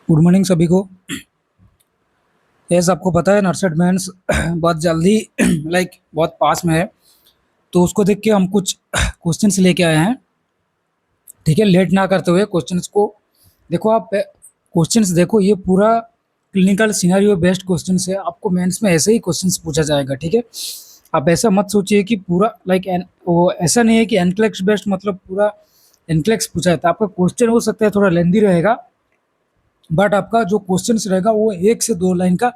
Good morning सभी को। Yes, आपको पता है नर्सड मेंस बहुत जल्दी बहुत पास में है। तो उसको देख के हम कुछ क्वेश्चंस लेके आए हैं। ठीक है, लेट ना करते हुए क्वेश्चंस को देखो। आप क्वेश्चंस देखो, ये पूरा क्लिनिकल सिनेरियो बेस्ड क्वेश्चंस है। आपको मेंस में ऐसे ही क्वेश्चंस पूछा जाएगा। ठीक है, आप ऐसा मत सोचिए कि पूरा वो ऐसा नहीं है कि एनक्लेक्स बेस्ड मतलब पूरा एनक्लेक्स पूछा जाता है। आपका क्वेश्चन हो सकता है थोड़ा लेंदी रहेगा, बट आपका जो क्वेश्चन रहेगा वो 1 से 2 लाइन का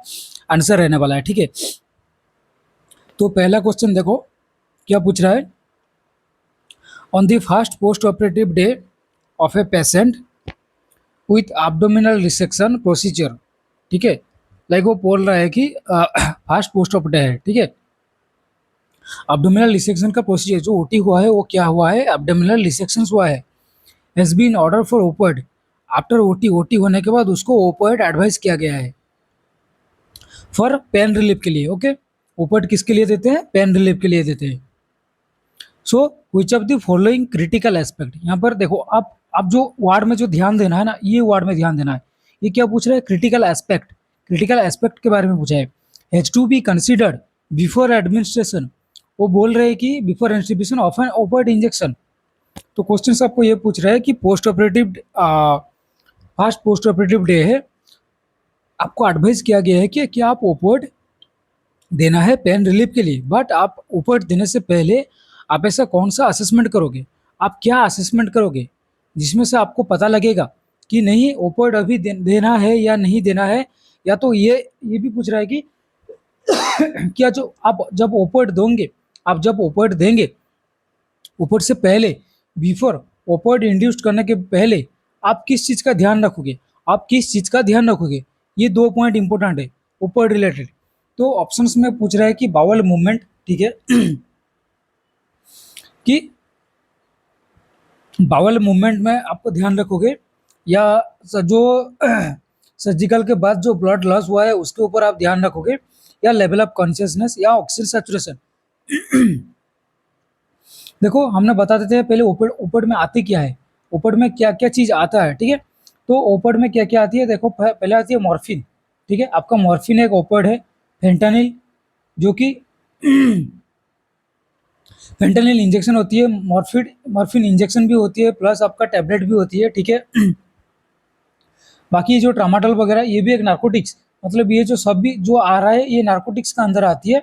आंसर रहने वाला है। ठीक है, तो पहला क्वेश्चन देखो क्या पूछ रहा है। On the first post operative day of A patient with abdominal resection procedure. ठीक है, वो बोल रहा है कि फर्स्ट पोस्ट ऑप डे है। ठीक है, एब्डोमिनल रिसेक्शन का प्रोसीजर जो ओटी हुआ है वो क्या हुआ है, एब्डोमिनल रिसेक्शन हुआ है। Has been order for opioid after OT होने के बाद उसको ओपॉइड एडवाइस किया गया है फॉर पेन रिलीफ के लिए। ओके, ओपॉइड किसके लिए देते हैं, पेन रिलीफ के लिए देते हैं। So which of the following critical aspect, यहाँ पर देखो आप जो वार्ड में जो ध्यान देना है ना, ये वार्ड में ध्यान देना है। ये क्या पूछ रहा है, क्रिटिकल एस्पेक्ट। क्रिटिकल एस्पेक्ट के बारे में पूछा है। Has to be considered before administration. वो बोल रहे हैं कि before administration of an opioid injection. तो क्वेश्चन आपको ये पूछ रहा है कि post operative first post operative day है, आपको एडवाइस किया गया है कि क्या आप ओपॉइड देना है पेन रिलीफ के लिए, बट आप ओपॉइड देने से पहले आप ऐसा कौन सा असेसमेंट करोगे, आप क्या असेसमेंट करोगे जिसमें से आपको पता लगेगा कि नहीं ओपॉइड अभी देना है या नहीं देना है। या तो ये भी पूछ रहा है कि क्या जो आप जब ओपॉइड दोगे, आप जब ओपॉइड देंगे ओपॉइड से पहले, बिफोर ओपॉइड इंड्यूस्ड करने के पहले आप किस चीज़ का ध्यान रखोगे, आप किस चीज़ का ध्यान रखोगे। ये 2 पॉइंट इंपॉर्टेंट है ओपॉइड रिलेटेड। तो ऑप्शंस में पूछ रहा है कि बावल मूवमेंट, ठीक है कि बावल मूवमेंट में आपको ध्यान रखोगे, या जो सर्जिकल के बाद जो ब्लड लॉस हुआ है उसके ऊपर आप ध्यान रखोगे, या लेवल ऑफ कॉन्शियसनेस, या ऑक्सीजन सैचुरेशन। देखो हमने बता देते हैं पहले ओपड ओपड में आती क्या है, ओपड में क्या क्या चीज़ आता है। ठीक है, तो ओपड में क्या क्या आती है, देखो पहले आती है मॉर्फिन। ठीक है, आपका मॉर्फिन एक ओपड है। फेंटानिल, जो कि फेंटानिल इंजेक्शन होती है, मॉर्फिन इंजेक्शन भी होती है, प्लस आपका टैबलेट भी होती है। ठीक है, बाकी जो ट्रामाडोल वगैरह ये भी एक नार्कोटिक्स, मतलब ये जो सब भी जो आ रहा है ये नार्कोटिक्स का अंदर आती है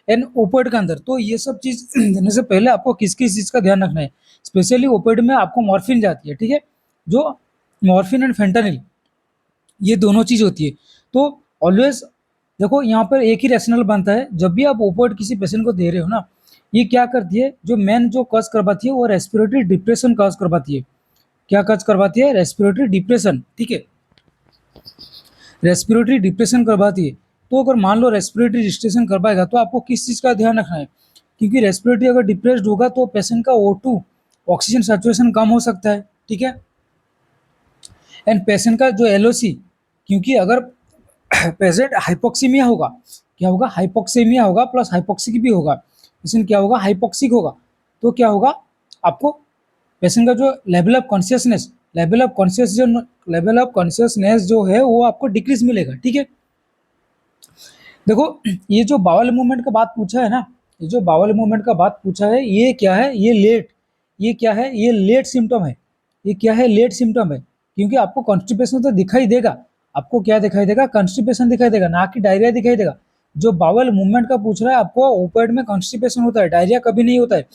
एंड ओपिएड का अंदर। तो ये सब चीज़ देने से पहले आपको किस किस चीज़ का ध्यान रखना है। स्पेशली ओपिएड में आपको मॉर्फिन जाती है। ठीक है, जो मॉर्फिन एंड फेंटानिल ये दोनों चीज़ होती है। तो ऑलवेज देखो यहाँ पर एक ही रैशनल बनता है, जब भी आप ओपिएड किसी पेशेंट को दे रहे हो ना, ये क्या करती है, जो मेन जो कॉज करवाती है वो रेस्पिरेटरी डिप्रेशन कॉज करवाती है। क्या कॉज करवाती है, रेस्पिरेटरी डिप्रेशन। ठीक है, रेस्पिरेटरी डिप्रेशन करवाती है। तो अगर मान लो रेस्पिरेटरी डिप्रेशन करवाएगा तो आपको किस चीज़ का ध्यान रखना है, क्योंकि रेस्पिरेटरी अगर डिप्रेस्ड होगा तो पेशेंट का O2 ऑक्सीजन सैचुरेशन कम हो सकता है। ठीक है, एंड पेशेंट का जो LOC, क्योंकि अगर पेशेंट हाइपोक्सीमिया होगा, क्या होगा, हाइपोक्सीमिया होगा प्लस हाइपोक्सिक भी होगा, पेशेंट क्या होगा, हाइपोक्सिक होगा। तो क्या होगा, आपको पेशेंट का जो लेवल ऑफ कॉन्शियसनेस जो है वो आपको डिक्रीज मिलेगा। ठीक है, देखो ये जो बावल मूवमेंट का बात पूछा है ना, ये जो बावल मूवमेंट का बात पूछा है ये क्या है, ये क्या है, ये लेट सिम्टम है। ये क्या है, लेट सिम्टम है, क्योंकि आपको कॉन्स्टिपेशन तो दिखाई देगा। आपको क्या दिखाई देगा, कॉन्स्टिपेशन दिखाई देगा, ना कि डायरिया दिखाई देगा। जो बावल मूवमेंट का पूछ रहा है आपको, ओपिएड में कॉन्स्टिपेशन होता है, डायरिया कभी नहीं होता है,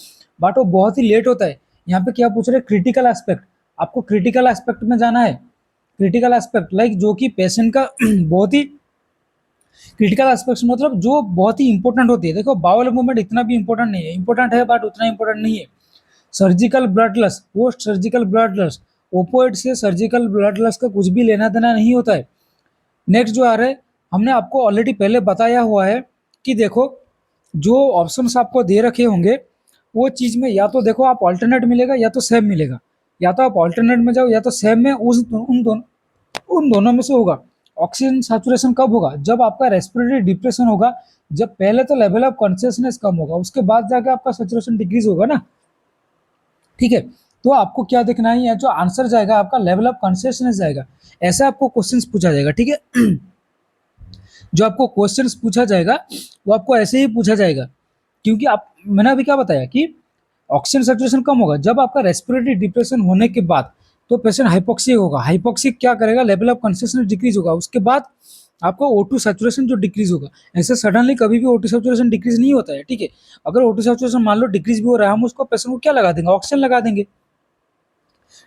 बट वो बहुत ही लेट होता है। यहाँ पे क्या पूछ रहे हैं, क्रिटिकल एस्पेक्ट। आपको क्रिटिकल एस्पेक्ट में जाना है। क्रिटिकल एस्पेक्ट जो कि पेशेंट का बहुत ही क्रिटिकल एस्पेक्ट्स मतलब जो बहुत ही इंपॉर्टेंट होती है। देखो बावल मूवमेंट इतना भी इंपॉर्टेंट नहीं है, इंपॉर्टेंट है बट उतना इंपॉर्टेंट नहीं है। Surgical blood loss, post surgical blood loss, opioid से सर्जिकल ब्लड लॉस का कुछ भी लेना देना नहीं होता है। नेक्स्ट जो आ रहा है, हमने आपको ऑलरेडी पहले बताया हुआ है कि देखो जो ऑप्शंस आपको दे रखे होंगे वो चीज़ में या तो देखो आप ऑल्टरनेट मिलेगा या तो सेम मिलेगा, या तो आप ऑल्टरनेट में जाओ या तो सेम में, उन दोनों में से होगा। ऑक्सीजन सैचुरेशन कब होगा, जब आपका रेस्पिरेटरी डिप्रेशन होगा, जब पहले तो लेवल ऑफ कॉन्शियसनेस कम होगा उसके बाद जाके आपका सैचुरेशन डिक्रीज होगा ना। ठीक है, तो आपको क्या देखना है, या जो आंसर जाएगा आपका लेवल ऑफ कॉन्शियसनेस जाएगा, ऐसा आपको क्वेश्चंस पूछा जाएगा, ठीक है। जो आपको क्वेश्चंस पूछा जाएगा वो आपको ऐसे ही पूछा जाएगा, क्योंकि आप, मैंने अभी क्या बताया कि ऑक्सीजन सैचुरेशन कम होगा जब आपका रेस्पिरेटरी डिप्रेशन होने के बाद, तो पेशेंट हाइपोक्सिक होगा। हाइपोक्सिक क्या करेगा, लेवल ऑफ कॉन्शियसनेस डिक्रीज होगा, उसके बाद आपका O2 सैचुरेशन जो डिक्रीज होगा। ऐसे सडनली कभी भी O2 सैचुरेशन डिक्रीज नहीं होता है, ठीक है। अगर O2 सैचुरेशन मान लो डिक्रीज भी हो रहा है, हम उसको पेशेंट को क्या लगा देंगे, ऑक्सीजन लगा देंगे,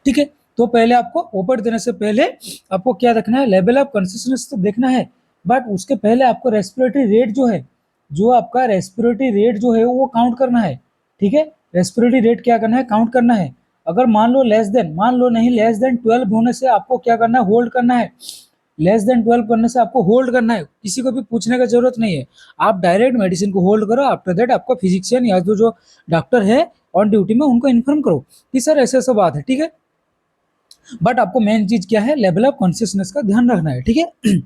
ठीक है। तो पहले आपको ओपीडी देने से पहले आपको क्या देखना है, लेवल ऑफ कॉन्शियसनेस तो देखना है, बट उसके पहले आपको रेस्पिरेटरी रेट जो है, जो आपका रेस्पिरेटरी रेट जो है वो काउंट करना है, ठीक है। रेस्पिरेटरी रेट क्या करना है, काउंट करना है। अगर मान लो लेस देन, मान लो नहीं, लेस देन 12 होने से आपको क्या करना है, होल्ड करना है। लेस देन 12 करने से आपको होल्ड करना है, किसी को भी पूछने का जरूरत नहीं है। आप डायरेक्ट मेडिसिन को होल्ड करो, आफ्टर दैट आपका फिजिशियन या जो डॉक्टर है ऑन ड्यूटी में उनको इन्फॉर्म करो कि सर ऐसा ऐसा बात है, ठीक है। बट आपको मेन चीज क्या है, लेवल ऑफ कॉन्शियसनेस का ध्यान रखना है, ठीक है।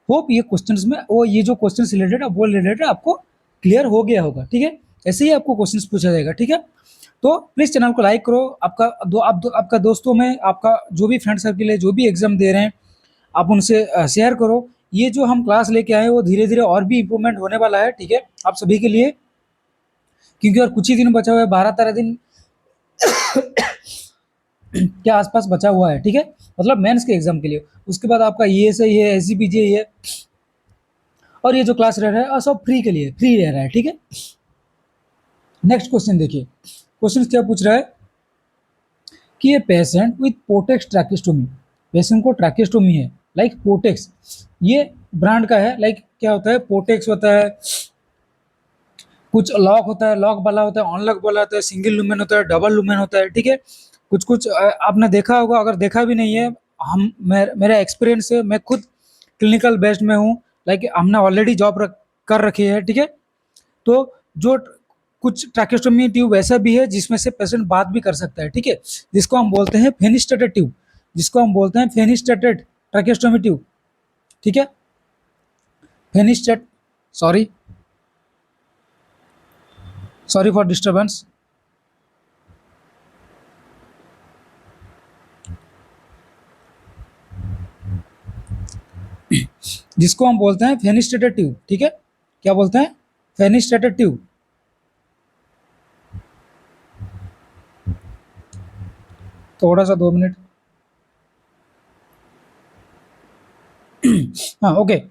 होप ये क्वेश्चंस में वो ये जो क्वेश्चंस रिलेटेड वो रिलेटेड आपको क्लियर हो गया होगा, ठीक है। ऐसे ही आपको क्वेश्चंस पूछा जाएगा, ठीक है। तो प्लीज चैनल को लाइक करो, आपका दोस्तों में, आपका जो भी फ्रेंड सर्किल है, जो भी एग्जाम दे रहे हैं, आप उनसे शेयर करो। ये जो हम क्लास लेके आए हैं वो धीरे धीरे और भी इम्प्रूवमेंट होने वाला है, ठीक है, आप सभी के लिए, क्योंकि और कुछ ही दिन बचा हुआ है, 12-13 दिन के आसपास बचा हुआ है, ठीक है, मतलब मेंस के एग्जाम के लिए। उसके बाद आपका ESI है, SGPG है, और ये जो क्लास रह रहा है और सब फ्री के लिए, फ्री रह रहा है, ठीक है। नेक्स्ट क्वेश्चन देखिए, क्वेश्चन क्या पूछ रहा है कि ये पेशेंट विथ पोटेक्स ट्रैकेस्टोमी, पेशेंट को ट्रैकेस्टोमी है, लाइक पोटेक्स, ये ब्रांड का है, लाइक क्या होता है, पोटेक्स होता है, कुछ लॉक होता है, लॉक वाला होता है, अनलॉक वाला होता है, सिंगल लुमेन होता है, डबल लुमेन होता है, ठीक है। कुछ कुछ आपने देखा होगा, अगर देखा भी नहीं है, मेरा एक्सपीरियंस है, मैं खुद क्लिनिकल बेस्ड में हूँ, लाइक हमने ऑलरेडी जॉब कर रखी है, ठीक है। तो जो कुछ ट्रैकेस्टोमी ट्यूब ऐसा भी है जिसमें से पेशेंट बात भी कर सकता है, ठीक है, जिसको हम बोलते हैं फेनिस्टेटेड ट्यूब, जिसको हम बोलते हैं फेनिस्टेटेड ट्रैकेस्टोमी ट्यूब, ठीक है। फेनिस्टेट सॉरी सॉरी फॉर डिस्टर्बेंस। जिसको हम बोलते हैं फेनिस्टेटेड ट्यूब, ठीक है, क्या बोलते हैं, फेनिस्टेटेड ट्यूब। थोड़ा सा 2 मिनट। हाँ ओके,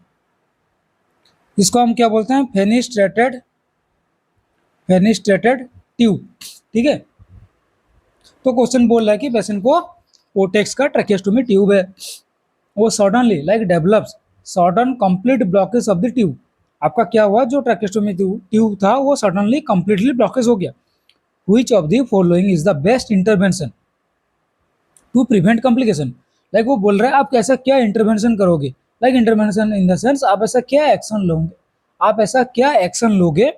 इसको हम क्या बोलते हैं, फेनिस्ट्रेटेड ट्यूब, ठीक है। तो क्वेश्चन बोल रहा है कि पेशेंट को पोटेक्स का ट्रैकेस्टोमी ट्यूब है, वो suddenly like develops sudden complete blockage of the tube. आपका क्या हुआ, जो ट्रैकेस्टोमी ट्यूब था वो सडनली कंप्लीटली ब्लॉकेज हो गया। Which of the following is the best intervention to prevent complication, like वो बोल रहा है आप ऐसा क्या इंटरवेंशन करोगे, like intervention in the sense आप ऐसा क्या एक्शन लोगे, आप ऐसा क्या एक्शन लोगे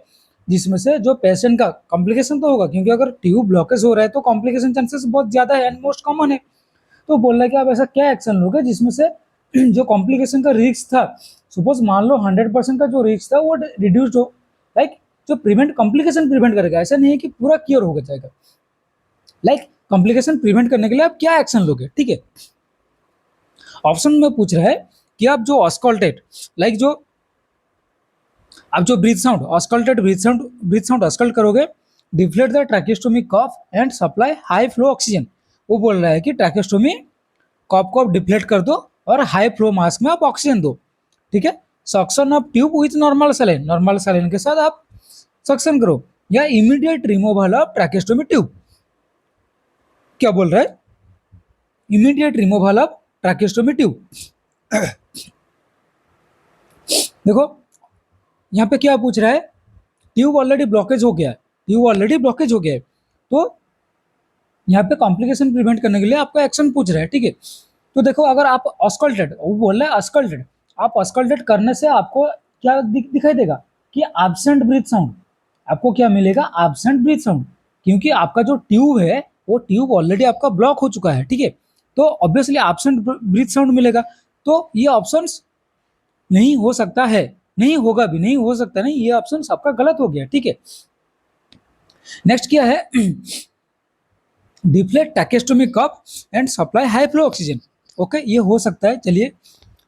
जिसमें से जो पेशेंट का कॉम्प्लिकेशन तो होगा, क्योंकि अगर ट्यूब ब्लॉकेज हो रहा है तो कॉम्प्लिकेशन चांसेस बहुत ज्यादा है एंड मोस्ट कॉमन है। तो बोल रहा है कि आप ऐसा क्या एक्शन लोगे जिसमें से जो कॉम्प्लिकेशन का रिस्क था, सपोज मान लो 100% का जो रिस्क था वो रिड्यूस्ड हो, लाइक जो प्रिवेंट कॉम्प्लिकेशन प्रिवेंट करेगा, ऐसा नहीं है कि पूरा क्योर हो जाएगा, लाइक कॉम्प्लिकेशन प्रिवेंट करने के लिए आप क्या एक्शन लोगे, ठीक है। ऑप्शन में पूछ रहा है कि आप जो ऑस्कल्टेट, लाइक जो आप जो ब्रीथ साउंड ऑस्कल्ट करोगे, deflate the tracheostomy cuff and supply high flow oxygen. वो बोल रहा है कि ट्रैकेस्टोमी कफ को आप डिफ्लेट कर दो और हाई फ्लो मास्क में आप ऑक्सीजन दो, ठीक है। Suction of tube with normal saline के साथ आप सक्शन करो, या इमीडिएट रिमूवल ऑफ ट्रैकेस्टोमी ट्यूब। क्या बोल रहा है, इमीडिएट रिमूवल ऑफ ट्रैकेस्टोमी ट्यूब। देखो यहाँ पे क्या पूछ रहा है, ट्यूब ऑलरेडी ब्लॉकेज हो गया है, ट्यूब ऑलरेडी ब्लॉकेज हो गया है, तो यहाँ पे कॉम्प्लिकेशन प्रिवेंट करने के लिए आपका एक्शन पूछ रहा है, ठीक है। तो देखो अगर आप ऑस्कल्टेड, वो बोल रहा है ऑस्कल्टेड, आप ऑस्कल्टेड करने से आपको क्या दिखाई देगा कि एब्सेंट ब्रीथ साउंड, आपको क्या मिलेगा, एब्सेंट ब्रीथ साउंड, क्योंकि आपका जो ट्यूब है वो ट्यूब ऑलरेडी आपका ब्लॉक हो चुका है, ठीक है। तो ऑब्वियसली एब्सेंट ब्रीथ साउंड मिलेगा, तो ये ऑप्शन नहीं हो सकता है, नहीं होगा भी, नहीं हो सकता नहीं, ये ऑप्शन आपका गलत हो गया, ठीक है। नेक्स्ट क्या है deflate tracheostomy cuff and supply high flow oxygen. Okay, ये हो सकता है। चलिए,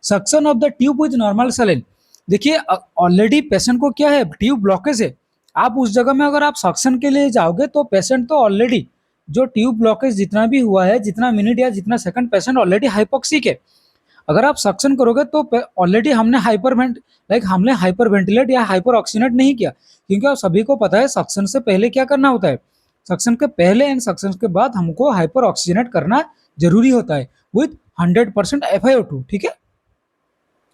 suction of the tube with normal saline. देखिए, ऑलरेडी पेशेंट को क्या है, ट्यूब ब्लॉकेज है। आप उस जगह में अगर आप सक्शन के लिए जाओगे तो पेशेंट तो ऑलरेडी जो ट्यूब ब्लॉकेज जितना भी हुआ है, जितना मिनट या जितना सेकंड, पेशेंट ऑलरेडी हाइपोक्सिक है। अगर आप सक्शन करोगे तो ऑलरेडी हमने हाइपर वेंटिलेट या हाइपर ऑक्सीनेट नहीं किया, क्योंकि आप सभी को पता है सक्शन से पहले क्या करना होता है। सक्शन के पहले एंड सक्शन के बाद हमको हाइपर ऑक्सीजनेट करना जरूरी होता है विथ 100% FiO2। ठीक है,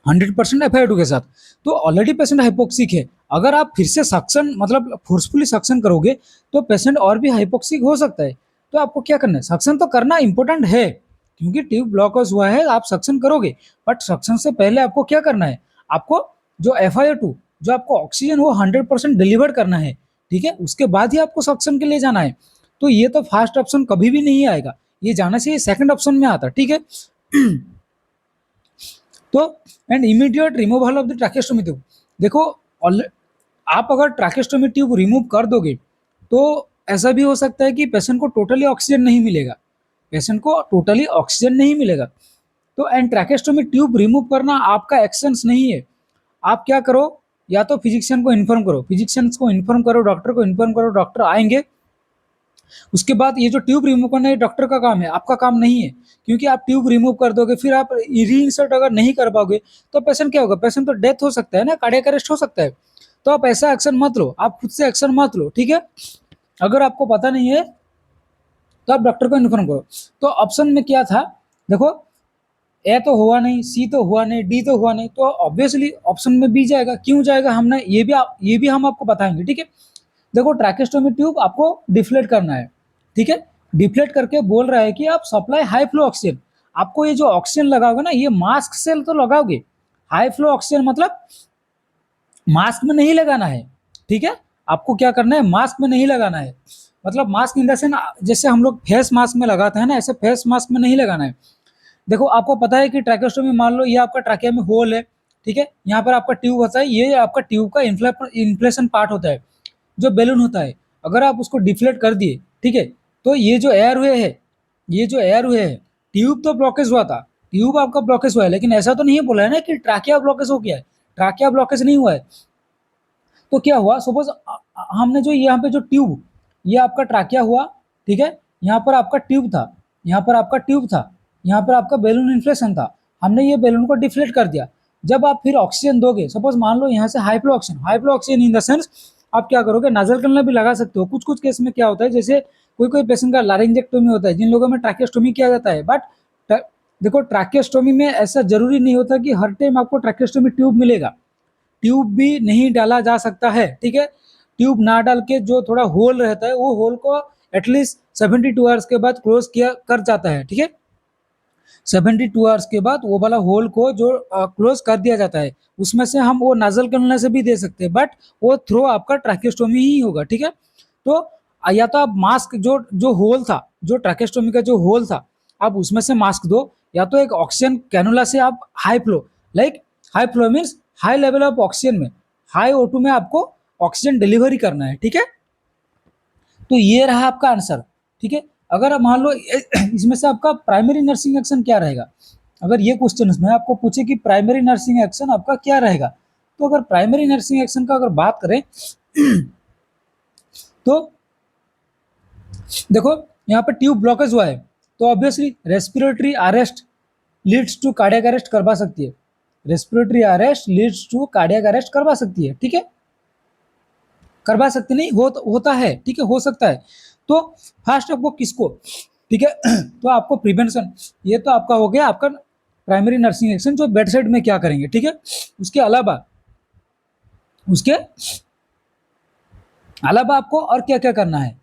100% FiO2 के साथ। तो ऑलरेडी पेशेंट हाइपोक्सिक है। अगर आप फिर से सक्शन मतलब फोर्सफुली सक्शन करोगे तो पेशेंट और भी हाइपोक्सिक हो सकता है। तो आपको क्या करना है, सक्शन तो करना इंपॉर्टेंट है, क्योंकि ट्यूब ब्लॉकर्स हुआ है, आप सक्शन करोगे। बट सक्शन से पहले आपको क्या करना है, आपको जो FiO2, जो आपको ऑक्सीजन, वो 100% डिलीवर करना है। ठीक है, उसके बाद ही आपको सक्शन के लिए जाना है। तो ये तो फर्स्ट ऑप्शन कभी भी नहीं आएगा, ये जाना चाहिए सेकंड ऑप्शन में आता। ठीक है। तो and immediate removal of the tracheostomy tube. देखो, आप अगर ट्रैकेस्टोमी ट्यूब रिमूव कर दोगे तो ऐसा भी हो सकता है कि पेशेंट को टोटली ऑक्सीजन नहीं मिलेगा, पेशेंट को टोटली ऑक्सीजन नहीं मिलेगा। तो एंड ट्रैकेस्टोमी ट्यूब रिमूव करना आपका एक्शंस नहीं है। आप क्या करो, या तो फिजिशियन को इन्फॉर्म करो, फिजिशियंस को इन्फॉर्म करो, डॉक्टर को इन्फॉर्म करो, डॉक्टर आएंगे। उसके बाद ये जो ट्यूब रिमूव करना है डॉक्टर का काम है, आपका काम नहीं है। क्योंकि आप ट्यूब रिमूव कर दोगे, फिर आप री-इंसर्ट अगर नहीं कर पाओगे तो पेशेंट क्या होगा, पेशेंट तो डेथ हो सकता है ना, कार्डियक अरेस्ट हो सकता है। तो आप ऐसा एक्शन मत लो, आप खुद से एक्शन मत लो। ठीक है, अगर आपको पता नहीं है तो आप डॉक्टर को इन्फॉर्म करो। तो ऑप्शन में क्या था, देखो, ए तो हुआ नहीं, सी तो हुआ नहीं, डी तो हुआ नहीं, तो ऑब्वियसली ऑप्शन में बी जाएगा। क्यों जाएगा, हमने ये भी हम आपको बताएंगे। ठीक है, देखो, ट्रैकेस्टोमी ट्यूब आपको डिफ्लेट करना है। ठीक है, डिफ्लेट करके बोल रहा है कि आप सप्लाई हाई फ्लो ऑक्सीजन। आपको ये जो ऑक्सीजन लगाओगे ना, ये मास्क से तो लगाओगे। हाई फ्लो ऑक्सीजन मतलब मास्क में नहीं लगाना है। ठीक है, आपको क्या करना है, मास्क में नहीं लगाना है। मतलब मास्क इन द सेंस, जैसे हम लोग फेस मास्क में लगाते हैं ना, ऐसे फेस मास्क में नहीं लगाना है। देखो, आपको पता है कि ट्रैकेस्टोमी, मान लो ये आपका ट्रैकिया में होल है। ठीक है, यहाँ पर आपका ट्यूब होता है, ये आपका ट्यूब का इन्फ्लेशन पार्ट होता है, जो बैलून होता है। अगर आप उसको डिफ्लेट कर दिए, ठीक है, तो ये जो एयर वे है, ये जो एयर वे है, ट्यूब तो ब्लॉकेज हुआ था, ट्यूब आपका ब्लॉकेज हुआ है, लेकिन ऐसा तो नहीं बोला है ना कि ट्रैकिया ब्लॉकेज हो गया है। ट्रैकिया ब्लॉकेज नहीं हुआ है। तो क्या हुआ, सपोज हमने जो यहाँ पे जो ट्यूब, ये आपका ट्रैकिया हुआ। ठीक है, यहाँ पर आपका ट्यूब था, यहाँ पर आपका ट्यूब था, यहाँ पर आपका बैलून इन्फ्लेशन था। हमने ये बैलून को डिफ्लेट कर दिया। जब आप फिर ऑक्सीजन दोगे, सपोज मान लो यहाँ से high flow oxygen in the sense, आप क्या करोगे, नाजल कनला भी लगा सकते हो। कुछ कुछ केस में क्या होता है, जैसे कोई कोई पेशेंट का लारिंजेक्टोमी होता है, जिन लोगों में ट्रैकेस्टोमी किया जाता है। बट देखो, ट्रैकेस्टोमी में ऐसा जरूरी नहीं होता कि हर टाइम आपको ट्रैकेस्टोमी ट्यूब मिलेगा। ट्यूब भी नहीं डाला जा सकता है। ठीक है, ट्यूब ना डाल के जो थोड़ा होल रहता है, वो होल को एटलीस्ट 72 आवर्स के बाद क्लोज किया कर जाता है। ठीक है, 72 आवर्स के बाद वो वाला होल को जो क्लोज कर दिया जाता है, उसमें से हम वो नाजल करने से भी दे सकते हैं, बट वो थ्रो आपका ट्रैकेस्टोमी ही होगा। ठीक है, तो या तो आप मास्क, जो जो होल था, जो ट्रैकेस्टोमी का जो होल था, आप उसमें से मास्क दो, या तो एक ऑक्सीजन कैनुला से आप high flow, high flow means high level of oxygen में, हाई O2 में आपको ऑक्सीजन डिलीवरी करना है। ठीक है, तो ये रहा आपका आंसर। ठीक है, अगर मान लो इसमें से आपका प्राइमरी नर्सिंग एक्शन क्या रहेगा, अगर ये क्वेश्चन में आपको पूछे कि प्राइमरी नर्सिंग एक्शन आपका क्या रहेगा, तो अगर प्राइमरी नर्सिंग एक्शन का अगर बात करें तो देखो, यहाँ पर ट्यूब ब्लॉकेज हुआ है, तो obviously respiratory arrest leads to cardiac arrest करवा सकती है। Respiratory arrest leads to cardiac arrest करवा सकती है। ठीक है, करवा सकते नहीं, होता है। ठीक है, हो सकता है। तो फर्स्ट आपको किसको, ठीक है, तो आपको प्रिवेंशन, ये तो आपका हो गया आपका प्राइमरी नर्सिंग एक्शन, जो बेड साइड में क्या करेंगे। ठीक है, उसके अलावा आपको और क्या क्या करना है,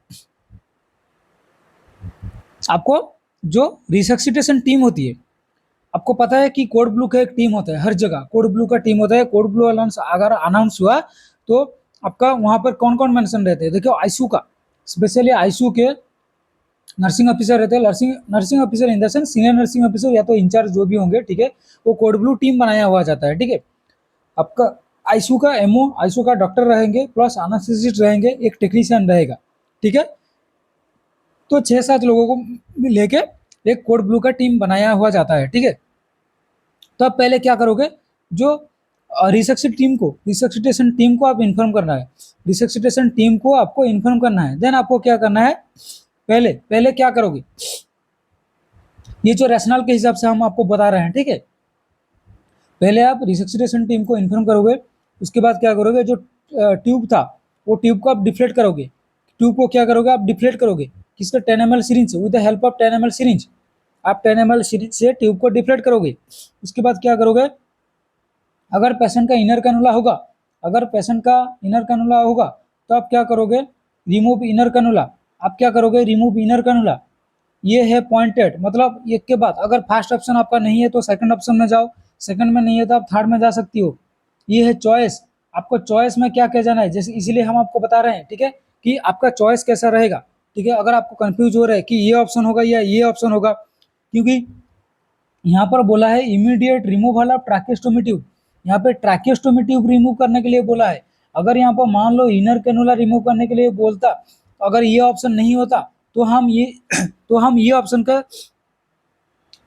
आपको जो रिसक्सिटेशन टीम होती है, आपको पता है कि कोड ब्लू का एक टीम होता है, हर जगह कोड ब्लू का टीम होता है। कोड ब्लू अलाउंस अगर अनाउंस हुआ तो आपका वहां पर कौन कौन मेंशन रहते हैं, देखो, आईसीयू का, स्पेशली आईसीयू के नर्सिंग ऑफिसर रहते हैं। Nursing officer in the sense senior nursing officer या तो इंचार्ज जो भी होंगे। ठीक है, वो कोड ब्लू टीम बनाया हुआ जाता है। ठीक है, आपका आईसीयू का एमओ, आईसीयू का डॉक्टर रहेंगे, प्लस एनास्थेसिस्ट रहेंगे, एक टेक्नीशियन रहेगा। ठीक है, तो 6-7 लोगों को लेके एक कोड ब्लू का टीम बनाया हुआ जाता है, ठीक है। तो आप पहले क्या करोगे, जो रिसर्चिटेशन टीम को आप इन्फॉर्म करना है, रिसर्चिटेशन टीम को आपको इन्फॉर्म करना है। देन आपको क्या करना है, पहले पहले क्या करोगे, ये जो रैशनल के हिसाब से हम आपको बता रहे हैं, ठीक है। पहले आप रिसर्चिटेशन टीम को इन्फॉर्म करोगे, उसके बाद क्या करोगे, जो ट्यूब था वो ट्यूब को आप डिफ्लेट करोगे, ट्यूब को क्या करोगे, आप डिफ्लेट करोगे किसका, 10 ml syringe, with the help of 10 ml syringe. आप 10 ml सिरिंज से ट्यूब को डिफ्लेट करोगे। उसके बाद क्या करोगे, अगर पेशेंट का इनर कैनुला होगा, अगर पेशेंट का इनर कैनुला होगा तो आप क्या करोगे, रिमूव इनर कैनुला। आप क्या करोगे, रिमूव इनर कैनुला। ये है पॉइंटेड, मतलब एक के बाद अगर फर्स्ट ऑप्शन आपका नहीं है तो सेकंड ऑप्शन में जाओ, सेकंड में नहीं है तो आप थर्ड में जा सकती हो। ये है चॉइस, आपको चॉइस में क्या क्या जाना है, जैसे इसीलिए हम आपको बता रहे हैं, ठीक है, कि आपका चॉइस कैसा रहेगा, ठीक है। अगर आपको कंफ्यूज हो रहा है कि ये ऑप्शन होगा या ये ऑप्शन होगा, क्योंकि यहाँ पर बोला है इमीडिएट रिमूवल ऑफ ट्रैकेस्टोमी ट्यूब, यहाँ पे ट्रैकेस्टोमी ट्यूब रिमूव करने के लिए बोला है। अगर यहाँ पर मान लो इनर कैनुला रिमूव करने के लिए बोलता, अगर ये ऑप्शन नहीं होता तो हम ये तो हम ये ऑप्शन का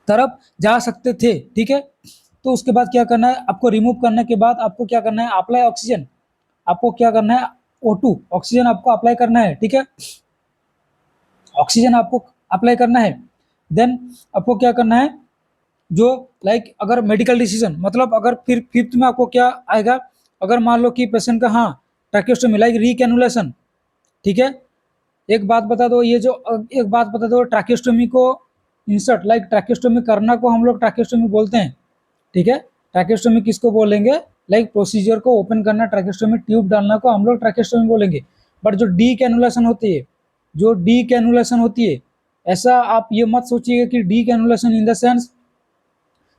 तरफ जा सकते थे, ठीक है। तो उसके बाद क्या करना है, आपको रिमूव करने के बाद आपको क्या करना है, अप्लाई ऑक्सीजन, आपको क्या करना है, O2 ऑक्सीजन आपको अप्लाई करना है, ठीक है, ऑक्सीजन आपको अप्लाई करना है। देन आपको क्या करना है, जो लाइक अगर मेडिकल डिसीजन, मतलब अगर फिर फिफ्थ में आपको क्या आएगा, अगर मान लो कि पेशेंट का हाँ ट्रैकेस्टोमी लाइक रिकैनुलेशन, ठीक है। एक बात बता दो, ये जो एक बात बता दो, ट्रैकेस्टोमी को इंसर्ट लाइक ट्रैकेस्टोमी करना को हम लोग ट्रैकेस्टोमी बोलते हैं, ठीक है। ट्रैकेस्टोमी किसको बोलेंगे, लाइक प्रोसीजर को ओपन करना, ट्रैकेस्टोमी ट्यूब डालना को हम लोग ट्रैकेस्टोमी बोलेंगे। बट जो डी कैनुलेशन होती है, जो डी कैनुलेशन होती है, ऐसा आप ये मत सोचिएगा कि D cannulation in the sense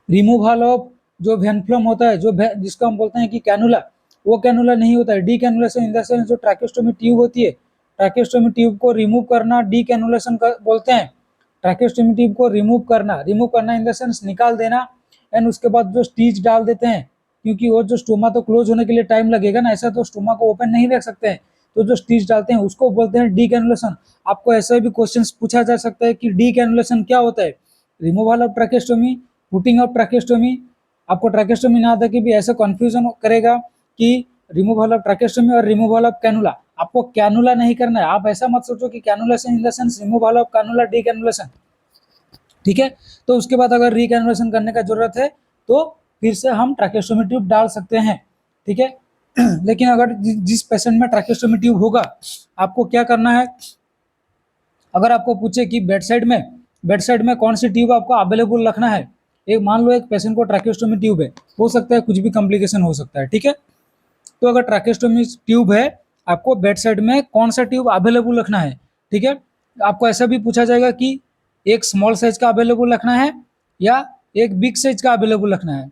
removal of जो वेनफ्लम होता है, जो जिसको हम बोलते हैं कि कैनुला, वो कैनुला नहीं होता है। D cannulation in the sense जो ट्रैकेस्टोमी ट्यूब होती है, ट्रैकेस्टोमी ट्यूब को रिमूव करना डी कैनुलेशन बोलते हैं। ट्रैकेस्टोमी ट्यूब को रिमूव करना इन द सेंस निकाल देना, एंड उसके बाद जो स्टीच डाल देते हैं, क्योंकि वो जो स्टोमा तो क्लोज होने के लिए टाइम लगेगा ना, ऐसा तो स्टोमा को ओपन नहीं रख सकते हैं, तो जो स्टीच डालते हैं उसको बोलते हैं डी कैनुलेशन। आपको ऐसा भी क्वेश्चन पूछा जा सकता है कि डी कैनुलेशन क्या होता है, रिमूवल ऑफ ट्रैकेस्टोमी, पुटिंग ऑफ ट्रैकेस्टोमी। आपको ट्रैकेस्टोमी ना आता कि भी ऐसा कंफ्यूजन करेगा कि रिमूवल ऑफ ट्रैकेस्टोमी और रिमूवल ऑफ कैनुला, आपको कैनुला नहीं करना है। आप ऐसा मत सोचो कि cannulation in the sense removal of cannula D cannulation, ठीक है। तो उसके बाद अगर रिकैनुलेशन करने का जरूरत है तो फिर से हम ट्रैकेस्टोमी ट्यूब डाल सकते हैं, ठीक है। लेकिन अगर जिस पेशेंट में ट्रैकेस्टोमी ट्यूब होगा, आपको क्या करना है, अगर आपको पूछे कि बेड साइड में कौन सी ट्यूब आपको अवेलेबल रखना है, एक मान लो एक पेशेंट को ट्रैकेस्टोमी ट्यूब है, हो सकता है कुछ भी कॉम्प्लिकेशन हो सकता है, ठीक है। तो अगर ट्रैकेस्टोमी ट्यूब है, आपको बेड साइड में कौन सा ट्यूब अवेलेबल रखना है, ठीक है। आपको ऐसा भी पूछा जाएगा कि एक स्मॉल साइज का अवेलेबल रखना है या एक बिग साइज का अवेलेबल रखना है।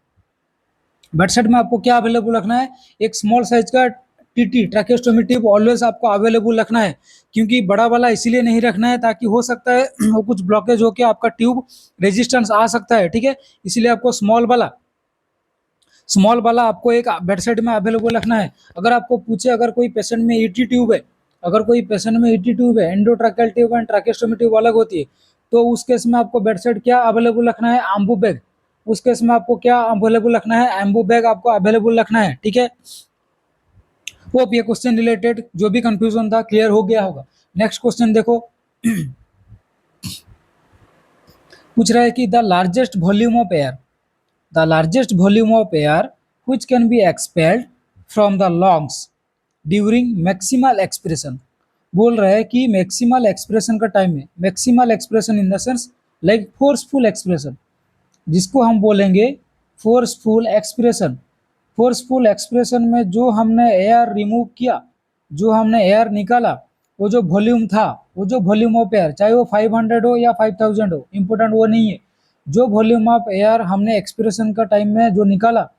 बेड साइड में आपको क्या अवेलेबल रखना है, एक स्मॉल साइज का टीटी ट्रैकेस्टोमी ट्यूब ऑलवेज आपको अवेलेबल रखना है, क्योंकि बड़ा वाला इसीलिए नहीं रखना है ताकि हो सकता है वो कुछ ब्लॉकेज होकर आपका ट्यूब रेजिस्टेंस आ सकता है, ठीक है। इसीलिए आपको स्मॉल वाला आपको एक बेड साइड में अवेलेबल रखना है। अगर आपको पूछे, अगर कोई पेशेंट में ईटी ट्यूब है, अगर कोई पेशेंट में ईटी ट्यूब है, एंडोट्रैकेल ट्यूब एंड ट्रैकेस्टोमी ट्यूब अलग होती है, तो उस केस में आपको बेड साइड क्या अवेलेबल रखना है, आम्बू बैग। उस केस में आपको क्या अवेलेबल रखना है, एम्बू बैग आपको अवेलेबल रखना है, ठीक है। वो ये क्वेश्चन रिलेटेड जो भी कंफ्यूजन था क्लियर हो गया होगा। नेक्स्ट क्वेश्चन देखो, पूछ रहा है कि the largest volume of air, the largest volume of air which can be expelled from the lungs during maximal expiration। बोल रहा है कि मैक्सिमल एक्सप्रेशन का टाइम में, maximal expression in the sense like forceful expression, जिसको हम बोलेंगे forceful expression. Forceful expression में जो हमने एयर रिमूव किया, जो हमने एयर निकाला, वो जो वॉल्यूम था, वो जो वॉल्यूम ऑफ एयर, चाहे वो 500 हो या 5000 हो, इम्पोर्टेंट वो नहीं है। जो वॉल्यूम ऑफ एयर हमने एक्सप्रेशन का टाइम में जो निकाला,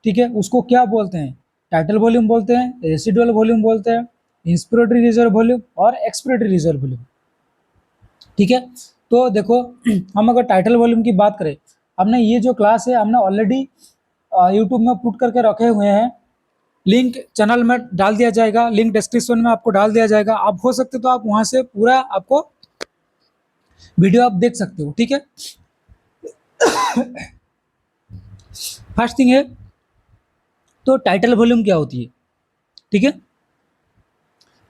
ठीक है, उसको क्या बोलते हैं, टाइटल वॉल्यूम बोलते हैं, रेसिडुअल वॉल्यूम बोलते हैं, इंस्पिरेटरी रिजर्व वॉल्यूम और एक्सपिरेटरी रिजर्व वॉल्यूम, ठीक है। तो देखो हम अगर टाइटल वॉल्यूम की बात करें, हमने ये जो क्लास है हमने ऑलरेडी यूट्यूब में पुट करके रखे हुए हैं, लिंक चैनल में डाल दिया जाएगा, लिंक डिस्क्रिप्शन में आपको डाल दिया जाएगा। आप हो सकते तो आप वहाँ से पूरा आपको वीडियो आप देख सकते हो, ठीक है। फर्स्ट थिंग है, तो टाइटल वॉल्यूम क्या होती है, ठीक है।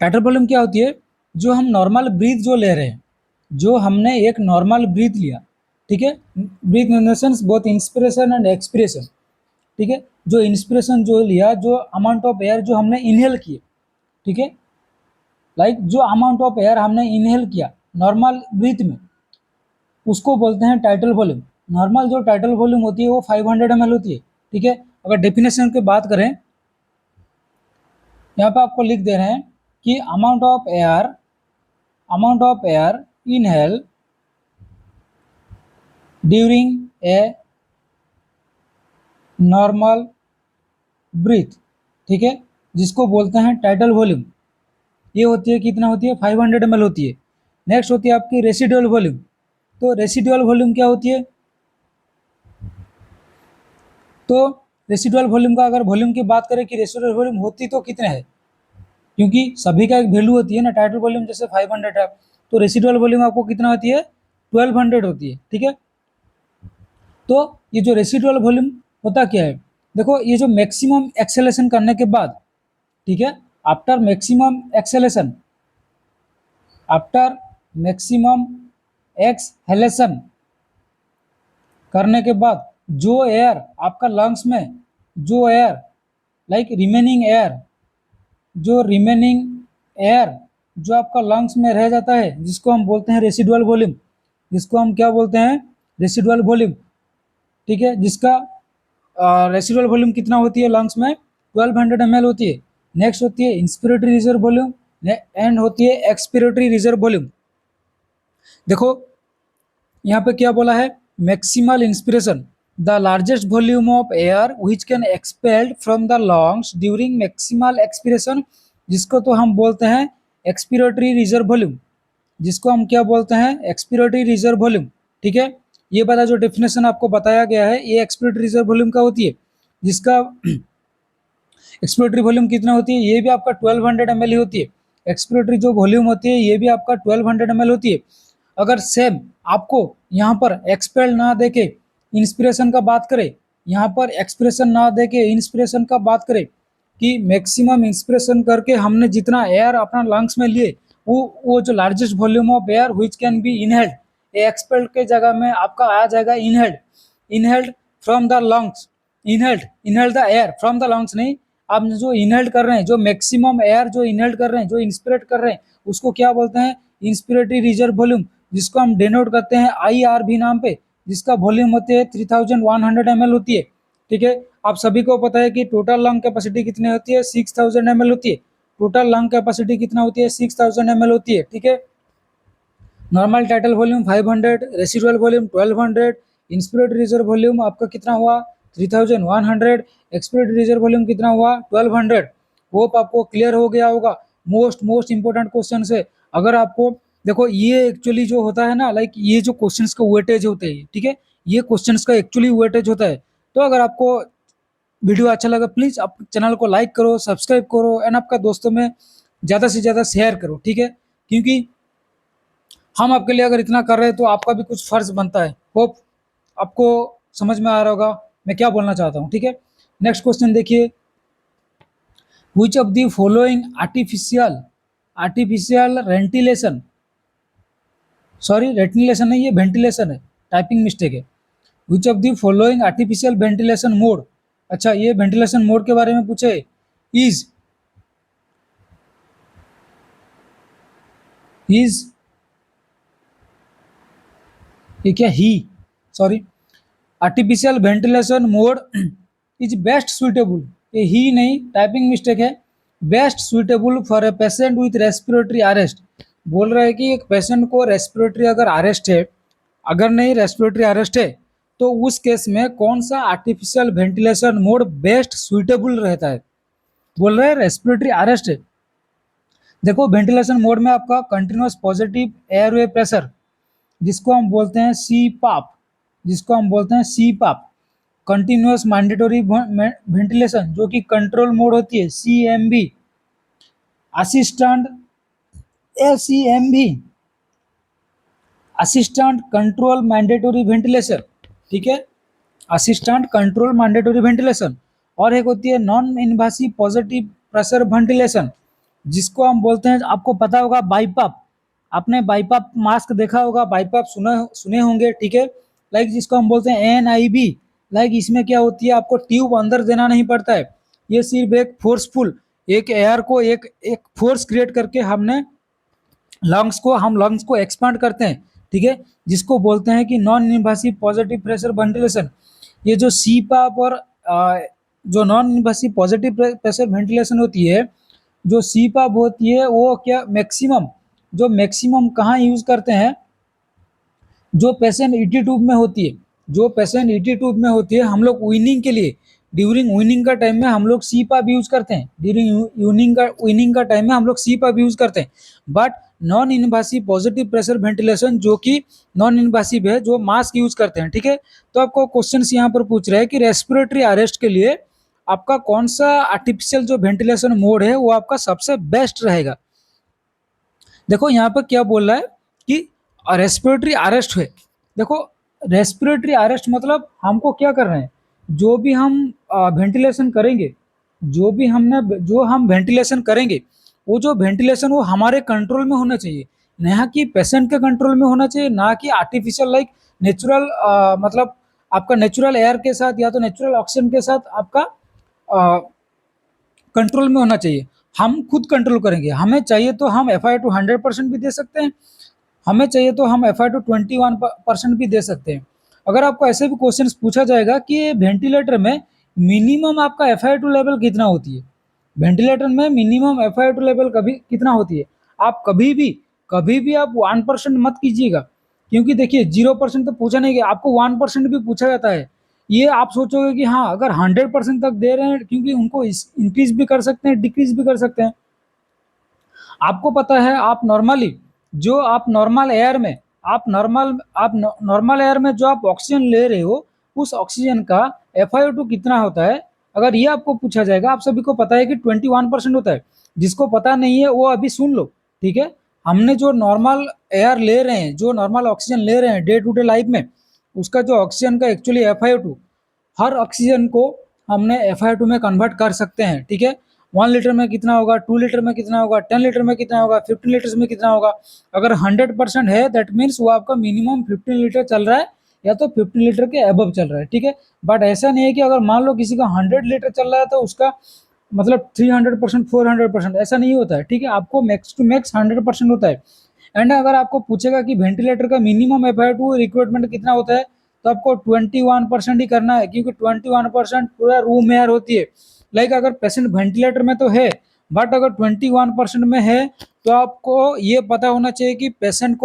टाइटल वॉल्यूम क्या होती है, जो हम नॉर्मल ब्रीथ जो ले रहे हैं, जो हमने एक नॉर्मल ब्रीथ लिया, ठीक है। Breath in the sense both inspiration and expiration, ठीक है। जो इंस्पिरेशन जो लिया, जो अमाउंट ऑफ एयर जो हमने इनहेल किए, ठीक है, लाइक जो अमाउंट ऑफ एयर हमने इनहेल किया नॉर्मल ब्रीथ में, उसको बोलते हैं टाइटल वॉल्यूम। नॉर्मल जो टाइटल वॉल्यूम होती है वो 500 ml होती है, ठीक है। अगर डेफिनेशन की बात करें, यहाँ पे आपको लिख दे रहे हैं कि amount of air inhale during a normal breath, ठीक है, जिसको बोलते हैं टाइटल वॉल्यूम। ये होती है, कितना होती है, 500 ml होती है। नेक्स्ट होती है आपकी रेसिडुअल वॉल्यूम। तो रेसिडुअल वॉल्यूम क्या होती है, तो रेसिडुअल वॉल्यूम का अगर वॉल्यूम की बात करें कि रेसिडुअल वॉल्यूम होती तो कितने है, क्योंकि सभी का एक वैल्यू होती है ना। टाइटल वॉल्यूम जैसे 500 है, तो रेसिडुअल वॉल्यूम आपको कितना होती है, 1200 होती है, ठीक है। तो ये जो रेसिडुअल वॉल्यूम होता क्या है, देखो ये जो मैक्सिमम एक्सेलेशन करने के बाद, ठीक है, after maximum acceleration, after maximum exhalation करने के बाद जो एयर आपका लंग्स में, जो एयर लाइक रिमेनिंग एयर, जो रिमेनिंग एयर जो आपका लंग्स में रह जाता है, जिसको हम बोलते हैं रेसिडुअल वॉल्यूम, जिसको हम क्या बोलते हैं, रेसिडुअल वॉल्यूम, ठीक है। जिसका रेसिडुअल वॉल्यूम कितना होती है लंग्स में, 1200 ml होती है। नेक्स्ट होती है इंस्पिरेटरी रिजर्व वॉल्यूम एंड होती है एक्सपिरेटरी रिजर्व वॉल्यूम। देखो यहाँ पे क्या बोला है, maximal inspiration, the largest volume of air which can expelled from the lungs during maximal expiration, जिसको तो हम बोलते हैं एक्सपिरेटरी रिजर्व वॉल्यूम, जिसको हम क्या बोलते हैं, एक्सपिरेटरी रिजर्व वॉल्यूम, ठीक है। ये वाला जो डेफिनेशन आपको बताया गया है, ये एक्सपिरेटरी रिजर्व वॉल्यूम का होती है, जिसका एक्सपिरेटरी वॉल्यूम कितना होती है, ये भी आपका 1200 ml ही होती है। एक्सपिरेटरी जो वॉल्यूम होती है ये भी आपका 1200 ml होती है। अगर सेम आपको यहाँ पर एक्सपेल ना देके इंस्पिरेशन का बात करें, यहाँ पर एक्सप्रेशन ना देके इंस्पिरेशन का बात करें, कि मैक्सिमम इंस्पिरेशन करके हमने जितना एयर अपना लंग्स में लिए, वो जो largest volume of air which can be inhaled, expelled के जगह में आपका आ जाएगा inhaled, inhaled from the lungs, inhaled the air from the lungs नहीं, आप जो इनहेल्ड कर रहे हैं, जो मैक्सिमम एयर जो इनहेल्ड कर रहे हैं, जो इंस्पिरेट कर रहे हैं, उसको क्या बोलते हैं, इंस्पिरेटरी रिजर्व वॉल्यूम, जिसको हम डेनोट करते हैं IRV नाम पे, जिसका वॉल्यूम होती है 3100 ml होती है, ठीक है। आप सभी को पता है कि टोटल लंग कैपेसिटी कितनी होती है, 6000 ml होती है। टोटल लंग कैपेसिटी कितना होती है, 6000 ml होती है, ठीक है। Normal title volume 500, residual volume 1200, inspiratory reserve volume आपका कितना हुआ, 3100, एक्सपिरेटरी रिजर्व वॉल्यूम कितना हुआ, 1200। होप आपको क्लियर हो गया होगा। मोस्ट इंपॉर्टेंट क्वेश्चन है। अगर आपको देखो, ये एक्चुअली जो होता है ना, लाइक ये जो क्वेश्चंस का वेटेज होते हैं, ठीक है, ये क्वेश्चंस का एक्चुअली वेटेज होता है। तो अगर आपको वीडियो अच्छा लगा, प्लीज़ आप चैनल को लाइक करो, सब्सक्राइब करो एंड आपका दोस्तों में ज़्यादा से ज़्यादा शेयर करो, ठीक है। क्योंकि हम आपके लिए अगर इतना कर रहे हैं तो आपका भी कुछ फर्ज बनता है। होप आपको समझ में आ रहा होगा मैं क्या बोलना चाहता हूँ, ठीक है। नेक्स्ट क्वेश्चन देखिए, which of the following artificial ventilation, sorry ventilation नहीं, ये वेंटिलेशन है, टाइपिंग मिस्टेक है। Which of the following artificial ventilation mode, अच्छा ये वेंटिलेशन मोड के बारे में पूछे, इज ये क्या ही, sorry, artificial ventilation mode is best suitable, ये ही नहीं, टाइपिंग मिस्टेक है, best suitable for a patient with respiratory arrest. बोल रहा है कि एक पेशेंट को रेस्पिरेटरी अगर अरेस्ट है, अगर नहीं रेस्पिरेटरी अरेस्ट है, तो उस केस में कौन सा artificial ventilation mode best suitable रहता है। बोल रहे हैं रेस्पिरेटरी अरेस्ट है। देखो वेंटिलेशन मोड में आपका कंटिन्यूस पॉजिटिव एयरवे प्रेशर, जिसको हम बोलते हैं सी पाप, जिसको हम बोलते हैं सी पाप, कंटिन्यूस मैंडेटरी वेंटिलेशन जो कि कंट्रोल मोड होती है CMV, assistant ACMV, assistant control mandatory ventilation, ठीक है, असिस्टेंट कंट्रोल मैंडेटरी वेंटिलेशन। और एक होती है non invasive positive pressure ventilation, जिसको हम बोलते हैं, आपको पता होगा बाईपाप, आपने बाईपाप मास्क देखा होगा, बाईपाप सुना सुने होंगे, ठीक है, लाइक जिसको हम बोलते हैं NIV। लाइक इसमें क्या होती है, आपको ट्यूब अंदर देना नहीं पड़ता है, ये सिर्फ एक फोर्सफुल, एक एयर को एक एक फोर्स क्रिएट करके हमने लंग्स को एक्सपांड करते हैं, ठीक है, जिसको बोलते हैं कि non invasive positive pressure ventilation. ये जो CPAP और जो non invasive positive pressure ventilation होती है, जो CPAP होती है वो क्या मैक्सिमम कहाँ यूज करते हैं, जो पेशेंट ईटी ट्यूब में होती है, जो पेशेंट ईटी ट्यूब में होती है, हम लोग विनिंग के लिए, ड्यूरिंग विनिंग का टाइम में हम लोग CPAP यूज करते हैं, ड्यूरिंग विनिंग का टाइम में हम लोग CPAP यूज करते हैं। But non invasive positive pressure ventilation जो कि नॉन इनवासिव है, जो मास्क यूज करते हैं, ठीक है। तो आपको क्वेश्चन यहाँ पर पूछ रहा है कि रेस्पिरेटरी अरेस्ट के लिए आपका कौन सा आर्टिफिशियल जो वेंटिलेशन मोड है वो आपका सबसे बेस्ट रहेगा। देखो यहाँ पर क्या बोल रहा है कि रेस्पिरेटरी अरेस्ट है। देखो रेस्पिरेटरी अरेस्ट मतलब हमको क्या कर रहे हैं, जो भी हम वेंटिलेशन करेंगे, जो हम वेंटिलेशन करेंगे, वो जो वेंटिलेशन वो हमारे कंट्रोल में होना चाहिए, ना कि पेशेंट के कंट्रोल में होना चाहिए, ना कि आर्टिफिशियल लाइक नेचुरल, मतलब आपका नेचुरल एयर के साथ या तो नेचुरल ऑक्सीजन के साथ आपका कंट्रोल में होना चाहिए। हम खुद कंट्रोल करेंगे, हमें चाहिए तो हम FiO2 100% भी दे सकते हैं, हमें चाहिए तो हम FiO2 21% भी दे सकते हैं। अगर आपको ऐसे भी क्वेश्चन पूछा जाएगा कि वेंटिलेटर में मिनिमम आपका FiO2 लेवल कितना होती है, वेंटिलेटर में मिनिमम FiO2 लेवल कभी कितना होती है, आप कभी भी आप 1% मत कीजिएगा, क्योंकि देखिए 0% तो पूछा नहीं गया, आपको 1% भी पूछा जाता है। ये आप सोचोगे कि हाँ अगर 100% तक दे रहे हैं, क्योंकि उनको इंक्रीज भी कर सकते हैं, डिक्रीज भी कर सकते हैं। आपको पता है आप नॉर्मली जो आप नॉर्मल एयर में आप नॉर्मल एयर में जो आप ऑक्सीजन ले रहे हो, उस ऑक्सीजन का FiO2 कितना होता है, अगर ये आपको पूछा जाएगा, आप सभी को पता है कि 21% होता है। जिसको पता नहीं है वो अभी सुन लो, ठीक है। हमने जो नॉर्मल एयर ले रहे हैं, जो नॉर्मल ऑक्सीजन ले रहे हैं डे टू डे लाइफ में, उसका जो ऑक्सीजन का एक्चुअली FiO2, हर ऑक्सीजन को हमने FiO2 में कन्वर्ट कर सकते हैं, ठीक है। 1 लीटर में कितना होगा, 2 लीटर में कितना होगा, 10 लीटर में कितना होगा, 15 लीटर में कितना होगा। अगर 100% है दैट मीन्स वो आपका मिनिमम 15 लीटर चल रहा है, या तो 15 लीटर के अबव चल रहा है, ठीक है। बट ऐसा नहीं है कि अगर मान लो किसी का 100 लीटर चल रहा है तो उसका मतलब 300%, 400%, ऐसा नहीं होता है, ठीक है। आपको मैक्स टू मैक्स 100% होता है। एंड अगर आपको पूछेगा कि वेंटिलेटर का मिनिमम FiO2 रिक्वायरमेंट कितना होता है, तो आपको 21% ही करना है, क्योंकि 21% पूरा रूम एयर होती है। लाइक अगर पेशेंट वेंटिलेटर में तो है, बट अगर 21% में है, तो आपको ये पता होना चाहिए कि पेशेंट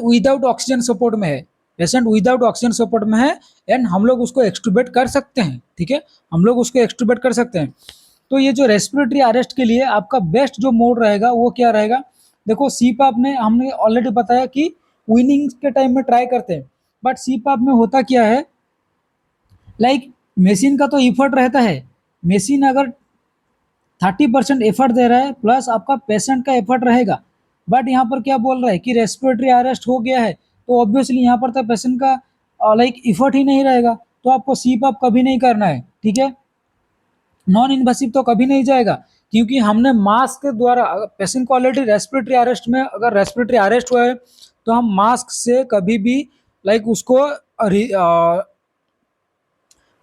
विदाउट ऑक्सीजन सपोर्ट में है, पेशेंट विदाउट ऑक्सीजन सपोर्ट में है, एंड हम लोग उसको एक्सट्यूबेट कर सकते हैं, ठीक है, हम लोग उसको एक्सट्यूबेट कर सकते हैं। तो ये जो रेस्पिरेटरी अरेस्ट के लिए आपका बेस्ट जो मोड रहेगा वो क्या रहेगा, देखो CPAP ने हमने ऑलरेडी बताया कि विनिंग के टाइम में ट्राई करते हैं, बट CPAP में होता क्या है, लाइक मशीन का तो इफर्ट रहता है, मशीन अगर 30% एफर्ट दे रहा है प्लस आपका पेशेंट का एफर्ट रहेगा, बट यहाँ पर क्या बोल रहा है कि रेस्पिरेटरी अरेस्ट हो गया है, तो ऑब्वियसली यहाँ पर तो पेशेंट का लाइक इफर्ट ही नहीं रहेगा, तो आपको CPAP कभी नहीं करना है, ठीक है। नॉन इन्वेसिव तो कभी नहीं जाएगा, क्योंकि हमने मास्क के द्वारा पेशेंट को ऑलरेडी रेस्पिरेटरी अरेस्ट में, अगर रेस्पिरेटरी अरेस्ट हुआ है तो हम मास्क से कभी भी लाइक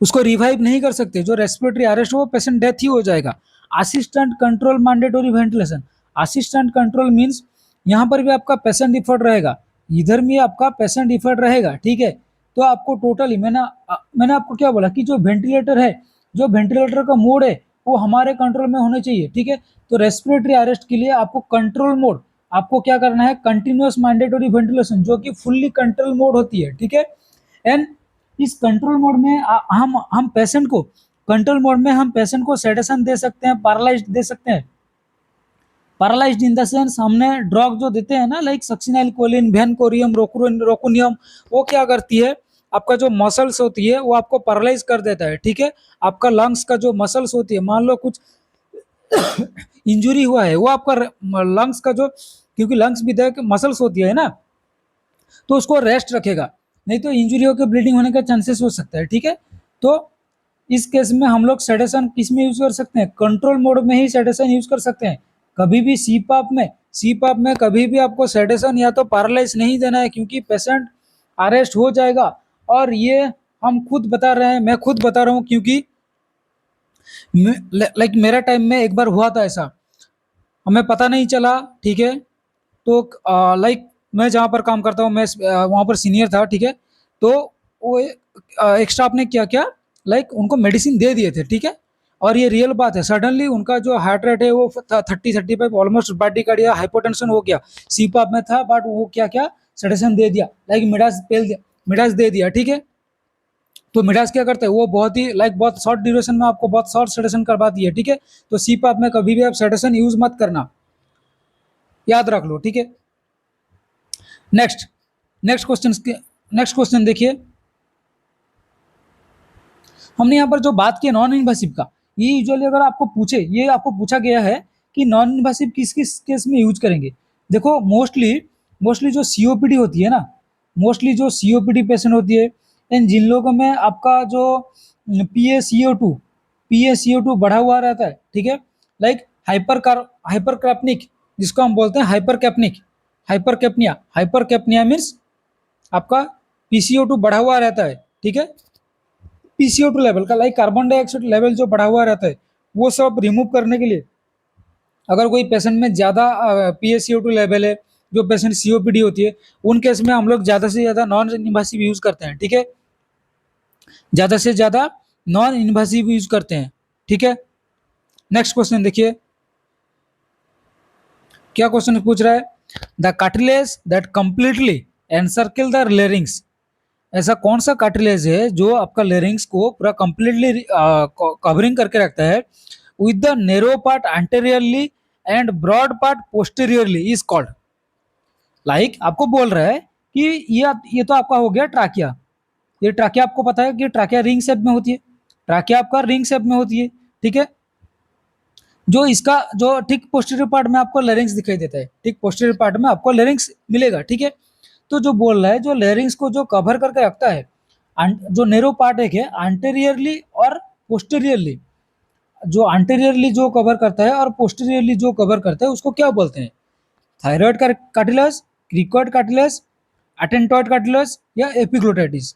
उसको रिवाइव नहीं कर सकते, जो रेस्पिरेटरी अरेस्ट हो वो पेशेंट डेथ ही हो जाएगा। Assistant control mandatory ventilation, assistant control means यहाँ पर भी आपका पेशेंट इफर्ट रहेगा, इधर भी आपका पेशेंट इफर्ट रहेगा, ठीक है। तो आपको टोटली मैंने आपको क्या बोला कि जो वेंटिलेटर है, जो वेंटिलेटर का मोड है वो हमारे कंट्रोल में होने चाहिए, ठीक है। तो रेस्पिरेटरी अरेस्ट के लिए आपको कंट्रोल मोड, आपको क्या करना है, कंटिन्यूअस मैंडेटरी वेंटिलेशन, जो कि फुल्ली कंट्रोल मोड होती है, ठीक है। एंड इस कंट्रोल मोड में हम पेशेंट को, कंट्रोल मोड में हम पेशेंट को सेडेशन दे सकते हैं, पैरालाइज्ड दे सकते हैं। पैरालाइज्ड इन द सेंस हमने ड्रग जो देते हैं ना, लाइक सक्सिनाइलकोलिन, वेनकोरियम, रोकुनियम, वो क्या करती है, आपका जो मसल्स होती है वो आपको पैरालाइज कर देता है, ठीक है। आपका लंग्स का जो मसल्स होती है, मान लो कुछ इंजुरी हुआ है, वो आपका लंग्स का जो क्योंकि लंग्स भी देख मसल्स होती है ना, तो उसको रेस्ट रखेगा, नहीं तो इंजुरी होकर ब्लीडिंग होने का चांसेस हो सकता है। ठीक है, तो इस केस में हम लोग सेडेशन किस में यूज कर सकते हैं, कंट्रोल मोड में ही सेडेशन यूज कर सकते हैं। कभी भी सीपाप में कभी भी आपको सेडेशन या तो पैरालाइज नहीं देना है, क्योंकि पेशेंट अरेस्ट हो जाएगा। और ये हम खुद बता रहे हैं, मैं खुद बता रहा हूँ, क्योंकि लाइक मेरा टाइम में एक बार हुआ था ऐसा, हमें पता नहीं चला। ठीक है, तो लाइक मैं जहाँ पर काम करता हूँ, मैं वहाँ पर सीनियर था। ठीक है, तो वो एक स्टाफ ने क्या किया, लाइक उनको मेडिसिन दे दिए थे। ठीक है, और ये रियल बात है, सडनली उनका जो हार्ट रेट है वो 30-35 ऑलमोस्ट ब्राडिकार्डिया हाइपोटेंशन हो गया। सीपाप में था, बट वो क्या क्या सेडेशन दे दिया, लाइक मिडास दे दिया। ठीक है, तो मिडास क्या करता है, वो बहुत ही लाइक बहुत शॉर्ट ड्यूरेशन में आपको बहुत शॉर्ट सेडेशन करवाती है। ठीक है, तो सीपाप में कभी भी आप सेडेशन यूज मत करना, याद रख लो। ठीक है, नेक्स्ट नेक्स्ट क्वेश्चन देखिए, हमने यहाँ पर जो बात की नॉन इन्वेसिव का, ये यूजुअली अगर आपको पूछे, ये आपको पूछा गया है कि नॉन इन्वेसिव किस किस केस में यूज करेंगे। देखो मोस्टली मोस्टली जो सीओपीडी होती है ना, मोस्टली जो सीओपीडी पेशेंट होती है, इन जिन लोगों में आपका जो पीएसीओ टू बढ़ा हुआ रहता है। ठीक है, लाइक हाइपरक्रैप्निक, जिसको हम बोलते हैं हाइपरकैप्निया मीन्स आपका पीसीओ2 बढ़ा हुआ रहता है। ठीक है, पीसीओ2 लेवल का, लाइक कार्बन डाइऑक्साइड लेवल जो बढ़ा हुआ रहता है, वो सब रिमूव करने के लिए अगर कोई पेशेंट में ज़्यादा पीएसीओ2 लेवल है, जो पेशेंट सीओपीडी होती है, उन केस में हम लोग ज़्यादा से ज़्यादा नॉन इन्वेसिव यूज करते हैं। ठीक है, ज़्यादा से ज़्यादा नॉन इन्वेसिव यूज करते हैं। ठीक है, नेक्स्ट क्वेश्चन देखिए, क्या क्वेश्चन पूछ रहा है, the cartilage that completely encircle the larynx, ऐसा कौन सा कार्टिलेज है जो आपका लेरिंग्स को पूरा कंप्लीटली कवरिंग करके रखता है, with the narrow part anteriorly and broad part posteriorly, is called. Like आपको बोल रहा है कि ये तो आपका हो गया ट्राकिया। ये ट्राकिया आपको पता है कि ट्राकिया रिंग शेप में होती है, ट्राकिया आपका रिंग शेप में होती है। ठीक है, जो इसका जो ठीक पोस्टीरियर पार्ट में आपको लेरिंग्स दिखाई देता है, ठीक पोस्टीरियर पार्ट में आपको लेरिंग्स मिलेगा। ठीक है, तो जो बोल रहा है, जो लेरिंग्स को जो कवर करके रखता है, जो नेरो पार्ट एक है एंटेरियरली और पोस्टीरियरली, जो एंटेरियरली जो कवर करता है और पोस्टीरियरली जो कवर करता है, उसको क्या बोलते हैं, thyroid cartilage, cricoid cartilage, arytenoid cartilage या एपिग्लोटाइटिस।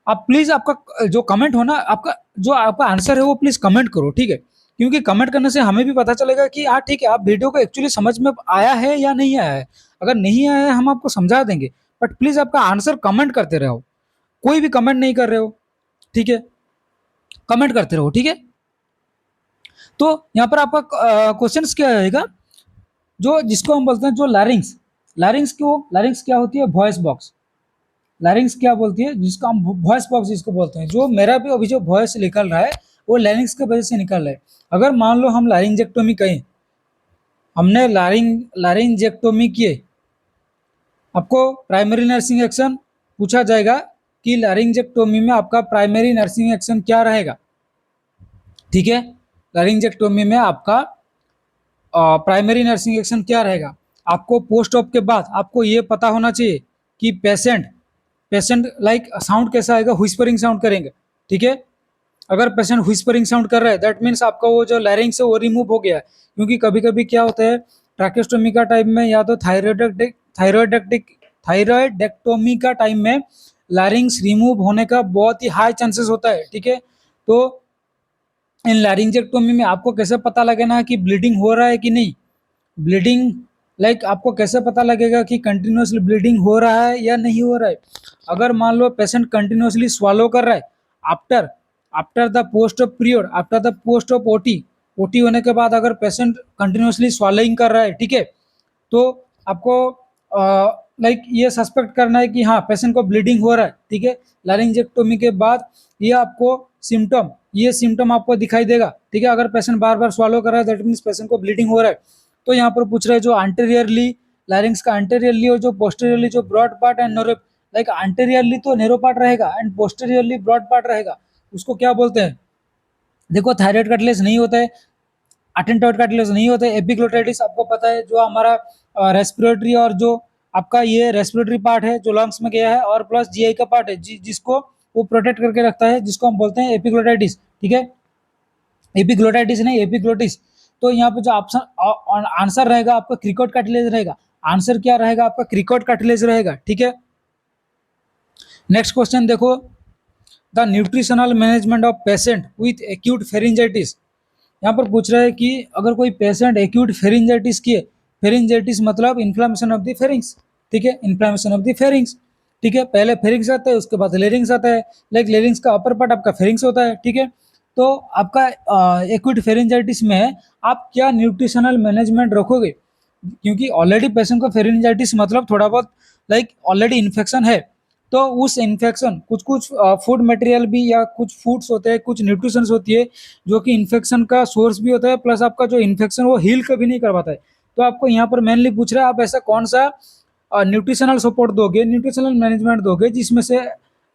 आप प्लीज आपका जो कमेंट हो ना, आपका जो आपका आंसर है वो प्लीज कमेंट करो। ठीक है, क्योंकि कमेंट करने से हमें भी पता चलेगा कि हाँ ठीक है, आप वीडियो को एक्चुअली समझ में आया है या नहीं आया है। अगर नहीं आया है हम आपको समझा देंगे, बट प्लीज आपका आंसर कमेंट करते रहो। कोई भी कमेंट नहीं कर रहे हो, ठीक है, कमेंट करते रहो। ठीक है, तो यहाँ पर आपका क्वेश्चन क्या रहेगा, जो जिसको हम बोलते हैं जो लैरिंग्स, लैरिंग्स क्या होती है, वॉइस बॉक्स। लैरिंग्स क्या बोलती है, जिसको हम वॉइस बॉक्स जिसको बोलते हैं, जो मेरा भी अभी जो वॉइस निकल रहा है वो लैरिंग्स की वजह से निकल रहा है। अगर मान लो हम लैरिंजेक्टोमी कहें, हमने लैरिंजेक्टोमी किए, आपको प्राइमरी नर्सिंग एक्शन पूछा जाएगा कि लैरिंजेक्टोमी में आपका प्राइमरी नर्सिंग एक्शन क्या रहेगा। ठीक है, लैरिंजेक्टोमी में आपका प्राइमरी नर्सिंग एक्शन क्या रहेगा। आपको पोस्ट ऑप के बाद आपको ये पता होना चाहिए कि पेशेंट लाइक साउंड कैसा आएगा, व्हिस्परिंग साउंड करेंगे। ठीक है, अगर पेशेंट व्हिस्परिंग साउंड कर रहा है, दैट मीन्स आपका वो जो लैरिंग्स है वो रिमूव हो गया है। क्योंकि कभी कभी क्या होता है, ट्रैकेस्टोमी का टाइम में या तो थायरॉयडेक्टोमी का टाइम में लैरिंग्स रिमूव होने का बहुत ही हाई चांसेस होता है। ठीक है, तो इन लैरिंजेक्टोमी में आपको कैसे पता लगेगा कि ब्लीडिंग हो रहा है कि नहीं, ब्लीडिंग लाइक आपको कैसे पता लगेगा कि कंटिन्यूसली ब्लीडिंग हो रहा है या नहीं हो रहा है। अगर मान लो पेशेंट कंटिन्यूसली स्वालो कर रहा है after after the post of period, after the post of OT होने के बाद अगर पेशेंट कंटिन्यूसली स्वालोइंग कर रहा है, ठीक है, तो आपको लाइक ये सस्पेक्ट करना है कि हाँ पेशेंट को ब्लीडिंग हो रहा है। ठीक है, लैरिंजेक्टोमी के बाद ये सिम्टम आपको दिखाई देगा। ठीक है, अगर पेशेंट बार बार स्वालो कर रहा है, दैट मीन्स पेशेंट को ब्लीडिंग हो रहा है। तो यहाँ पर पूछ रहे हैं जो एंटेरियरली लैरिंग्स का एंटेरियरली और जो पोस्टेरियरली जो broad part and narrow, like anteriorly तो नैरो पार्ट रहेगा एंड पोस्टेरियरली ब्रॉड पार्ट रहेगा, उसको क्या बोलते हैं। देखो थायराइड कार्टिलेज नहीं होता है, अटेंटॉइड कार्टिलेज नहीं होता है, एपिग्लोटाइटिस आपको पता है जो हमारा रेस्पिरेटरी और जो आपका ये रेस्पिरेटरी पार्ट है जो लंग्स में गया है, और प्लस जीआई का पार्ट है जिसको वो प्रोटेक्ट करके रखता है, जिसको हम बोलते हैं एपिग्लोटाइटिस। ठीक है, एपिग्लोटाइटिस नहीं, एपिग्लोटिस। तो यहाँ पे जो ऑप्शन आंसर रहेगा आपका क्रिकोट कार्टिलेज रहेगा। आंसर क्या रहेगा आपका? क्रिकोट कार्टिलेज रहेगा। ठीक है, नेक्स्ट क्वेश्चन देखो, the nutritional management of patient with acute pharyngitis. यहाँ पर पूछ रहा है कि अगर कोई पेशेंट एक्यूट फेरिंजाइटिस की है, फेरिंजाइटिस मतलब इन्फ्लामेशन ऑफ द फेरिंग्स। ठीक है, इन्फ्लामेशन ऑफ द फेरिंग्स। ठीक है, पहले फेरिंग्स आता है, उसके बाद लेरिंग्स आता है। लाइक लेरिंग्स का अपर पार्ट आपका फेरिंग्स होता है। ठीक है, तो आपका एक्यूट फेरिंजाइटिस में आप क्या न्यूट्रिशनल मैनेजमेंट रखोगे? क्योंकि ऑलरेडी पेशेंट को फेरिंजाइटिस मतलब थोड़ा बहुत लाइक ऑलरेडी इन्फेक्शन है, तो उस इन्फेक्शन कुछ कुछ फूड मटेरियल भी या कुछ फूड्स होते हैं, कुछ न्यूट्रिशंस होती है जो कि इन्फेक्शन का सोर्स भी होता है, प्लस आपका जो इन्फेक्शन वो हील कभी नहीं करवाता है। तो आपको यहाँ पर मेनली पूछ रहा है आप ऐसा कौन सा न्यूट्रिशनल सपोर्ट दोगे, न्यूट्रिशनल मैनेजमेंट दोगे जिसमें से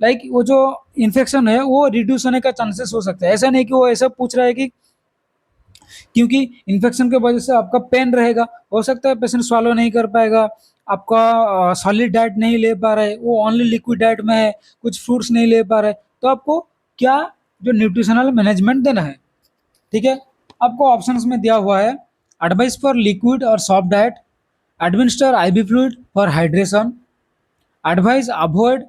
लाइक वो जो इन्फेक्शन है वो रिड्यूस होने का चांसेस हो सकता है। ऐसा नहीं कि वो ऐसा पूछ रहा है कि क्योंकि इन्फेक्शन की वजह से आपका पेन रहेगा, हो सकता है पेशेंट स्वालो नहीं कर पाएगा, आपका सॉलिड डाइट नहीं ले पा रहे, वो ओनली लिक्विड डाइट में है, कुछ फ्रूट्स नहीं ले पा रहे, तो आपको क्या जो न्यूट्रिशनल मैनेजमेंट देना है। ठीक है, आपको ऑप्शंस में दिया हुआ है एडवाइस फॉर लिक्विड और soft diet, administer IV fluid for hydration, advice avoid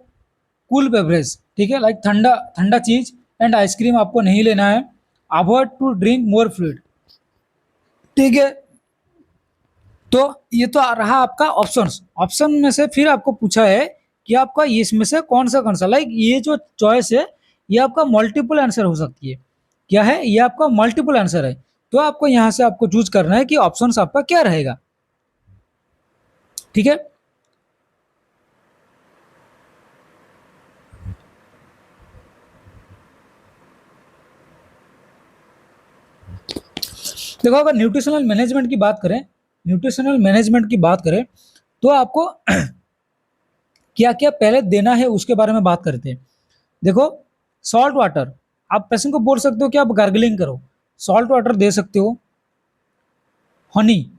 cool beverage. ठीक है, लाइक ठंडा ठंडा चीज एंड आइसक्रीम आपको नहीं लेना है, avoid to drink more fluid. ठीक है, तो ये तो आ रहा आपका ऑप्शंस। ऑप्शन में से फिर आपको पूछा है कि आपका इसमें से कौन सा लाइक ये जो चॉइस है ये आपका मल्टीपल आंसर हो सकती है। क्या है? ये आपका मल्टीपल आंसर है। तो आपको यहाँ से आपको चूज करना है कि ऑप्शंस आपका क्या रहेगा। ठीक है, देखो अगर न्यूट्रिशनल मैनेजमेंट की बात करें, न्यूट्रिशनल मैनेजमेंट की बात करें तो आपको क्या क्या पहले देना है उसके बारे में बात करते हैं। देखो, सॉल्ट वाटर, आप पेशेंट को बोल सकते हो कि आप गार्गलिंग करो, सॉल्ट वाटर दे सकते हो। हनी,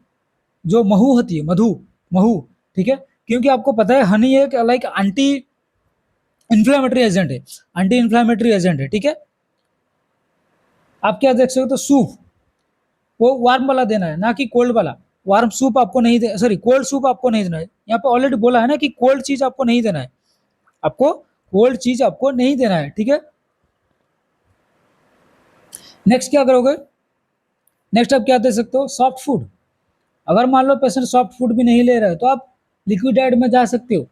जो महू होती है, मधु, महू। ठीक है, क्योंकि आपको पता है हनी एक लाइक एंटी इन्फ्लामेटरी एजेंट है, एंटी इन्फ्लामेटरी एजेंट है। ठीक है, आप क्या देख सकते हो, तो सूप वो वार्म वाला देना है, ना कि कोल्ड वाला। वार्म सूप आपको नहीं दे, सॉरी कोल्ड सूप आपको नहीं देना है। यहाँ पे ऑलरेडी बोला है ना कि कोल्ड चीज आपको नहीं देना है, आपको कोल्ड चीज आपको नहीं देना है। ठीक है, नेक्स्ट क्या करोगे? नेक्स्ट आप क्या दे सकते हो? Soft food. अगर मान लो पेशेंट सॉफ्ट फूड भी नहीं ले रहा है तो आप लिक्विड डाइट में जा सकते हो।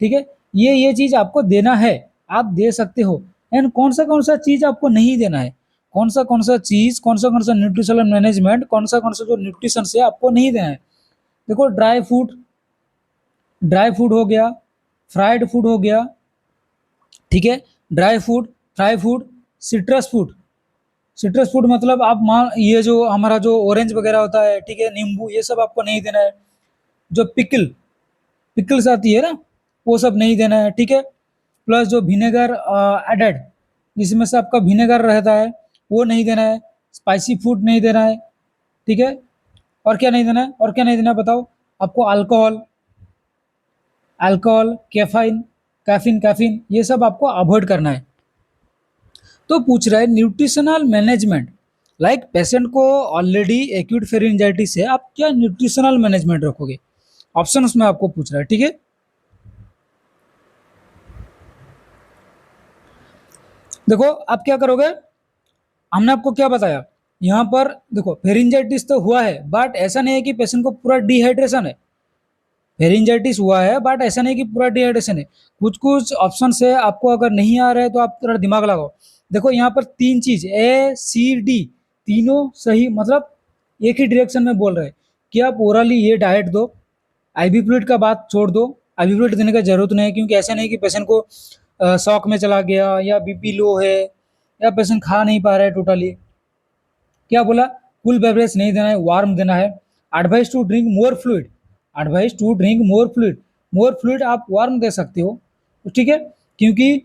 ठीक है, ये चीज आपको देना है, आप दे सकते हो। एंड कौन सा चीज आपको नहीं देना है, कौन सा चीज, कौन सा न्यूट्रिशनल मैनेजमेंट, कौन सा जो न्यूट्रिशन से आपको नहीं देना है। देखो, ड्राई फूड हो गया, फ्राइड फूड हो गया। ठीक है, dry food, fry food, citrus food. Citrus food मतलब आप मान, ये जो हमारा जो ऑरेंज वगैरह होता है, ठीक है, नींबू, ये सब आपको नहीं देना है। जो पिकल्स आती है ना, वो सब नहीं देना है। ठीक है, प्लस जो विनेगर एडेड, जिसमें से आपका विनेगर रहता है, वो नहीं देना है। स्पाइसी फूड नहीं देना है। ठीक है, और क्या नहीं देना है? और क्या नहीं देना है बताओ? आपको अल्कोहल, कैफाइन, कैफीन, ये सब आपको अवॉइड करना है। तो पूछ रहा है न्यूट्रिशनल मैनेजमेंट, लाइक पेशेंट को ऑलरेडी एक्यूट फेरिंजाइटिस है, आप क्या न्यूट्रिशनल मैनेजमेंट रखोगे? ऑप्शन उसमें आपको पूछ रहा है। ठीक है, देखो आप क्या करोगे, हमने आपको क्या बताया यहाँ पर। देखो, फेरिंजाइटिस तो हुआ है, बट ऐसा नहीं है कि पेशेंट को पूरा डिहाइड्रेशन है। फेरिंजाइटिस हुआ है बट ऐसा नहीं कि पूरा डिहाइड्रेशन है। कुछ कुछ ऑप्शन है, आपको अगर नहीं आ रहा है तो आप थोड़ा दिमाग लगाओ। देखो यहाँ पर तीन चीज, ए सी डी, तीनों सही, मतलब एक ही डायरेक्शन में बोल रहे हैं कि आप ओरली ये डाइट दो। आईवी फ्लूइड का बात छोड़ दो, आईवी फ्लूइड देने का जरूरत नहीं है, क्योंकि ऐसा नहीं कि पेशेंट को शॉक में चला गया या बीपी लो है या पेशेंट खा नहीं पा रहा है टोटली। क्या बोला? कूल बेवरेज नहीं देना है, वार्म देना है। Advice to drink more fluid, advice to drink more fluid, more fluid आप वार्म दे सकते हो। ठीक है, क्योंकि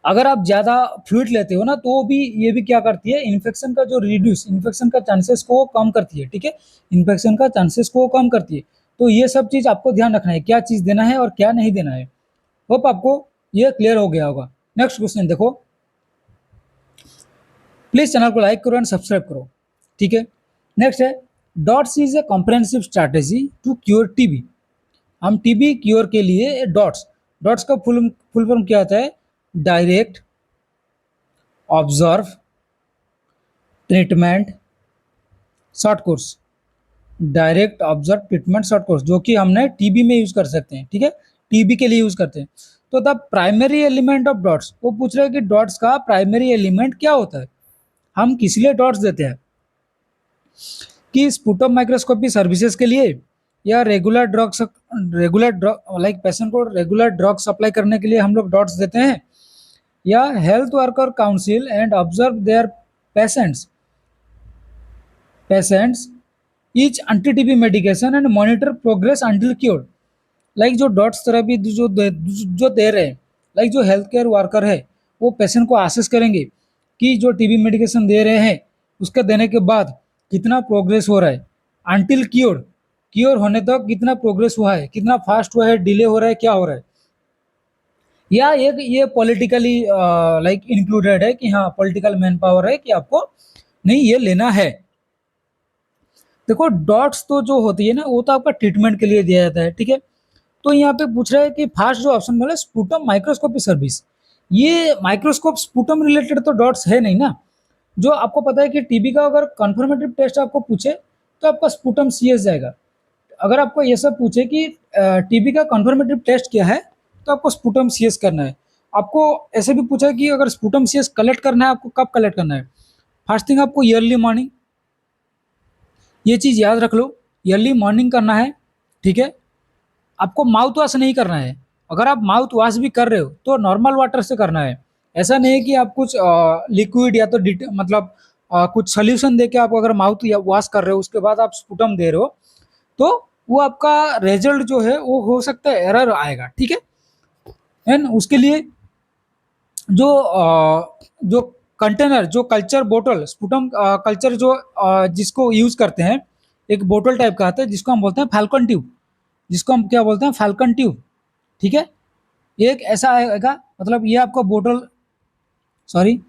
अगर आप ज़्यादा फ्लूइड लेते हो ना, तो भी ये भी क्या करती है, इन्फेक्शन का जो रिड्यूस, इन्फेक्शन का चांसेस को कम करती है, ठीक है? इन्फेक्शन का चांसेस को कम करती है। तो ये सब चीज़ आपको ध्यान रखना है, क्या चीज़ देना है और क्या नहीं देना है। होप आपको ये क्लियर हो गया होगा। नेक्स्ट क्वेश्चन देखो, प्लीज़ चैनल को लाइक करो एंड सब्सक्राइब करो, ठीक है? नेक्स्ट है, DOTS is a comprehensive strategy to cure TB. हम टीबी क्योर के लिए डॉट्स, डॉट्स का फुल फॉर्म क्या होता है? Direct, observe, treatment, short course. Direct observe treatment short course, जो कि हमने टीबी में यूज कर सकते हैं, ठीक है? टीबी के लिए यूज करते हैं। तो the primary element of dots, वो पूछ रहे हैं कि डॉट्स का प्राइमरी एलिमेंट क्या होता है। हम किस लिए डॉट्स देते हैं? कि स्पुटम माइक्रोस्कोपी सर्विसेज के लिए, या regular drugs, regular drug like patient को रेगुलर ड्रग सप्लाई करने के लिए हम लोग डॉट्स देते हैं, या health worker council and observe their patients patients each anti-TB medication and monitor progress until cured। Like जो डॉट्स थेरेपी जो दे रहे हैं, लाइक जो हेल्थ केयर वर्कर है, वो पेशेंट को असेस करेंगे कि जो टीबी मेडिकेशन दे रहे हैं उसके देने के बाद कितना प्रोग्रेस हो रहा है, अंटिल क्योर, क्योर होने तक कितना प्रोग्रेस हुआ है, कितना फास्ट हुआ है, डिले हो रहा है, क्या हो रहा है। या एक ये पॉलिटिकली लाइक इंक्लूडेड है कि हाँ पॉलिटिकल मैन पावर है कि आपको नहीं ये लेना है। देखो डॉट्स तो जो होती है ना, वो तो आपका ट्रीटमेंट के लिए दिया जाता है, ठीक है? तो यहाँ पे पूछ रहा है कि फर्स्ट जो ऑप्शन बोला स्पुटम माइक्रोस्कोपी सर्विस, ये माइक्रोस्कोप स्पुटम रिलेटेड तो डॉट्स है नहीं ना। जो आपको पता है कि टीबी का अगर कन्फर्मेटिव टेस्ट आपको पूछे तो आपका स्पुटम सीएस जाएगा। अगर आपको ये सब पूछे कि टीबी का कन्फर्मेटिव टेस्ट क्या है, तो आपको स्पुटम सीएस करना है। आपको ऐसे भी पूछा कि अगर स्पुटम सीएस कलेक्ट करना है, आपको कब कलेक्ट करना है? फर्स्ट थिंग आपको ईयरली मॉर्निंग, ये चीज़ याद रख लो, अर्ली मॉर्निंग करना है, ठीक है? आपको माउथ वॉश नहीं करना है। अगर आप माउथ वॉश भी कर रहे हो तो नॉर्मल वाटर से करना है। ऐसा नहीं है कि आप कुछ लिक्विड या तो मतलब कुछ सोल्यूशन दे के आप अगर माउथ या वॉश कर रहे हो उसके बाद आप स्पुटम दे रहे हो, तो वो आपका रिजल्ट जो है वो हो सकता है एरर आएगा, ठीक है? एंड उसके लिए जो कंटेनर, जो कल्चर बोतल, स्पुटम कल्चर जो जिसको यूज करते हैं, एक बोतल टाइप का आता है जिसको हम बोलते हैं फैल्कन ट्यूब, जिसको हम क्या बोलते हैं, फैल्कन ट्यूब, ठीक है? एक ऐसा आएगा, मतलब ये आपका बोतल, सॉरी,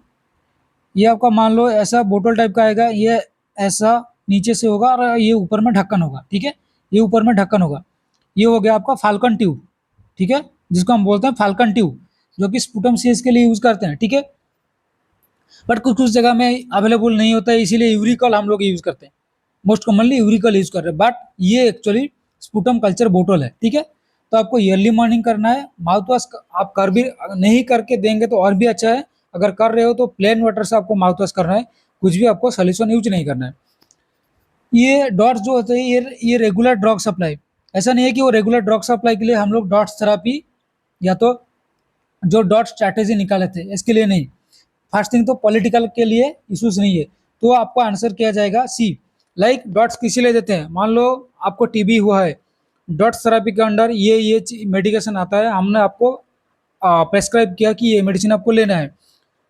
ये आपका मान लो ऐसा बोतल टाइप का आएगा, ये ऐसा नीचे से होगा और ये ऊपर में ढक्कन होगा, ठीक है? ये ऊपर में ढक्कन होगा, ये हो गया आपका फाल्कन ट्यूब, ठीक है? जिसको हम बोलते हैं फाल्कन ट्यूब, जो कि स्पुटम सीएस के लिए यूज करते हैं, ठीक है? बट कुछ कुछ जगह में अवेलेबल नहीं होता है, इसीलिए यूरिकल हम लोग यूज करते हैं। मोस्ट कॉमनली यूरिकल यूज कर रहे हैं, बट ये एक्चुअली स्पुटम कल्चर बोतल है, ठीक है? तो आपको ईयरली मॉर्निंग करना है। माउथ वॉश आप कर भी नहीं करके देंगे तो और भी अच्छा है। अगर कर रहे हो तो प्लेन वाटर से आपको माउथ वॉश करना है, कुछ भी आपको सोल्यूशन यूज नहीं करना है। ये डॉट्स जो होते हैं, ये रेगुलर ड्रग सप्लाई, ऐसा नहीं है कि वो रेगुलर ड्रग सप्लाई के लिए हम लोग डॉट्स थेरापी या तो जो डॉट स्ट्रैटेजी निकाले थे इसके लिए नहीं। फर्स्ट थिंग तो पॉलिटिकल के लिए इश्यूज नहीं है, तो आपको आंसर किया जाएगा सी। लाइक डॉट्स किसी लिए देते हैं, मान लो आपको टीबी हुआ है, डॉट्स थेरेपी के अंडर ये मेडिकेशन आता है, हमने आपको प्रेस्क्राइब किया कि ये मेडिसिन आपको लेना है।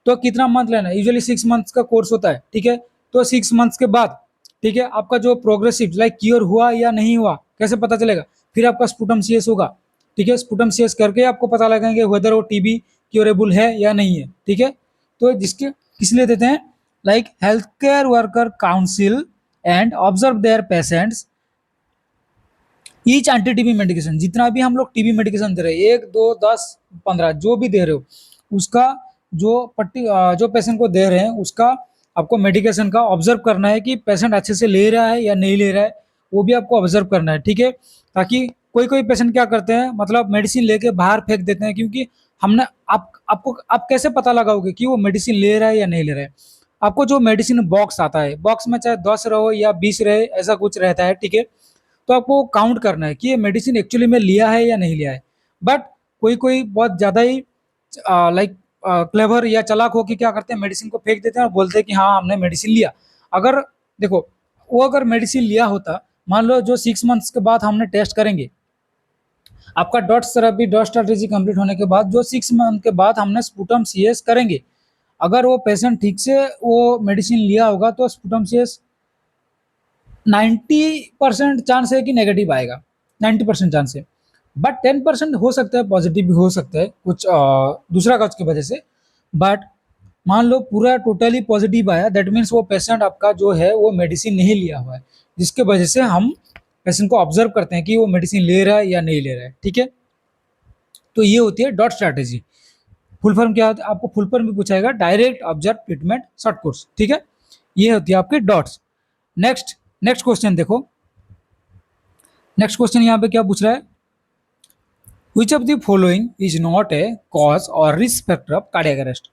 तो कितना मंथ लेना है? यूजुअली 6 मंथ्स का कोर्स होता है, ठीक है? तो 6 मंथ्स के बाद, ठीक है, आपका जो प्रोग्रेसिव लाइक क्योर हुआ या नहीं हुआ कैसे पता चलेगा? फिर आपका स्पुटम सीएस होगा, ठीक है? स्पुटम सीएस करके आपको पता लगेंगे वेदर वो टीबी क्योरेबल है या नहीं है, ठीक है? तो जिसके किस लिए देते हैं? Like health care worker council and observe their patients each anti TB medication, जितना भी हम लोग टीबी मेडिकेशन दे रहे हैं, 1 2 10 15 जो भी दे रहे हो, उसका जो पेशेंट को दे रहे हैं उसका आपको मेडिकेशन का ऑब्जर्व करना है कि पेशेंट अच्छे से ले रहा है या नहीं ले रहा है, वो भी आपको ऑब्जर्व करना है, ठीक है? ताकि कोई कोई पेशेंट क्या करते हैं, मतलब मेडिसिन लेके बाहर फेंक देते हैं, क्योंकि हमने आप कैसे पता लगाओगे कि वो मेडिसिन ले रहा है या नहीं ले रहा है? आपको जो मेडिसिन बॉक्स आता है, बॉक्स में चाहे 10 रहो या 20 रहे, ऐसा कुछ रहता है, ठीक है? तो आपको काउंट करना है कि ये मेडिसिन एक्चुअली में लिया है या नहीं लिया है। बट कोई कोई बहुत ज़्यादा ही लाइक क्लेवर या चालाक हो के क्या करते हैं, मेडिसिन को फेंक देते हैं और बोलते हैं कि हाँ हमने मेडिसिन लिया। अगर देखो, वो अगर मेडिसिन लिया होता, मान लो जो 6 मंथ्स के बाद हमने टेस्ट करेंगे, आपका dot therapy dot strategy complete होने के बाद जो 6 मंथ के बाद हमने स्पुटम सीएस करेंगे, अगर वो पेशेंट ठीक से वो मेडिसिन लिया होगा तो स्पुटम सीएस 90% चांस है कि नेगेटिव आएगा, 90% चांस है। बट 10% हो सकता है पॉजिटिव भी हो सकता है कुछ दूसरा काज की वजह से। बट मान लो पूरा टोटली पॉजिटिव आया, दैट मीन्स वो पेशेंट आपका जो है वो मेडिसिन नहीं लिया हुआ है, जिसके वजह से हम पेशेंट को ऑब्जर्व करते हैं कि वो मेडिसिन ले रहा है या नहीं ले रहा है। ठीक है, तो ये होती है डॉट स्ट्रैटेजी। फुल फॉर्म क्या होता है, आपको फुल फॉर्म भी पूछाएगा, direct observe treatment short course. ठीक है, ये होती है आपके डॉट्स। नेक्स्ट नेक्स्ट क्वेश्चन देखो, नेक्स्ट क्वेश्चन यहाँ पे क्या पूछ रहा है, which of the following is not a cause और risk factor of cardiac arrest.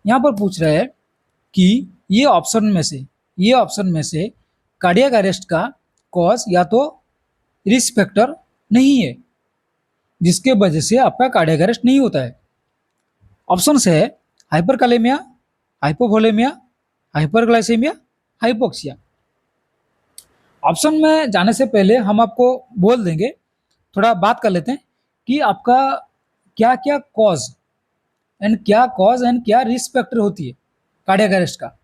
यहाँ पर पूछ रहा है कि ये ऑप्शन में से कार्डियक अरेस्ट का कॉज या तो रिस्क फैक्टर नहीं है, जिसके वजह से आपका कार्डियक अरेस्ट नहीं होता है। ऑप्शन है हाइपरकालेमिया, हाइपोवोलेमिया, हाइपरग्लाइसेमिया, हाइपोक्सिया। ऑप्शन में जाने से पहले हम आपको बोल देंगे, थोड़ा बात कर लेते हैं कि आपका क्या क्या कॉज एंड क्या रिस्क फैक्टर होती है कार्डियक अरेस्ट का।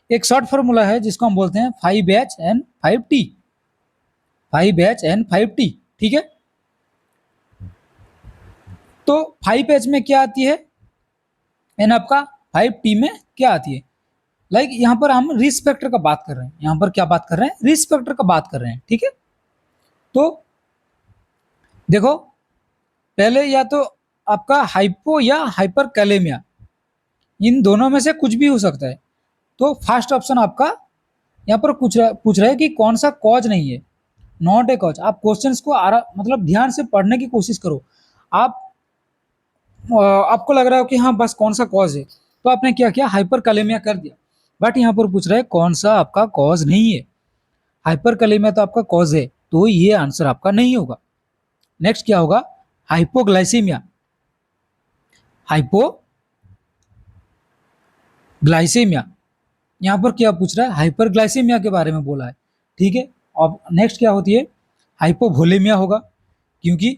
एक शॉर्ट फॉर्मूला है जिसको हम बोलते हैं 5H-N-5T, 5H-N-5T। ठीक है, तो 5H में क्या आती है एंड आपका 5T में क्या आती है। लाइक यहाँ पर हम रिस्क फैक्टर का बात कर रहे हैं, यहाँ पर क्या बात कर रहे हैं, रिस्क फैक्टर का बात कर रहे हैं। ठीक है, तो देखो पहले या तो आपका हाइपो या हाइपरकैलेमिया, इन दोनों में से कुछ भी हो सकता है। तो फर्स्ट ऑप्शन आपका यहाँ पर पूछ रहा है कि कौन सा कॉज नहीं है, नॉट ए कॉज। आप क्वेश्चंस को मतलब ध्यान से पढ़ने की कोशिश करो। आप आपको लग रहा हो कि हाँ बस कौन सा कॉज है, तो आपने क्या किया, हाइपर कलेमिया कर दिया। बट यहाँ पर पूछ रहा है कौन सा आपका कॉज नहीं है। हाइपर कलेमिया तो आपका कॉज है, तो ये आंसर आपका नहीं होगा। नेक्स्ट क्या होगा, हाइपोग्लाइसीमिया, हाइपोग्लाइसीमिया। यहाँ पर क्या पूछ रहा है, हाइपरग्लाइसीमिया के बारे में बोला है। ठीक है, अब नेक्स्ट क्या होती है, हाइपोवोलेमिया होगा। क्योंकि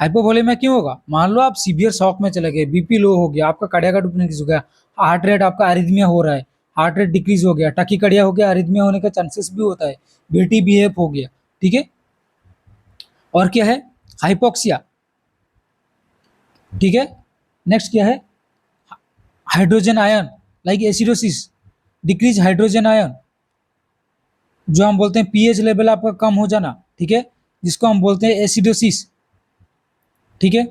हाइपोवोलेमिया क्यों होगा, मान लो आप सीवियर शॉक में चले गए, बीपी लो हो गया, आपका कार्डियक आउटपुट इंक्रीज हो गया, हार्ट रेट आपका अरिथमिया हो रहा है, हार्ट रेट डिक्रीज हो गया, टकीकार्डिया हो गया, अरिथमिया होने का चांसेस भी होता है, बीटीबीएफ हो गया। ठीक है, और क्या है, हाइपोक्सिया। ठीक है, नेक्स्ट क्या है, hydrogen ion, like acidosis, decrease hydrogen ion, जो हम बोलते हैं पीएच लेवल आपका कम हो जाना। ठीक है, जिसको हम बोलते हैं एसिडोसिस। ठीक है,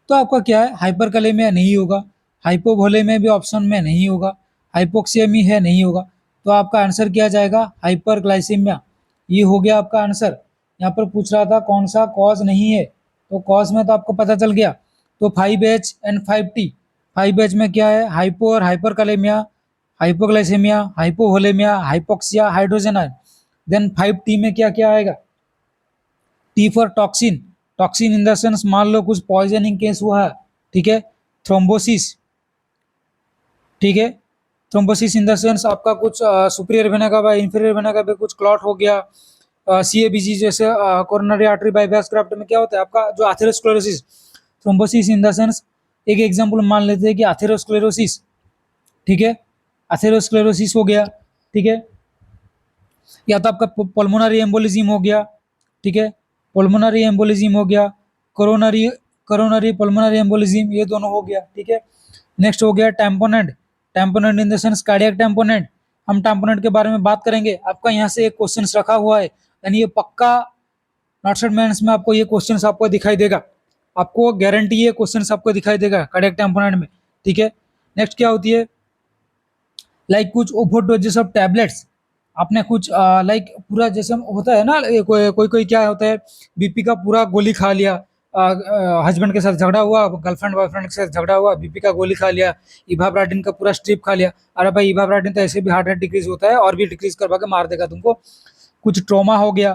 तो आपका क्या है, हाइपरकलेमिया नहीं होगा, हाइपोवोलेमिया भी ऑप्शन में नहीं होगा, हाइपोक्सियामी है नहीं होगा। तो आपका आंसर क्या जाएगा, हाइपरग्लाइसीमिया। ये हो गया आपका आंसर। यहाँ पर पूछ रहा था कौन सा कॉज नहीं है, तो कॉज में तो आपको पता चल गया। तो 5H एंड 5T, 5H में क्या है, हाइपो और hyperkalemia, hypoglycemia, hypovolemia, hypoxia, hydrogen ion. Then 5T में क्या क्या आएगा, T for toxin, toxin in the sense मान लो कुछ पॉइजनिंग केस हुआ है। ठीक है, थ्रोम्बोसिस। ठीक है, थ्रोम्बोसिस इन द सेंस आपका कुछ सुपीरियर वेना का इंफीरियर वेना का भी कुछ क्लॉट हो गया। सीएबीजी जैसे कोरोनरी आर्टरी बाईपास ग्राफ्ट में क्या होता है आपका जो atherosclerosis, thrombosis in the sense एक एग्जांपल मान लेते हैं कि एथेरोस्क्लेरोसिस। ठीक है, एथेरोस्क्लेरोसिस हो गया। ठीक है, या तो आपका पल्मोनरी एम्बोलिज्म हो गया। ठीक है, पल्मोनरी एम्बोलिज्म हो गया, कोरोनरी कोरोनरी पल्मोनरी एम्बोलिज्म, ये दोनों हो गया। ठीक है, नेक्स्ट हो गया टैम्पोनेंट, टैम्पोनेंट इन द सेंस कार्डियक टैम्पोनेंट। हम टैम्पोनेंट के बारे में बात करेंगे, आपका यहाँ से एक क्वेश्चन रखा हुआ है, यानी ये पक्का नॉटसेट मेंस में आपको ये क्वेश्चन आपको दिखाई देगा, आपको गारंटी ये क्वेश्चन आपको दिखाई देगा कार्डियक टैम्पोनेंट में। ठीक है, नेक्स्ट क्या होती है, लाइक कुछ ओवरडोजेस ऑफ टैबलेट्स, आपने कुछ लाइक पूरा जैसे होता है ना, कोई कोई क्या होता है, बीपी का पूरा गोली खा लिया, हस्बैंड के साथ झगड़ा हुआ, गर्लफ्रेंड बॉयफ्रेंड के साथ झगड़ा हुआ, बीपी का गोली खा लिया, इवाब्राडिन का पूरा स्ट्रिप खा लिया। अरे भाई इवाब्राडिन तो ऐसे भी हार्ट रेट डिक्रीज होता है और भी डिक्रीज करवा के मार देगा तुमको। कुछ ट्रॉमा हो गया,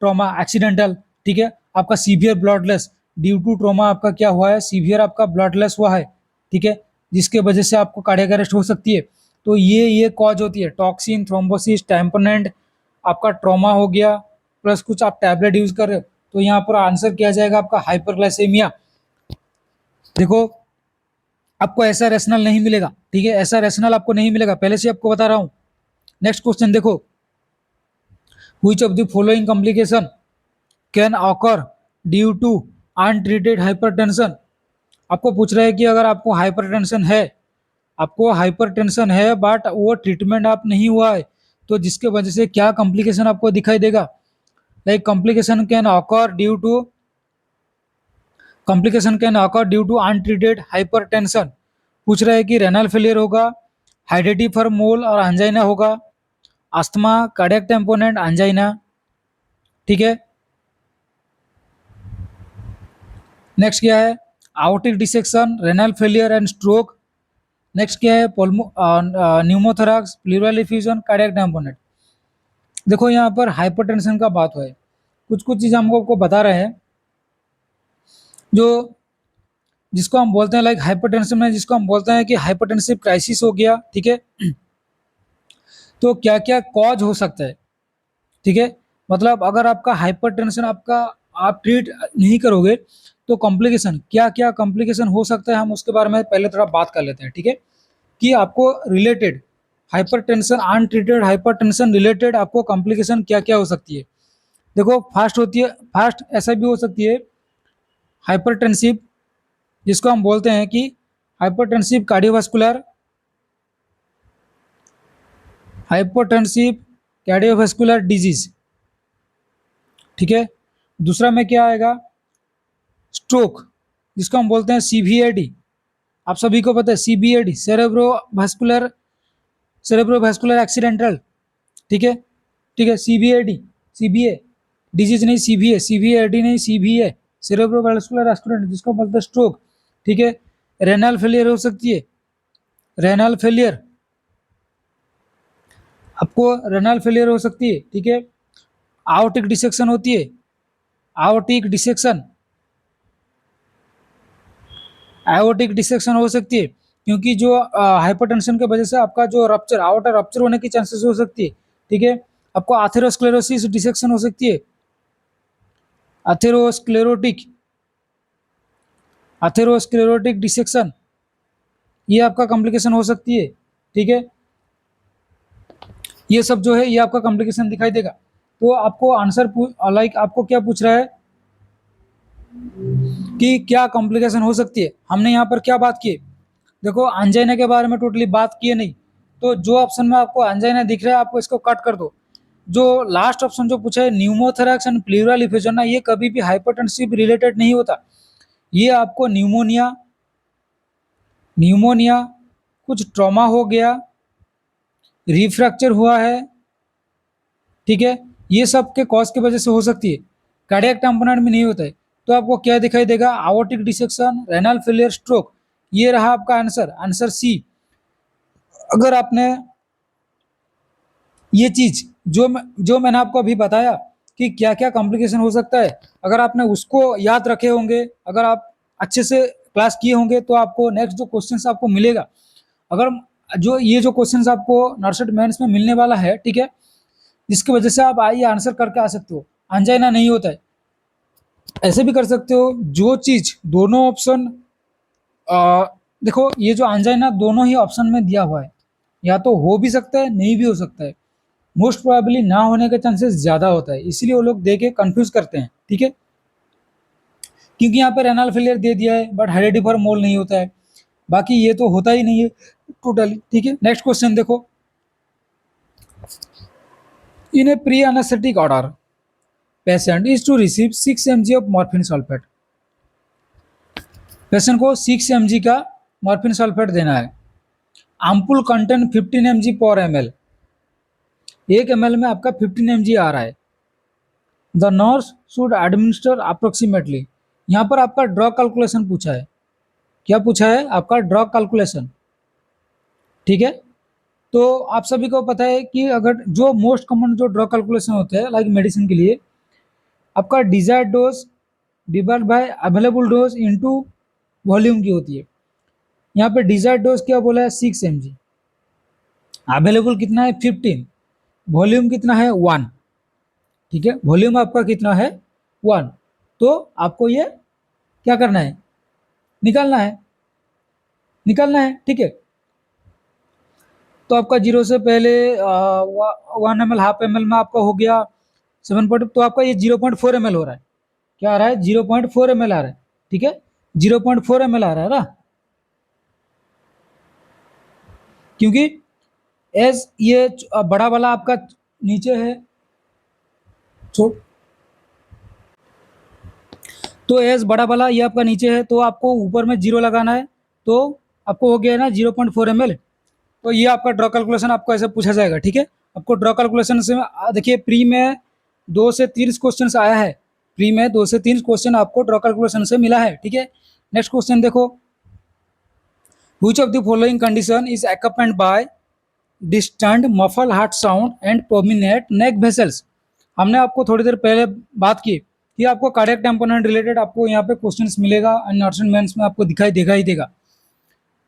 ट्रॉमा एक्सीडेंटल। ठीक है, आपका severe bloodless, due to trauma आपका क्या हुआ है, सीवियर आपका ब्लडलेस हुआ है। ठीक है, जिसके वजह से आपको कार्डियक अरेस्ट हो सकती है। तो ये कॉज होती है, टॉक्सिन, थ्रोम्बोसिस, टैम्पोनेंट, आपका ट्रॉमा हो गया, प्लस कुछ आप टैबलेट यूज कर रहे हो, तो यहाँ पर आंसर क्या जाएगा आपका हाइपरग्लाइसेमिया। देखो आपको ऐसा रैशनल नहीं मिलेगा, ठीक है, ऐसा रैशनल आपको नहीं मिलेगा, पहले से आपको बता रहा हूँ। नेक्स्ट क्वेश्चन देखो, which of the following complication can occur due to untreated hypertension. आपको पूछ रहा है कि अगर आपको हाइपरटेंशन है, आपको हाइपरटेंशन है बट वो ट्रीटमेंट आप नहीं हुआ है, तो जिसके वजह से क्या कॉम्प्लिकेशन आपको दिखाई देगा। Like complication can occur due to untreated hypertension. पूछ रहा है कि रेनल फेलियर होगा, हाइडेटी फॉर मोल और एंजाइना होगा, अस्थमा, कार्डियक टेम्पोनेंट, एंजाइना, ठीक है। नेक्स्ट क्या है, आउटिक dissection, renal failure and stroke. Next क्या है, न्यूमोथोरैक्स, प्लूरल इफ्यूजन, कार्डियक टेम्पोनेंट। देखो यहाँ पर हाइपरटेंशन का बात हुआ है, कुछ कुछ चीज़ हमको आपको बता रहे हैं जो जिसको हम बोलते हैं लाइक हाइपरटेंशन में, जिसको हम बोलते हैं कि हाइपरटेंसिव क्राइसिस हो गया, ठीक है। तो क्या क्या कॉज हो सकता है, ठीक है, मतलब अगर आपका हाइपरटेंशन आपका आप ट्रीट नहीं करोगे तो कॉम्प्लिकेशन, क्या क्या कॉम्प्लिकेशन हो सकता है, हम उसके बारे में पहले थोड़ा बात कर लेते हैं, ठीक है। कि आपको related hypertension, untreated hypertension related आपको कॉम्प्लिकेशन क्या क्या हो सकती है। देखो फास्ट होती है, फास्ट ऐसा भी हो सकती है हाइपरटेंसिव, जिसको हम बोलते हैं कि hypertensive cardiovascular, hypotensive cardiovascular disease, ठीक है। दूसरा में क्या आएगा, स्ट्रोक, जिसको हम बोलते हैं सीवीएडी। आप सभी को पता है सीबीएडी, सेरेब्रोवास्कुलर एक्सीडेंटल, ठीक है, ठीक है। सीबीएडी, सीबीए डिजीज नहीं, सीबीए, सीबीएडी नहीं, सीबीए, सेरेब्रोवास्कुलर एक्सीडेंट, जिसको बोलते हैं स्ट्रोक, ठीक है। रेनल फेलियर हो सकती है, रेनल फेलियर, आपको रेनल फेलियर हो सकती है, ठीक है। आउटिक डिसेक्शन होती है, आउटिक डिसेक्शन, आयोटिक डिसेक्शन हो सकती है, क्योंकि जो हाइपरटेंशन की वजह से आपका जो रप्चर, आउटर रप्चर होने की चांसेस हो सकती है, ठीक है। आपको आथेरोस्क्लेरोसिस डिसेक्शन हो सकती है, अथेरोस्क्लेरोटिक, अथेरोस्क्लेरोटिक डिसेक्शन, ये आपका कॉम्प्लिकेशन हो सकती है, ठीक है। ये सब जो है ये आपका कॉम्प्लिकेशन दिखाई देगा। तो आपको आंसर लाइक आपको क्या पूछ रहा है कि क्या कॉम्प्लिकेशन हो सकती है, हमने यहाँ पर क्या बात की, देखो एंजाइना के बारे में टोटली बात किए नहीं, तो जो ऑप्शन में आपको एंजाइना दिख रहा है आपको इसको कट कर दो। जो लास्ट ऑप्शन जो पूछा है न्यूमोथोरैक्स एंड प्लूरल इफ्यूजन ना, ये कभी भी हाइपरटेंसिव रिलेटेड नहीं होता, ये आपको न्यूमोनिया, न्यूमोनिया, कुछ ट्रॉमा हो गया, रिफ्रैक्चर हुआ है, ठीक है, ये सब के कॉज की वजह से हो सकती है, कार्डियक टैम्पोनेंट में नहीं होता है। तो आपको क्या दिखाई देगा, आवर्टिक डिसेक्शन, रेनल फेलियर, स्ट्रोक, ये रहा आपका आंसर, आंसर सी। अगर आपने ये चीज जो मैंने आपको अभी बताया कि क्या क्या कॉम्प्लिकेशन हो सकता है, अगर आपने उसको याद रखे होंगे, अगर आप अच्छे से क्लास किए होंगे, तो आपको नेक्स्ट जो क्वेश्चन आपको मिलेगा, अगर जो ये जो क्वेश्चन आपको नर्सरी मेंस में मिलने वाला है, ठीक है, जिसकी वजह से आप आइए आंसर करके आ सकते हो, अंजाइना नहीं होता है। ऐसे भी कर सकते हो, जो चीज दोनों ऑप्शन, देखो ये जो अंजाइना दोनों ही ऑप्शन में दिया हुआ है, या तो हो भी सकता है नहीं भी हो सकता है, मोस्ट प्रोबेबली ना होने के चांसेस ज्यादा होता है, इसलिए वो लोग दे के कंफ्यूज करते हैं, ठीक है। क्योंकि यहाँ पे रेनल फेलियर दे दिया है बट हेरेडी फॉर मोल नहीं होता है, बाकी ये तो होता ही नहीं है टोटली, ठीक है। नेक्स्ट क्वेश्चन देखो, in a pre anaesthetic order patient is to receive 6 mg of morphine sulphate. Patient को 6 mg का मॉर्फिन सल्फेट देना है, एम्पुल कंटेंट 15 mg पर ml, 1 ml में आपका 15 mg आ रहा है। The nurse should administer approximately, यहाँ पर आपका ड्रग कैलकुलेशन पूछा है, क्या पूछा है आपका ड्रग कैलकुलेशन, ठीक है। तो आप सभी को पता है कि अगर जो मोस्ट कॉमन जो ड्रग कैलकुलेशन होता है लाइक मेडिसिन के लिए, आपका desired dose divide by available dose into volume की होती है। यहाँ पे डिजायर्ड डोज क्या बोला है 6 mg, अवेलेबल कितना है 15, वॉल्यूम कितना है 1, ठीक है, वॉल्यूम आपका कितना है 1। तो आपको ये क्या करना है, निकालना है, निकालना है, ठीक है। तो आपका 0 से पहले 1 ml, हाफ ml में आपका हो गया 7 तो आपका ये 0.4 ml हो रहा है। क्या आ रहा है, 0.4 ml आ रहा है, ठीक है, 0.4 ml आ रहा है ना, क्योंकि एज ये बड़ा वाला आपका नीचे है, तो एज बड़ा वाला ये आपका नीचे है, तो आपको ऊपर में 0 लगाना है, तो आपको हो गया ना 0.4 ml। तो ये आपका ड्रॉ कैलकुलेशन आपको ऐसे पूछा जाएगा, ठीक है। आपको ड्रॉ कैलकुलेशन से देखिए प्री में 2 से 3 क्वेश्चन आया है, प्री में 2 से 3 क्वेश्चन आपको ड्रॉ कैलकुलेशन से मिला है, ठीक है। नेक्स्ट क्वेश्चन देखो, which of the following condition is accompanied by distant muffle heart sound and prominent neck vessels. हमने आपको थोड़ी देर पहले बात की कि आपको कार्डियक टेम्पोनेंट रिलेटेड आपको यहाँ पे क्वेश्चंस मिलेगा, एंड नोट्स एंड मेंस में आपको दिखाई देगा ही देगा।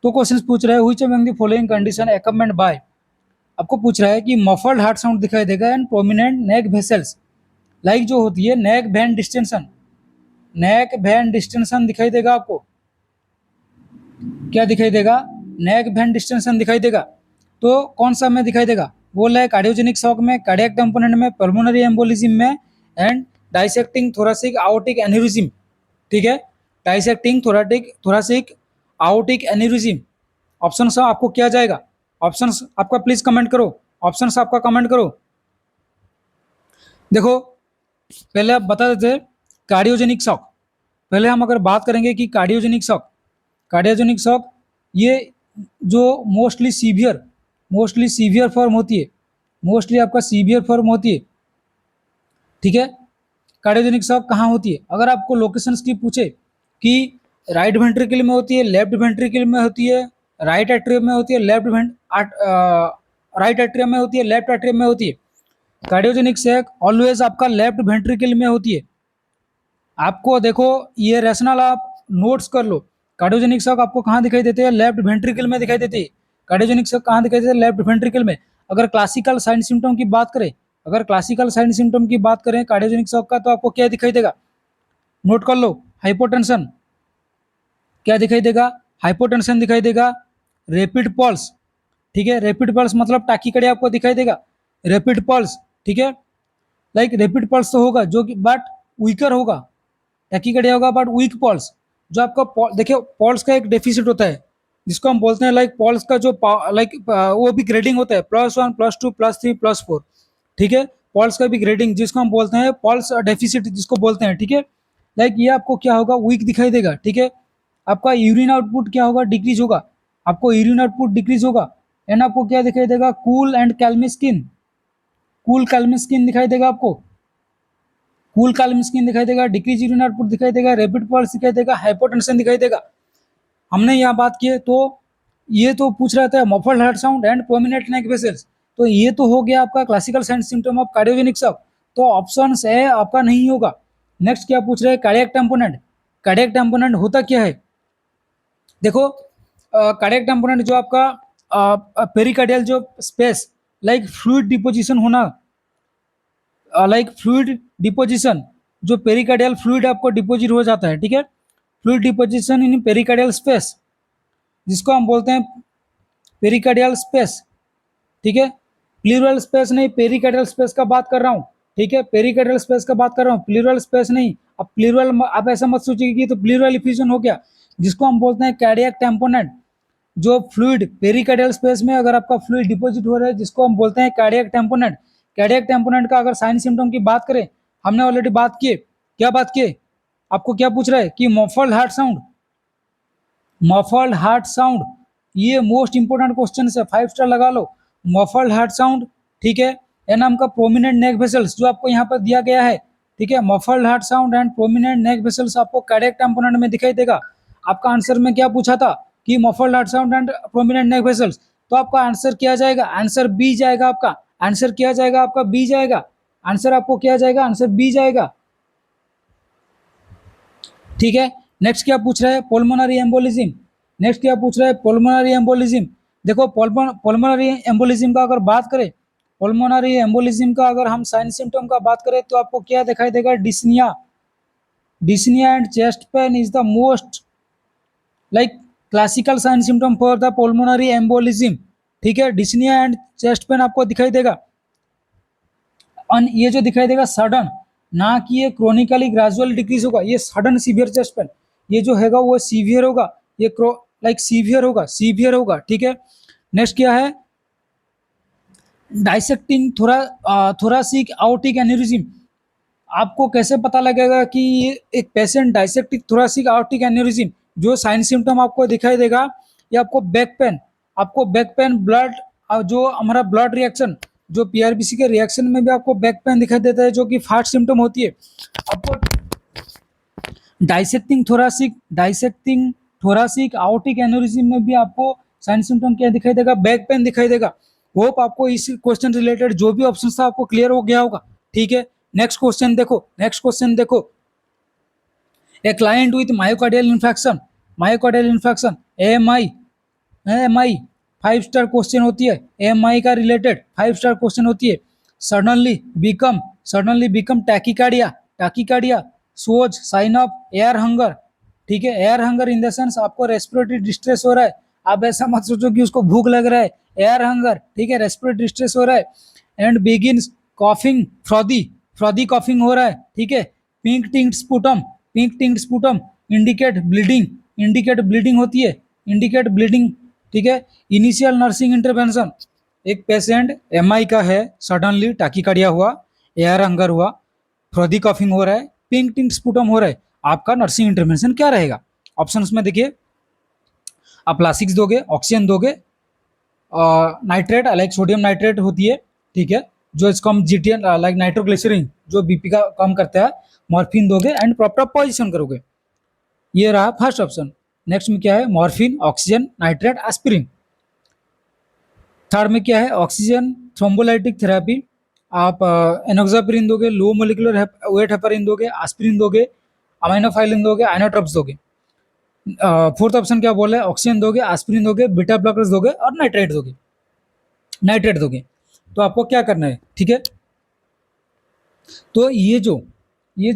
तो क्वेश्चंस पूछ रहा है which among the following condition accompanied by, आपको पूछ रहा है कि मफल्ड हार्ट साउंड दिखाई देगा and prominent neck vessels, like जो होती है नेक when distension, neck when distension दिखाई देगा आपको, क्या दिखाई देगा, नेक वेन डिस्टेंशन दिखाई देगा। तो कौन सा में दिखाई देगा, बोल रहा है कार्डियोजेनिक शॉक में, कार्डियक कंपोनेंट में, पल्मोनरी एम्बोलिज्म में, एंड डाइसेक्टिंग थोरेसिक आउटिक एन्यूरिज्म, ठीक है, डाइसेक्टिंग थोरेसिक आउटिक एन्यूरिज्म। ऑप्शन आपको क्या जाएगा, ऑप्शन आपका प्लीज कमेंट करो, ऑप्शन आपका कमेंट करो। देखो पहले आप बता देते कार्डियोजेनिक शॉक, पहले हम अगर बात करेंगे कि कार्डियोजेनिक शॉक, कार्डियोजेनिक शॉक ये जो मोस्टली सीवियर फॉर्म होती है, मोस्टली आपका सीवियर फॉर्म होती है, ठीक है। कार्डियोजेनिक शॉक कहाँ होती है, अगर आपको लोकेशंस की पूछे कि राइट वेंट्रिकल में होती है, लेफ्ट वेंट्रिकल में होती है, राइट एट्रियम में होती है, राइट एट्रियम में होती है, लेफ्ट एट्रियम में होती है, कार्डियोजेनिक शॉक ऑलवेज आपका लेफ्ट वेंट्रिकल में होती है। आपको देखो ये रैशनल आप नोट्स कर लो, कार्डियोजेनिक शॉक आपको कहाँ दिखाई देते हैं, लेफ्ट वेंट्रिकल में दिखाई देती है। कार्डियोजेनिक शॉक कहाँ दिखाई देते हैं, लेफ्ट वेंट्रिकल में। अगर क्लासिकल साइन सिम्टम की बात करें, अगर क्लासिकल साइन सिम्टम की बात करें कार्डियोजेनिक शॉक का, तो आपको क्या दिखाई देगा, नोट कर लो, हाइपोटेंशन, क्या दिखाई देगा, हाइपोटेंशन दिखाई देगा, रैपिड पल्स, ठीक है, रैपिड पल्स मतलब टाकीकार्डिया आपको दिखाई देगा, रैपिड पल्स, ठीक है, लाइक रैपिड पल्स तो होगा जो कि बट वीकर होगा, टैकीकार्डिया होगा बट वीक पल्स। जो आपका देखिए पल्स का एक डेफिसिट होता है जिसको हम बोलते हैं लाइक पल्स का जो लाइक वो भी ग्रेडिंग होता है, +1 +2 +3 +4, ठीक है। पल्स का भी ग्रेडिंग जिसको हम बोलते हैं पल्स डेफिसिट जिसको बोलते हैं, ठीक है। लाइक ये आपको क्या होगा, वीक दिखाई देगा, ठीक है। आपका यूरिन आउटपुट क्या होगा, डिक्रीज होगा, आपको यूरिन आउटपुट डिक्रीज होगा, एंड आपको क्या दिखाई देगा, cool and clammy skin, cool clammy skin दिखाई देगा आपको, कूल कालम स्किन दिखाई देगा, डिक्रीज यूरिन आउटपुट दिखाई देगा, रैपिड पल्स दिखाई देगा, हाइपोटेंशन दिखाई देगा। हमने यहाँ बात की है, तो ये तो पूछ रहा था muffled heart sound and prominent neck vessels, तो ये तो हो गया आपका classical sign symptom of cardiogenic shock, तो ऑप्शन ए आपका नहीं होगा। नेक्स्ट क्या पूछ रहे हैं, कार्डियक टेम्पोनेंट, कार्डियक टेम्पोनेंट होता क्या है, देखो कार्डियक टेम्पोनेंट जो आपका पेरिकार्डियल जो स्पेस लाइक फ्लूइड डिपोजिशन होना, लाइक फ्लूइड डिपोजिशन, जो पेरिकार्डियल फ्लूइड आपको डिपोजिट हो जाता है, ठीक है, fluid deposition in pericardial space जिसको हम बोलते हैं पेरिकार्डियल स्पेस, ठीक है, प्लूरल स्पेस नहीं, पेरिकार्डियल स्पेस का बात कर रहा हूँ, ठीक है, पेरिकार्डियल स्पेस का बात कर रहा हूँ, प्लूरल स्पेस नहीं। अब प्लूरल आप ऐसा मत सोचिए कि तो प्लूरल इफ्यूजन हो गया, जिसको हम बोलते हैं कार्डियक टेम्पोनेंट, जो फ्लूइड पेरिकार्डियल स्पेस में अगर आपका फ्लूइड डिपॉजिट हो रहा है जिसको हम बोलते हैं कार्डियक टेम्पोनेंट। कार्डियक टेम्पोनेंट का अगर साइन सिम्टम की बात करें, हमने ऑलरेडी बात की, क्या बात की, आपको क्या पूछ रहा है कि muffled heart sound, muffled heart sound, ये मोस्ट इंपोर्टेंट क्वेश्चन है, 5 स्टार लगा लो, मफल्ड हार्ट साउंड, ठीक है, एन नाम का प्रोमिनेंट नेक वेसल्स जो आपको यहाँ पर दिया गया है, ठीक है, muffled heart sound and prominent neck vessels आपको कार्डियक टेम्पोनेंट में दिखाई देगा। आपका आंसर में क्या पूछा था कि muffled heart sound and prominent neck vessels, तो आपका आंसर क्या जाएगा, आंसर बी जाएगा, आपका आंसर क्या जाएगा, आपका बी जाएगा, आंसर आपको क्या जाएगा, आंसर बी जाएगा, ठीक है। नेक्स्ट क्या पूछ रहा है, पोल्मोनरी एम्बोलिज्म, नेक्स्ट क्या पूछ रहा है, पोल्मोनरी एम्बोलिज्म। देखो पोल्मोनरी एम्बोलिज्म का अगर बात करें, पोल्मोनरी एम्बोलिज्म का अगर हम साइन सिम्टम का बात करें तो आपको क्या दिखाई देगा, dyspnoea, dyspnea and chest pain is the most like classical sign symptom for the pulmonary embolism। ठीक है, dyspnea and chest pain आपको दिखाई देगा, और ये जो दिखाई देगा सडन, ना कि ये क्रोनिकली ग्रेजुअल डिक्रीज होगा, ये सडन सीवियर चेस्ट पेन, ये जो हैगा वो सीवियर होगा, ये लाइक सीवियर होगा, सीवियर होगा। ठीक है, नेक्स्ट क्या है, डाइसेक्टिंग थोरासिक आउटिक एन्यूरिज्म। आपको कैसे पता लगेगा कि ये एक पेशेंट डाइसेक्टिक थोरासिक आउटिक एन्यूरिज्म, जो साइन सिम्टम आपको दिखाई देगा, ये आपको बैक पेन ब्लड, जो हमारा ब्लड रिएक्शन, जो पीआरबीसी के रिएक्शन में भी आपको बैक पेन दिखाई देता है, जो कि फास्ट सिम्टम होती है। आपको डाइसेक्टिंग थोरासिक आउटिक एन्यूरिज्म में भी आपको साइन सिम्टम क्या दिखाई देगा, बैक पेन दिखाई देगा। होप आपको इस क्वेश्चन रिलेटेड जो भी ऑप्शन था आपको क्लियर हो गया होगा। ठीक है, नेक्स्ट क्वेश्चन देखो, a client with myocardial infection AMI 5 star question होती है, एएमआई का रिलेटेड 5 स्टार क्वेश्चन होती है। Suddenly become tachycardia shows sign of air hunger. ठीक है, air hunger in the sense आपको रेस्पिरेटरी डिस्ट्रेस हो रहा है, आप ऐसा मत सोचो कि उसको भूख लग रहा है, एयर हंगर, ठीक है, रेस्पिरेटरी डिस्ट्रेस हो रहा है। And begins coughing, frothy coughing हो रहा है। ठीक है, पिंक टिंक्ड स्पुटम इंडिकेट ब्लीडिंग होती है, इंडिकेट ब्लीडिंग। ठीक है, इनिशियल नर्सिंग इंटरवेंशन, एक पेशेंट एमआई का है, सडनली टाकीकार्डिया हुआ, एयर हंगर हुआ, फ्रॉदी कॉफिंग हो रहा है, पिंक टिंक्ड स्पुटम हो रहा है, आपका नर्सिंग इंटरवेंशन क्या रहेगा? ऑप्शंस में देखिए, आप लासिक्स दोगे, ऑक्सीजन दोगे, नाइट्रेट लाइक सोडियम नाइट्रेट होती है, ठीक है, जो इसको हम जीटीएन लाइक नाइट्रोग्लिसरीन जो बीपी का कम करता है, मॉर्फिन दोगे एंड प्रॉपर पोजिशन करोगे। ये रहा फर्स्ट ऑप्शन। नेक्स्ट में क्या है, morphine, oxygen, nitrate, aspirin. Third में क्या है, ऑक्सीजन थ्रोम्बोलाइटिक थेरेपी, आप एनोक्सापिरिन दोगे, लो मोलिकुलर वेट हेपारिन दोगे, एस्पिरिन दोगे, अमाइनोफाइलिन दोगे, आइनोट्रॉप्स दोगे। फोर्थ ऑप्शन क्या बोला है, ऑक्सीजन दोगे, एस्पिरिन दोगे, बीटा ब्लॉकर्स दोगे और नाइट्रेट दोगे। तो आपको क्या करना है, ठीक है, तो ये जो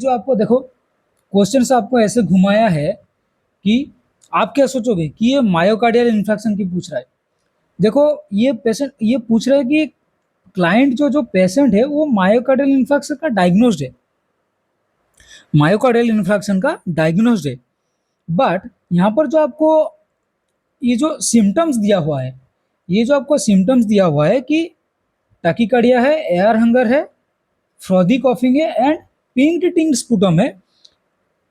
आपको देखो क्वेश्चन से आपको ऐसे घुमाया है कि आप क्या सोचोगे कि ये मायोकार्डियल इन्फेक्शन की पूछ रहा है। देखो ये पेशेंट ये पूछ रहा है कि क्लाइंट जो पेशेंट है वो मायोकार्डियल इन्फेक्शन का डायग्नोस्ड है, बट यहाँ पर जो आपको ये जो सिम्टम्स दिया हुआ है कि टैकीकार्डिया है, एयर हंगर है, फ्रॉदी कॉफिंग है एंड पिंक टिंक्ड स्पुटम है,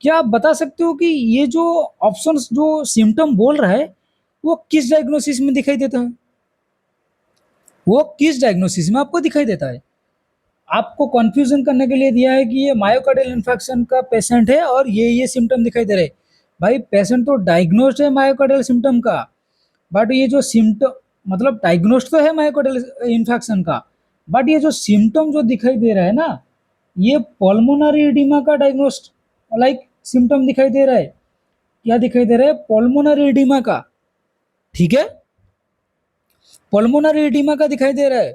क्या आप बता सकते हो कि ये जो ऑप्शंस जो सिम्टम बोल रहा है वो किस डायग्नोसिस में दिखाई देता है? वो किस डायग्नोसिस में आपको दिखाई देता है? आपको कंफ्यूजन करने के लिए दिया है कि ये मायोकार्डियल इन्फेक्शन का पेशेंट है और ये सिम्टम दिखाई दे रहे हैं। भाई पेशेंट तो डायग्नोस्ड है मायोकार्डियल सिम्टम का, बट ये जो सिम्टम मतलब डायग्नोस्ड तो है मायोकार्डियल इन्फेक्शन का, बट ये जो सिम्टम जो दिखाई दे रहा है ना, ये पल्मोनरी एडिमा का डायग्नोस्ड लाइक सिम्टम दिखाई दे रहा है। क्या दिखाई दे रहा है? पल्मोनरी एडिमा का। ठीक है, पल्मोनरी एडिमा का दिखाई दे रहा है।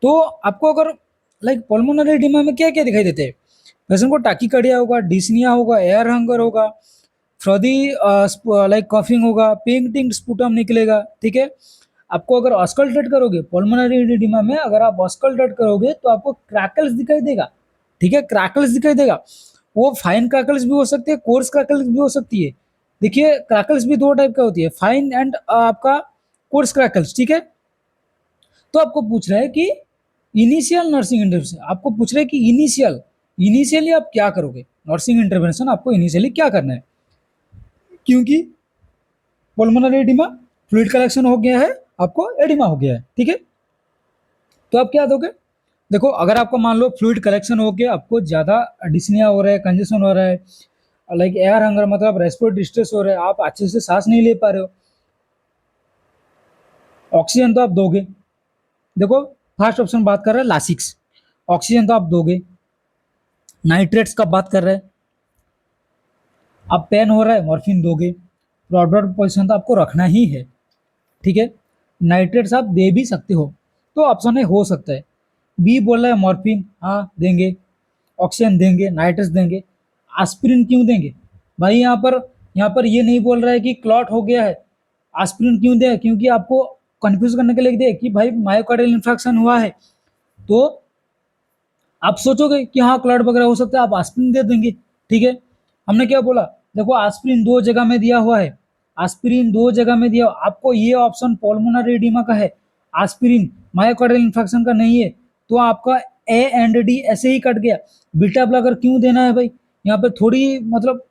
तो आपको अगर लाइक पल्मोनरी एडिमा में क्या क्या दिखाई देते हैं, पेशेंट को टाकीकार्डिया होगा, डिस्निया होगा, एयर हंगर होगा, फ्रॉदी लाइक कॉफिंग होगा, पिंक टिंक्ड स्पुटम निकलेगा। ठीक है, आपको अगर ऑस्कल्टेट करोगे पल्मोनरी एडिमा में, अगर आप ऑस्कल्टेट करोगे तो आपको क्रैकल्स दिखाई देगा। ठीक है, क्रैकल्स दिखाई देगा, वो फाइन क्रैकल्स भी हो सकते हैं, कोर्स क्रैकल्स भी हो सकती है। देखिए क्रैकल्स भी दो टाइप का होती है, फाइन एंड आपका कोर्स क्रैकल्स। ठीक है, तो आपको पूछ रहा है कि इनिशियल नर्सिंग इंटरवेंशन, आपको पूछ रहे हैं कि इनिशियली आप क्या करोगे, नर्सिंग इंटरवेंशन आपको इनिशियली क्या करना है, क्योंकि पल्मोनरी एडिमा फ्लूइड कलेक्शन हो गया है, आपको एडिमा हो गया है। ठीक है, तो आप क्या दोगे? देखो अगर आपको मान लो फ्लूइड कलेक्शन हो गया, आपको ज़्यादा डिस्निया हो रहा है, कंजेशन हो रहा है, लाइक एयर हंगर मतलब रेस्पिरेटरी डिस्ट्रेस हो रहा है, आप अच्छे से सांस नहीं ले पा रहे हो, ऑक्सीजन तो आप दोगे। देखो फर्स्ट ऑप्शन बात कर रहे हैं लासिक्स, ऑक्सीजन तो आप दोगे। नाइट्रेट्स का बात कर रहे हैं, आप पेन हो रहा है, मॉर्फिन दोगे। प्रॉपर पोजिशन तो आपको रखना ही है। ठीक है, नाइट्रेट्स आप दे भी सकते हो, तो ऑप्शन ए हो सकता है। बी बोल रहा है मॉर्फिन, हाँ देंगे, ऑक्सीजन देंगे, नाइट्रेट्स देंगे। एस्पिरिन क्यों देंगे भाई? यहाँ पर ये नहीं बोल रहा है कि क्लॉट हो गया है, एस्पिरिन क्यों दें? क्योंकि आपको कंफ्यूज करने के लिए दे कि भाई मायोकार्डियल इन्फेक्शन हुआ है, तो आप सोचोगे कि हाँ क्लॉट वगैरह हो सकता है, आप एस्पिरिन दे देंगे। ठीक है, हमने क्या बोला, देखो एस्पिरिन दो जगह में दिया हुआ है, एस्पिरिन दो जगह में दिया, आपको ये ऑप्शन पल्मोनरी एडिमा का है, एस्पिरिन मायोकार्डियल इन्फेक्शन का नहीं है, तो आपका ए एंड डी ऐसे ही कट गया। बीटा ब्लॉकर क्यों देना है भाई? यहाँ पे थोड़ी मतलब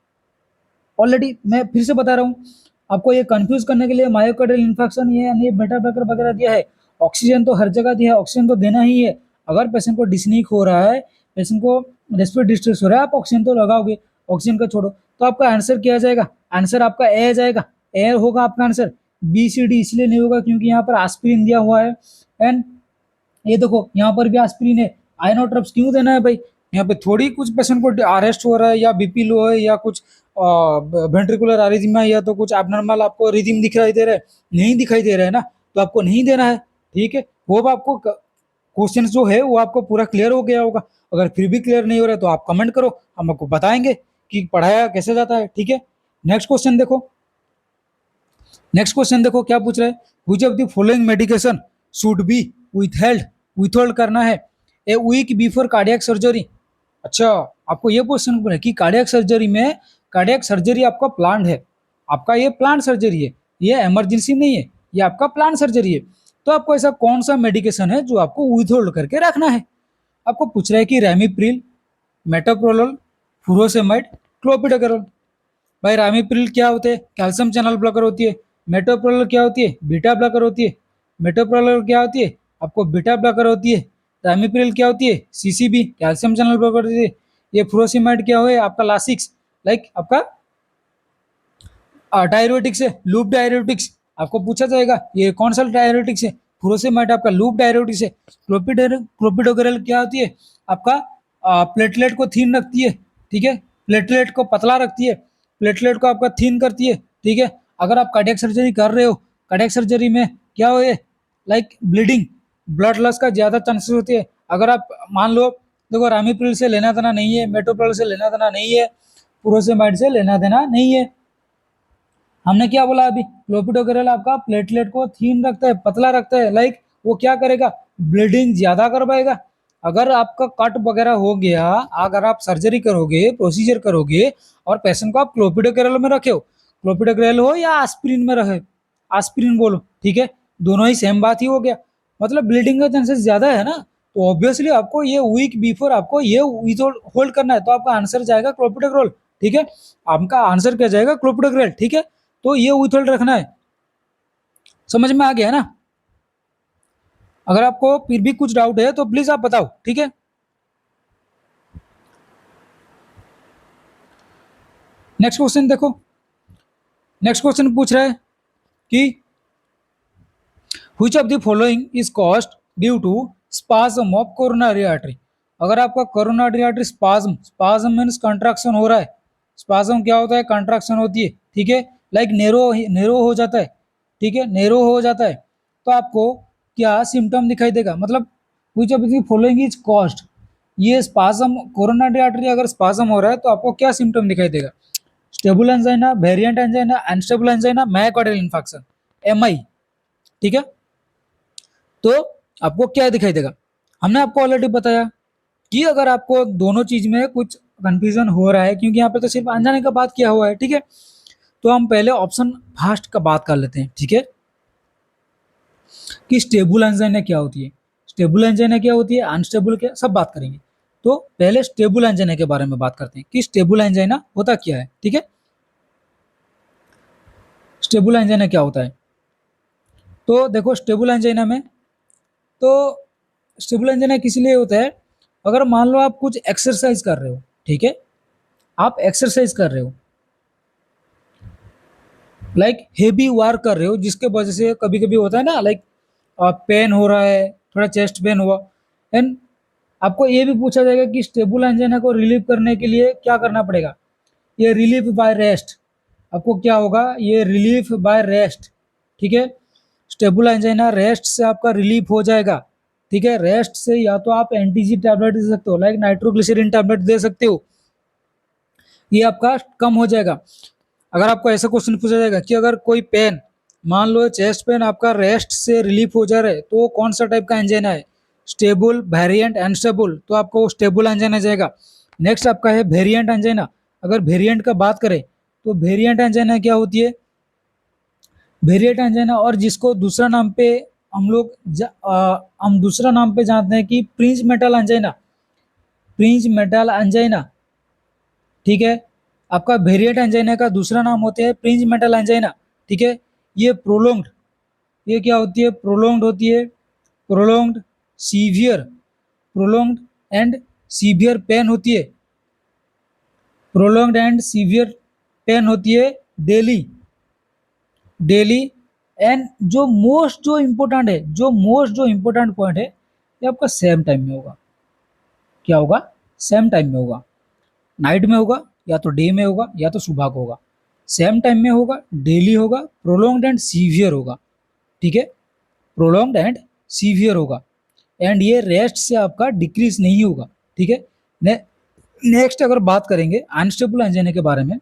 ऑलरेडी मैं फिर से बता रहा हूँ आपको, ये कंफ्यूज करने के लिए मायोकार्डियल इन्फेक्शन ये यानी बेटा ब्लॉकर वगैरह दिया है। ऑक्सीजन तो हर जगह दिया है, ऑक्सीजन तो देना ही है। अगर पेशेंट को डिस्नीक हो रहा है, पेशेंट को रेस्पिरेटरी डिस्ट्रेस हो रहा है, आप ऑक्सीजन तो लगाओगे, ऑक्सीजन का छोड़ो, तो आपका आंसर क्या आ जाएगा? आंसर आपका ए जाएगा, ए होगा आपका आंसर। बी सी डी इसलिए नहीं होगा क्योंकि यहाँ पर एस्पिरिन दिया हुआ है, एंड ये देखो यहाँ पर भी एस्पिरिन है। आइनोट्रप्स क्यों देना है भाई? यहाँ पे थोड़ी कुछ पेशेंट को अरेस्ट हो रहा है या बीपी लो है या कुछ वेंट्रिकुलर अरिथमिया या तो कुछ एबनॉर्मल आपको रिदम दिखाई दे रहा है, नहीं दिखाई दे रहा है ना, तो आपको नहीं देना है। ठीक है, वो आपको क्वेश्चन जो है वो आपको पूरा क्लियर हो गया होगा। अगर फिर भी क्लियर नहीं हो रहा है तो आप कमेंट करो, हम आपको बताएंगे कि पढ़ाया कैसे जाता है। ठीक है, नेक्स्ट क्वेश्चन देखो, नेक्स्ट क्वेश्चन देखो क्या पूछ रहा है, which of the following medication should be withhold करना है a week before cardiac surgery. अच्छा, आपको ये क्वेश्चन पूछा है कि कार्डियक सर्जरी में, कार्डियक सर्जरी आपका प्लान है, आपका ये प्लान सर्जरी है, ये इमरजेंसी नहीं है, ये आपका प्लान सर्जरी है, तो आपको ऐसा कौन सा मेडिकेशन है जो आपको विथहोल्ड करके रखना है? आपको पूछ रहा है कि रेमिप्रिल, मेटोप्रोलोल, फुरोसेमाइड, क्लोपिडोग्रेल। भाई रामीप्रिल क्या होते हैं? कैल्शियम चैनल ब्लॉकर होती है। मेटोप्रोलोल क्या होती है? बीटा ब्लॉकर होती है। मेटोप्रोलोल क्या होती है? आपको बीटा ब्लॉकर होती है। रामीप्रिल क्या होती है? सीसीबी, कैल्शियम चैनल ब्लॉकर होती है। ये फ्रोसिमाइड क्या है? आपका लासिक्स, लाइक आपका डायरेटिक्स है, लूप डायरेटिक्स। आपको पूछा जाएगा ये कौन सा डायरेटिक्स है? फ्रोसिमाइड आपका लूप डायरेटिक्स है। क्लोपिडोग्रेल क्या होती है? आपका प्लेटलेट को थीन रखती है। ठीक है, प्लेटलेट को पतला रखती है, प्लेटलेट को आपका थीन करती है। ठीक है, अगर आप कार्डियक सर्जरी कर रहे हो, कार्डियक सर्जरी में क्या हो, लाइक ब्लीडिंग, ब्लड लॉस का ज्यादा चांसेस होती है। अगर आप मान लो, देखो रामीप्रिल से लेना देना नहीं है, मेटोप्रोल से लेना देना नहीं है, फ्रोसेमाइड से लेना देना नहीं है। हमने क्या बोला अभी? क्लोपिडोग्रेल आपका प्लेटलेट को थीन रखता है, पतला रखता है, लाइक वो क्या करेगा? ब्लीडिंग ज्यादा करवाएगा। अगर आपका कट वगैरह हो गया, अगर आप सर्जरी करोगे, प्रोसीजर करोगे और पेशेंट को आप क्लोपिडोग्रेल में रखे हो, क्लोपिडोग्रेल हो या एस्पिरिन में रहे, एस्पिरिन बोलो, ठीक है, दोनों ही सेम बात ही हो गया, मतलब ब्लीडिंग का चांसेस ज्यादा है ना, तो ऑब्वियसली आपको ये वीक बिफोर आपको ये होल्ड करना है, तो आपका आंसर जाएगा क्लोपिडोग्रेल। ठीक है, आपका आंसर क्या जाएगा? क्लोपिडोग्रेल। ठीक है, तो ये विथहोल्ड रखना है। समझ में आ गया ना? अगर आपको फिर भी कुछ डाउट है तो प्लीज आप बताओ। ठीक है, नेक्स्ट क्वेश्चन देखो, नेक्स्ट क्वेश्चन पूछ रहा है कि which of the following is caused due to spasm of coronary artery. अगर आपका coronary artery spasm, spasm means contraction हो रहा है, स्पाज्म क्या होता है? कंट्रैक्शन होती है। ठीक है, लाइक नेरो हो जाता है। ठीक है, नेरो हो जाता है, तो आपको क्या सिम्टम दिखाई देगा? मतलब which of the following is caused, ये स्पाज्म, कोरोनरी आर्टरी अगर स्पाज्म हो रहा है तो आपको क्या सिम्टम दिखाई देगा? Stable angina, variant angina, unstable angina, myocardial infection, MI. ठीक है, तो आपको क्या दिखाई देगा? हमने आपको ऑलरेडी बताया कि अगर आपको दोनों चीज में कुछ कंफ्यूजन हो रहा है, क्योंकि यहाँ पे तो सिर्फ अनजाने का बात किया हुआ है, ठीक है, तो हम पहले ऑप्शन फर्स्ट का बात कर लेते हैं। ठीक है, कि स्टेबल एंजाइना क्या होती है, स्टेबल एंजाइना क्या होती है, अनस्टेबल क्या, सब बात करेंगे। तो पहले स्टेबल एंजाइना के बारे में बात करते हैं कि स्टेबल एंजाइना होता क्या है। ठीक है, स्टेबल एंजाइना क्या होता है? तो देखो स्टेबल एंजाइना में, तो स्टेबल एंजाइना किस लिए होता है? अगर मान लो आप कुछ एक्सरसाइज कर रहे हो, ठीक है, आप एक्सरसाइज कर रहे हो, लाइक हेवी वर्क कर रहे हो, जिसके वजह से कभी कभी होता है ना, लाइक पेन हो रहा है, थोड़ा चेस्ट पेन हुआ, एंड आपको ये भी पूछा जाएगा कि स्टेबल एंजाइना को रिलीव करने के लिए क्या करना पड़ेगा? ये रिलीफ बाय रेस्ट, आपको क्या होगा? ये रिलीफ बाय रेस्ट। ठीक है, स्टेबल एंजाइना रेस्ट से आपका रिलीफ हो जाएगा। ठीक है, रेस्ट से या तो आप एंटीजी टैबलेट दे सकते हो, लाइक नाइट्रोग्लिसरीन टैबलेट दे सकते हो, ये आपका कम हो जाएगा। अगर आपको ऐसा क्वेश्चन पूछा जाएगा कि अगर कोई पेन, मान लो चेस्ट पेन आपका रेस्ट से रिलीफ हो जा रहा है, तो वो कौन सा टाइप का एंजाइना है, स्टेबल, वेरिएंट, अनस्टेबल, तो आपको वो स्टेबल एंजाइना जाएगा। नेक्स्ट आपका है वेरिएंट एंजाइना। अगर वेरिएंट का बात करें तो वेरिएंट एंजाइना क्या होती है, वेरिएंट एंजाइना, और जिसको दूसरा नाम पे हम लोग हम दूसरा नाम पे जानते हैं कि prince metal angina, prince metal angina, ठीक है। आपका वेरिएंट एंजाइना का दूसरा नाम होता है प्रिंज मेटल एंजाइना, ठीक है। ये प्रोलोंग्ड, ये क्या होती है, प्रोलोंग्ड होती है, prolonged severe, prolonged and severe pain होती है, प्रोलोंग्ड एंड सीवियर पेन होती है डेली, डेली। एंड जो इम्पोर्टेंट है, जो इम्पोर्टेंट पॉइंट है, ये आपका सेम टाइम में होगा। क्या होगा, सेम टाइम में होगा। नाइट में होगा, या तो डे में होगा, या तो सुबह को होगा। सेम टाइम में होगा, डेली होगा, प्रोलोंग्ड एंड सीवियर होगा, ठीक है, प्रोलोंग्ड एंड सीवियर होगा। एंड ये रेस्ट से आपका डिक्रीज नहीं होगा, ठीक है। ने, नेक्स्ट अगर बात करेंगे अनस्टेबल एंजाइना के बारे में,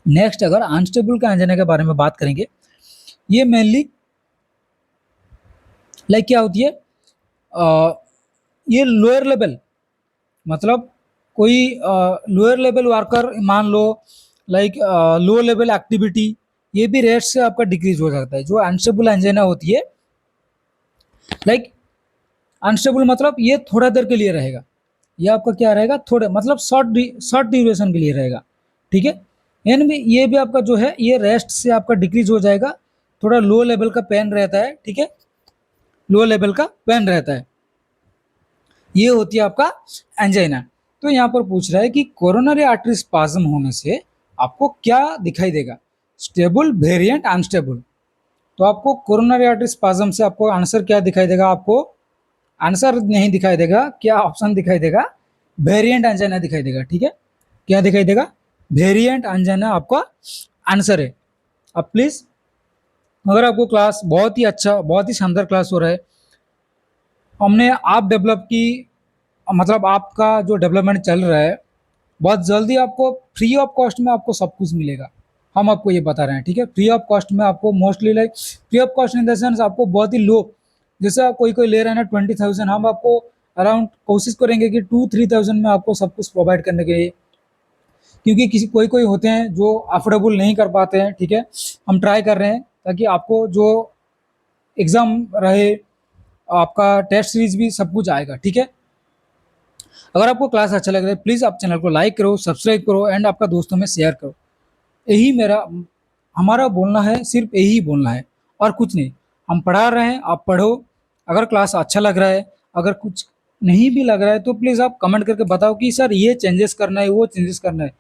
नेक्स्ट अगर अनस्टेबल का एंजाइना के बारे में बात करेंगे, ये मेनली लाइक क्या होती है, ये लोअर लेवल, मतलब कोई लोअर लेवल वर्कर मान लो, लाइक लो लेवल एक्टिविटी, ये भी रेस्ट से आपका डिक्रीज हो सकता है। जो अनस्टेबल एंजाइना होती है, लाइक अनस्टेबल मतलब ये थोड़ा देर के लिए रहेगा, ये आपका क्या रहेगा, थोड़े मतलब शॉर्ट ड्यूरेशन के लिए रहेगा, ठीक है। एंड भी ये भी आपका जो है ये रेस्ट से आपका डिक्रीज हो जाएगा, थोड़ा लो लेवल का पेन रहता है, ठीक है, लो लेवल का पेन रहता है। ये होती है आपका एंजाइना। तो यहाँ पर पूछ रहा है कि कोरोनरी आर्टरी स्पाज्म होने से आपको क्या दिखाई देगा, स्टेबल, वेरिएंट, अनस्टेबल। तो आपको कोरोनरी आर्टरी स्पाज्म से आपको आंसर क्या दिखाई देगा, आपको आंसर नहीं दिखाई देगा, क्या ऑप्शन दिखाई देगा, वेरिएंट एंजाइना दिखाई देगा, ठीक है। क्या दिखाई देगा, वेरिएंट एंजाइना आपका आंसर है। अब प्लीज, अगर आपको क्लास बहुत ही अच्छा, बहुत ही शानदार क्लास हो रहा है, हमने आप डेवलप की, मतलब आपका जो डेवलपमेंट चल रहा है, बहुत जल्दी आपको फ्री ऑफ कॉस्ट में आपको सब कुछ मिलेगा, हम आपको ये बता रहे हैं, ठीक है। फ्री ऑफ कॉस्ट में आपको mostly, like free of cost in the sense आपको बहुत ही लो, जैसे आप कोई कोई ले रहे हैं ना 20,000, हम आपको अराउंड कोशिश करेंगे कि 2-3,000 में आपको सब कुछ प्रोवाइड करने के लिए, क्योंकि किसी कोई कोई होते हैं जो अफोर्डेबल नहीं कर पाते हैं, ठीक है। हम ट्राई कर रहे हैं ताकि आपको जो एग्ज़ाम रहे, आपका टेस्ट सीरीज भी सब कुछ आएगा, ठीक है। अगर आपको क्लास अच्छा लग रहा है, प्लीज़ आप चैनल को लाइक करो, सब्सक्राइब करो एंड आपका दोस्तों में शेयर करो। यही मेरा, हमारा बोलना है, सिर्फ यही बोलना है और कुछ नहीं। हम पढ़ा रहे हैं, आप पढ़ो। अगर क्लास अच्छा लग रहा है, अगर कुछ नहीं भी लग रहा है, तो प्लीज़ आप कमेंट करके बताओ कि सर ये चेंजेस करना है, वो चेंजेस करना है।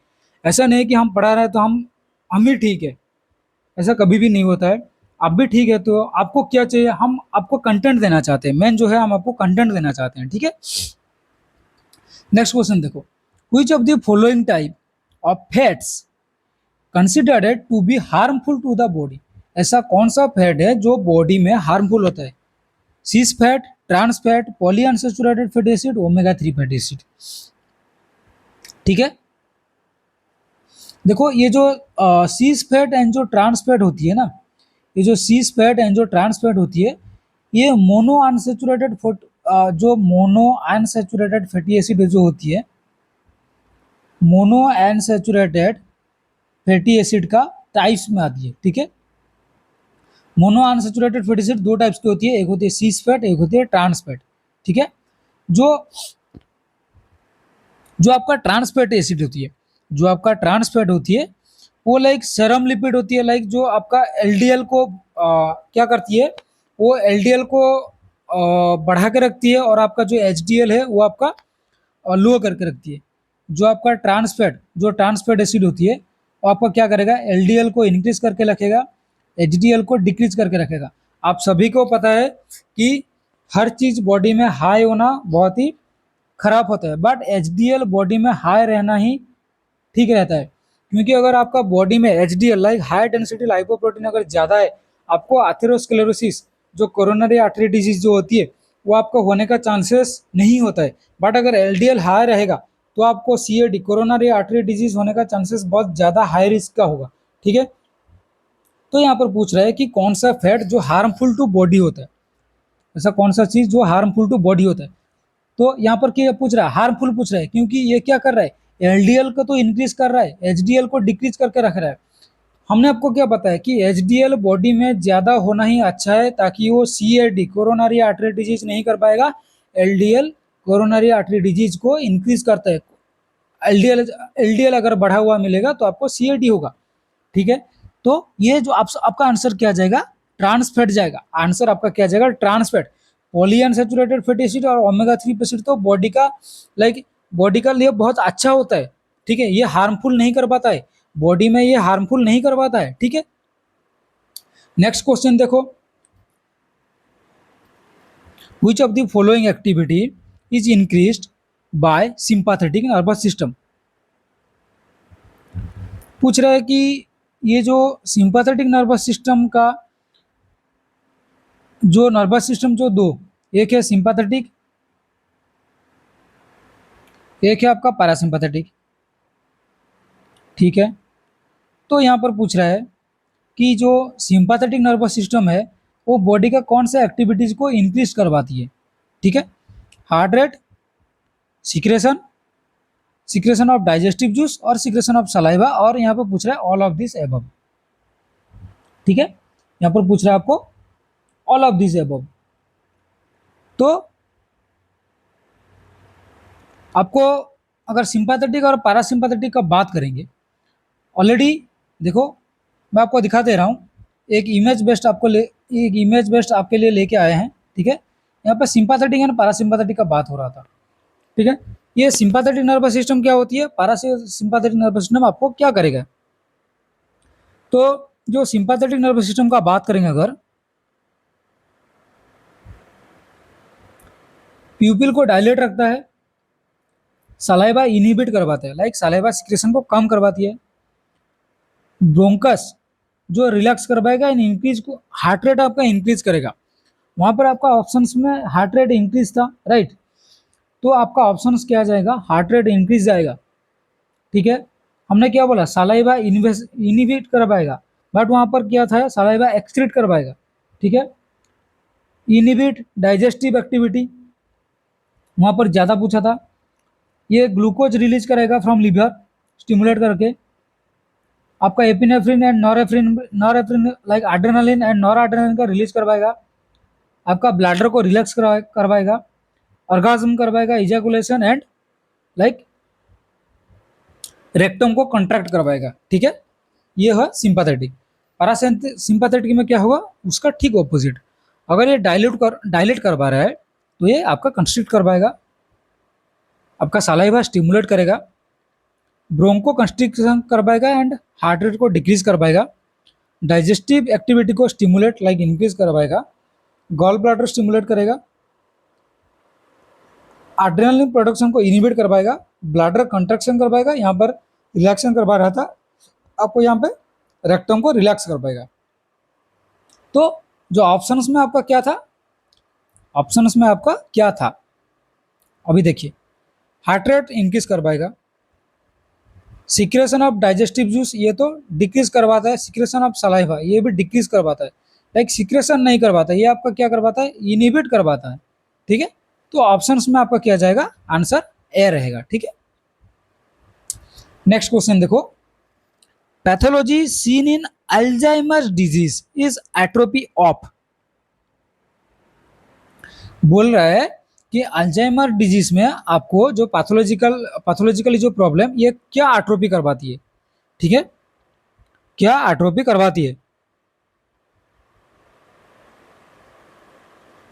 ऐसा नहीं कि हम पढ़ा रहे हैं तो हम ही ठीक है, ऐसा कभी भी नहीं होता है। आप भी ठीक है, तो आपको क्या चाहिए, हम आपको कंटेंट देना चाहते हैं, मेन जो है हम आपको कंटेंट देना चाहते हैं, ठीक है। नेक्स्ट क्वेश्चन देखो, which of the following type of fats considered to be harmful to the body। ऐसा कौन सा फैट है जो बॉडी में हार्मफुल होता है, cis fat, trans fat, poly unsaturated fatty acid, omega 3 fatty acid, ठीक है। देखो ये जो सीस फैट एंड जो ट्रांस फैट होती है ना, ये जो सीस फैट एंड जो ट्रांस फैट होती है, ये मोनो अनसैचुरेटेड जो मोनो अनसैचुरेटेड फैटी एसिड जो होती है, मोनो अनसैचुरेटेड फैटी एसिड का टाइप्स में आती है, ठीक है। मोनो अनसैचुरेटेड फैटी एसिड दो टाइप्स की होती है, एक होती है सीस फैट, एक होती है ट्रांस फैट, ठीक है। जो जो आपका ट्रांस फैटी एसिड होती है, जो आपका ट्रांस फैट होती है, वो लाइक सेरम लिपिड होती है, लाइक जो आपका एलडीएल को क्या करती है, वो एलडीएल को बढ़ा के रखती है, और आपका जो एचडीएल है वो आपका लो करके रखती है। जो आपका ट्रांसफैट, जो ट्रांसफैट एसिड होती है, वो आपका क्या करेगा, एलडीएल को इंक्रीज करके रखेगा, एचडीएल को डिक्रीज करके रखेगा। आप सभी को पता है कि हर चीज़ बॉडी में हाई होना बहुत ही खराब होता है, बट एचडीएल बॉडी में हाई रहना ही ठीक रहता है। क्योंकि अगर आपका बॉडी में HDL, like high density lipoprotein अगर ज़्यादा है, आपको एथेरोस्क्लेरोसिस, जो कोरोनरी आर्टरी डिजीज जो होती है, वो आपको होने का चांसेस नहीं होता है। बट अगर एलडीएल हाई रहेगा तो आपको CAD कोरोनरी आर्टरी डिजीज होने का चांसेस बहुत ज़्यादा हाई रिस्क का होगा। ठीक है, तो यहाँ पर पूछ रहा है कि कौन सा फैट जो हार्मफुल टू बॉडी होता है, ऐसा कौन सा चीज़ जो हार्मफुल टू बॉडी होता है। तो यहाँ पर क्या पूछ रहा है, हार्मफुल पूछ रहा है, क्योंकि ये क्या कर रहा है, LDL को तो इंक्रीज कर रहा है, HDL को डिक्रीज करके रख रहा है। हमने आपको क्या बताया कि HDL बॉडी में ज़्यादा होना ही अच्छा है, ताकि वो CAD कोरोनरी आर्टरी डिजीज नहीं कर पाएगा। LDL कोरोनरी आर्टरी डिजीज को इंक्रीज करता है। LDL अगर बढ़ा हुआ मिलेगा तो आपको CAD होगा। ठीक है, तो ये जो आपका आंसर क्या जाएगा, ट्रांसफैट जाएगा। आंसर आपका क्या जाएगा, ट्रांसफैट। पॉलीअनसैचुरेटेड फैटी एसिड और ओमेगा 3 एसिड तो बॉडी का लिए बहुत अच्छा होता है। ठीक है, ये हार्मफुल नहीं कर पाता है बॉडी में, ये हार्मफुल नहीं कर पाता है। ठीक है, नेक्स्ट क्वेश्चन देखो, which of the following activity is increased by sympathetic nervous system. पूछ रहा है कि ये जो सिंपैथेटिक नर्वस सिस्टम का जो नर्वस सिस्टम जो दो, एक है सिंपैथेटिक, एक है आपका पैरासिम्पैथेटिक। ठीक है, तो यहाँ पर पूछ रहा है कि जो सिंपैथेटिक नर्वस सिस्टम है वो बॉडी का कौन सा एक्टिविटीज को इंक्रीज करवाती है। ठीक है, heart rate, secretion, secretion of digestive juice और सिक्रेशन ऑफ सलाइवा, और यहाँ पर पूछ रहा है ऑल ऑफ दिस एबव। ठीक है, यहाँ पर पूछ रहा है आपको ऑल ऑफ दिस एबव। तो आपको अगर सिंपैथेटिक और पैरासिम्पैथेटिक का बात करेंगे, ऑलरेडी देखो मैं आपको दिखा दे रहा हूँ, एक इमेज बेस्ड आपके लिए लेके आए हैं। ठीक है, यहाँ पर सिंपैथेटिक एंड पैरासिम्पैथेटिक का बात हो रहा था। ठीक है, ये सिंपैथेटिक नर्वस सिस्टम क्या होती है, पैरासिम्पैथेटिक नर्वस सिस्टम आपको क्या करेगा। तो जो सिंपैथेटिक नर्वस सिस्टम का बात करेंगे, अगर प्यूपिल को डायलेट रखता है, सलाइवा इनहिबिट करवाता है, लाइक सलाइवा सिक्रेशन को कम करवाती है, ब्रोंकस जो रिलैक्स करवाएगा एंड इंक्रीज को हार्ट रेट आपका इंक्रीज करेगा। वहां पर आपका ऑप्शंस में हार्ट रेट इंक्रीज था, राइट, तो आपका ऑप्शंस क्या जाएगा, हार्ट रेट इंक्रीज जाएगा। ठीक है, हमने क्या बोला, सलाइवा इनहिबिट करवाएगा, बट वहां पर क्या था, सलाइवा एक्सक्रीट करवाएगा। ठीक है, इनहिबिट डाइजेस्टिव एक्टिविटी वहां पर ज़्यादा पूछा था। ये ग्लूकोज रिलीज करेगा फ्रॉम लीवर स्टिमुलेट करके, आपका epinephrine and norepinephrine like adrenaline and noradrenaline का रिलीज करवाएगा, आपका ब्लैडर को रिलैक्स करवाएगा, ऑर्गाज्म करवाएगा, इजैकुलेशन एंड लाइक रेक्टम को कंट्रैक्ट करवाएगा। ठीक है, ये है सिंपैथेटिक। पैरासिम्पैथेटिक में क्या होगा, उसका ठीक ऑपोजिट। अगर ये डायलेट करवा रहा है तो ये आपका कंस्ट्रिक्ट करवाएगा, आपका सलाइवा स्टिमुलेट करेगा, ब्रोंको कंस्ट्रिक्शन करवाएगा एंड हार्ट रेट को डिक्रीज करवाएगा, डाइजेस्टिव एक्टिविटी को स्टिमुलेट लाइक इंक्रीज करवाएगा, गॉल ब्लैडर स्टिमुलेट करेगा, एड्रेनालिन प्रोडक्शन को इनहिबिट करवाएगा, ब्लैडर कंट्रैक्शन करवाएगा, यहाँ पर रिलैक्शन करवा रहा था, आपको यहाँ पे रेक्टम को रिलैक्स करवाएगा। तो जो ऑप्शंस में आपका क्या था, ऑप्शंस में आपका क्या था, अभी देखिए, हार्ट रेट इंक्रीज करवाएगा, सिक्रेशन ऑफ डाइजेस्टिव जूस ये तो डिक्रीज करवाता है, सिक्रेशन ऑफ सलाइवा ये भी डिक्रीज करवाता है, लाइक सिक्रेशन नहीं करवाता, ये आपका क्या करवाता है, इनहिबिट करवाता है। ठीक है, तो ऑप्शंस में आपका क्या जाएगा, आंसर ए रहेगा। ठीक है, नेक्स्ट क्वेश्चन देखो, pathology seen in Alzheimer disease is atrophy of. बोल रहा है कि अल्जाइमर डिजीज में आपको जो पैथोलॉजिकली जो प्रॉब्लम, ये क्या एट्रोपी करवाती है। ठीक है, क्या एट्रोपी करवाती है,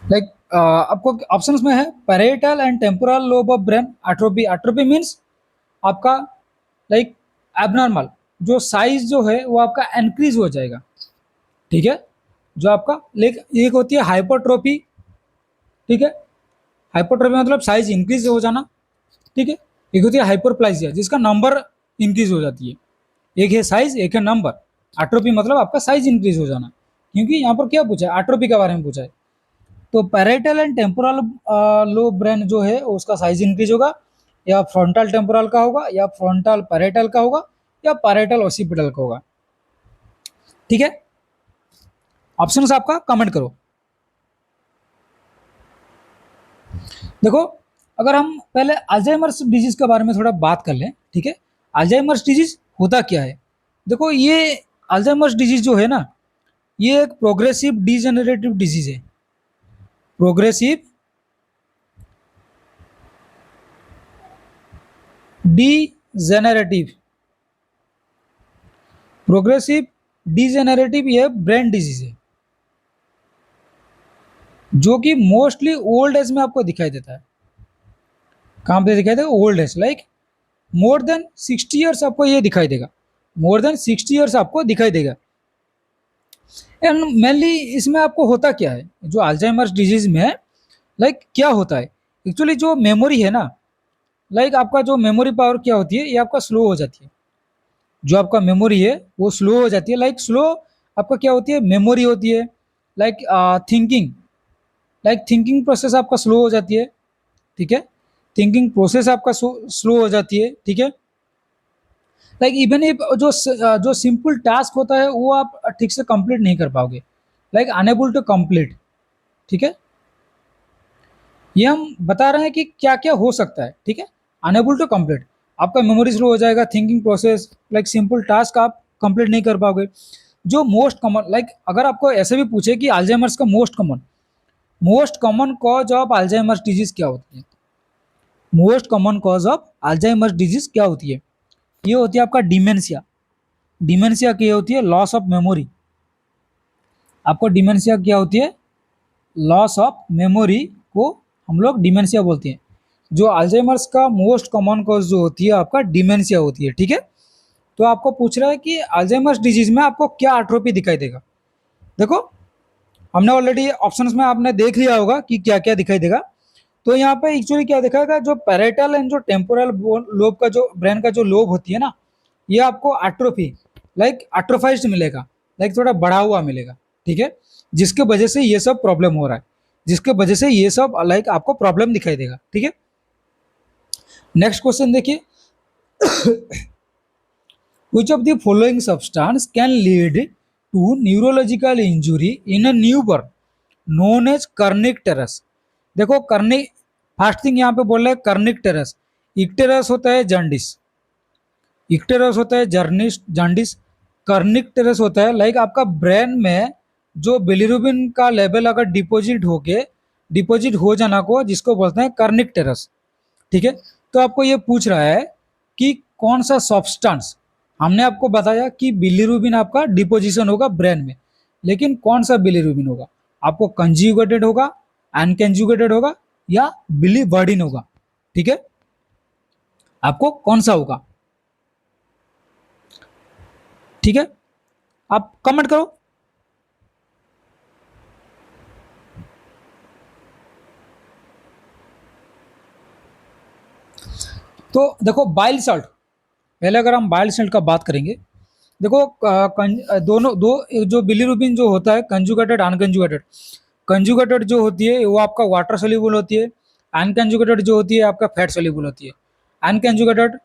लाइक आपको ऑप्शंस में है parietal and temporal lobe of brain atrophy. Atrophy means आपका लाइक एबनॉर्मल जो साइज जो है वो आपका इंक्रीज हो जाएगा। ठीक है, जो आपका एक होती है हाइपरट्रोफी। ठीक है, हाइपरट्रोफी मतलब साइज इंक्रीज हो जाना। ठीक है, एक होती है हाइपरप्लाइजिया जिसका नंबर इंक्रीज हो जाती है, एक है साइज एक है नंबर। एट्रोफी मतलब आपका साइज इंक्रीज हो जाना, क्योंकि यहाँ पर क्या पूछा है, एट्रोफी के बारे में पूछा है। तो parietal and temporal lobe brain जो है उसका साइज इंक्रीज होगा, या फ्रंटल टेम्पोरल का होगा, या फ्रंटल पैरेटल का होगा, या पैरेटल ओसिपिटल का होगा। ठीक है, ऑप्शन आपका कमेंट करो। देखो, अगर हम पहले अल्जाइमर्स डिजीज के बारे में थोड़ा बात कर लें, ठीक है, अल्जाइमर्स डिजीज होता क्या है। देखो, ये अल्जाइमर्स डिजीज जो है ना, ये एक प्रोग्रेसिव डीजेनरेटिव डिजीज है। प्रोग्रेसिव डीजेनरेटिव, प्रोग्रेसिव डीजेनरेटिव ये ब्रेन डिजीज है, जो कि मोस्टली ओल्ड एज में आपको दिखाई देता है। कहाँ पे दिखाई देगा? Old age, like more than 60 years आपको ये दिखाई देगा, मोर देन 60 ईयर्स आपको दिखाई देगा। एंड मेनली इसमें आपको होता क्या है, जो अल्जाइमर्स डिजीज में लाइक क्या होता है, एक्चुअली जो मेमोरी है ना, लाइक आपका जो मेमोरी पावर क्या होती है, ये आपका स्लो हो जाती है। जो आपका मेमोरी है वो स्लो हो जाती है, लाइक स्लो आपका क्या होती है, मेमोरी होती है, like thinking, like thinking process आपका स्लो हो जाती है। ठीक है, थिंकिंग प्रोसेस आपका स्लो हो जाती है। ठीक है, लाइक इवन इफ जो सिंपल टास्क होता है वो आप ठीक से कंप्लीट नहीं कर पाओगे, लाइक अनेबल टू कंप्लीट। ठीक है, ये हम बता रहे हैं कि क्या क्या हो सकता है। ठीक है, अनेबल टू कंप्लीट, आपका मेमोरी स्लो हो जाएगा, thinking process, like simple task आप कंप्लीट नहीं कर पाओगे। जो मोस्ट कॉमन, लाइक अगर आपको ऐसे भी पूछे कि अल्जाइमर्स का most common cause of Alzheimer's disease क्या होती है, most common cause of Alzheimer's disease क्या होती है, ये होती है आपका डिमेंशिया। डिमेंशिया क्या होती है? Loss of memory. आपको डिमेंशिया क्या होती है? लॉस ऑफ मेमोरी को हम लोग डिमेंशिया बोलते हैं। जो अल्जाइमर्स का मोस्ट कॉमन कॉज जो होती है आपका डिमेंशिया होती है। ठीक है, तो आपको पूछ रहा है कि अल्जाइमर्स डिजीज में आपको क्या एट्रोफी दिखाई देगा। देखो, हमने ऑलरेडी ऑप्शंस में आपने देख लिया होगा कि क्या क्या दिखाई देगा। तो यहाँ पे एक्चुअली क्या दिखाएगा, जो पैरेटल एंड जो टेम्पोरल लोब का जो ब्रेन का जो लोब होती है ना, ये आपको एट्रोफी, लाइक एट्रोफाइज्ड मिलेगा, लाइक थोड़ा बढ़ा हुआ मिलेगा। ठीक है, जिसके वजह से ये सब प्रॉब्लम हो रहा है, जिसके वजह से ये सब लाइक आपको प्रॉब्लम दिखाई देगा। ठीक है, नेक्स्ट क्वेश्चन देखिए, which of the following substance can lead to neurological injury in a newborn known as Kernig देखो, कर्निक, फर्स्ट थिंग यहाँ पे बोल रहे हैं कर्निक इक्टेरस होता है जॉन्डिस, इक्टेरस होता है जॉन्डिस, कर्निक होता है लाइक आपका ब्रेन में जो बिलिरुबिन का लेवल अगर डिपॉजिट हो जाना को जिसको बोलते हैं कर्निक। ठीक है, तो आपको ये पूछ रहा है कि कौन सा सब्सटेंस, हमने आपको बताया कि बिलिरुबिन आपका डिपोजिशन होगा ब्रेन में, लेकिन कौन सा बिलिरुबिन होगा, आपको कंजुगेटेड होगा, अनकंजुगेटेड होगा, या बिलीवर्डिन होगा। ठीक है, आपको कौन सा होगा? ठीक है, आप कमेंट करो। तो देखो, बाइल सल्ट, पहले अगर हम बाइल सल्ट का बात करेंगे, देखो दोनों दो जो बिलीरुबिन जो होता है कंजुगेटेड अनकंजुगेटेड, कंजुगेटेड जो होती है वो आपका वाटर सोल्यूबल होती है, अनकंजुगेटेड जो होती है आपका फैट सोल्यूबल होती है। अनकंजुगेटेड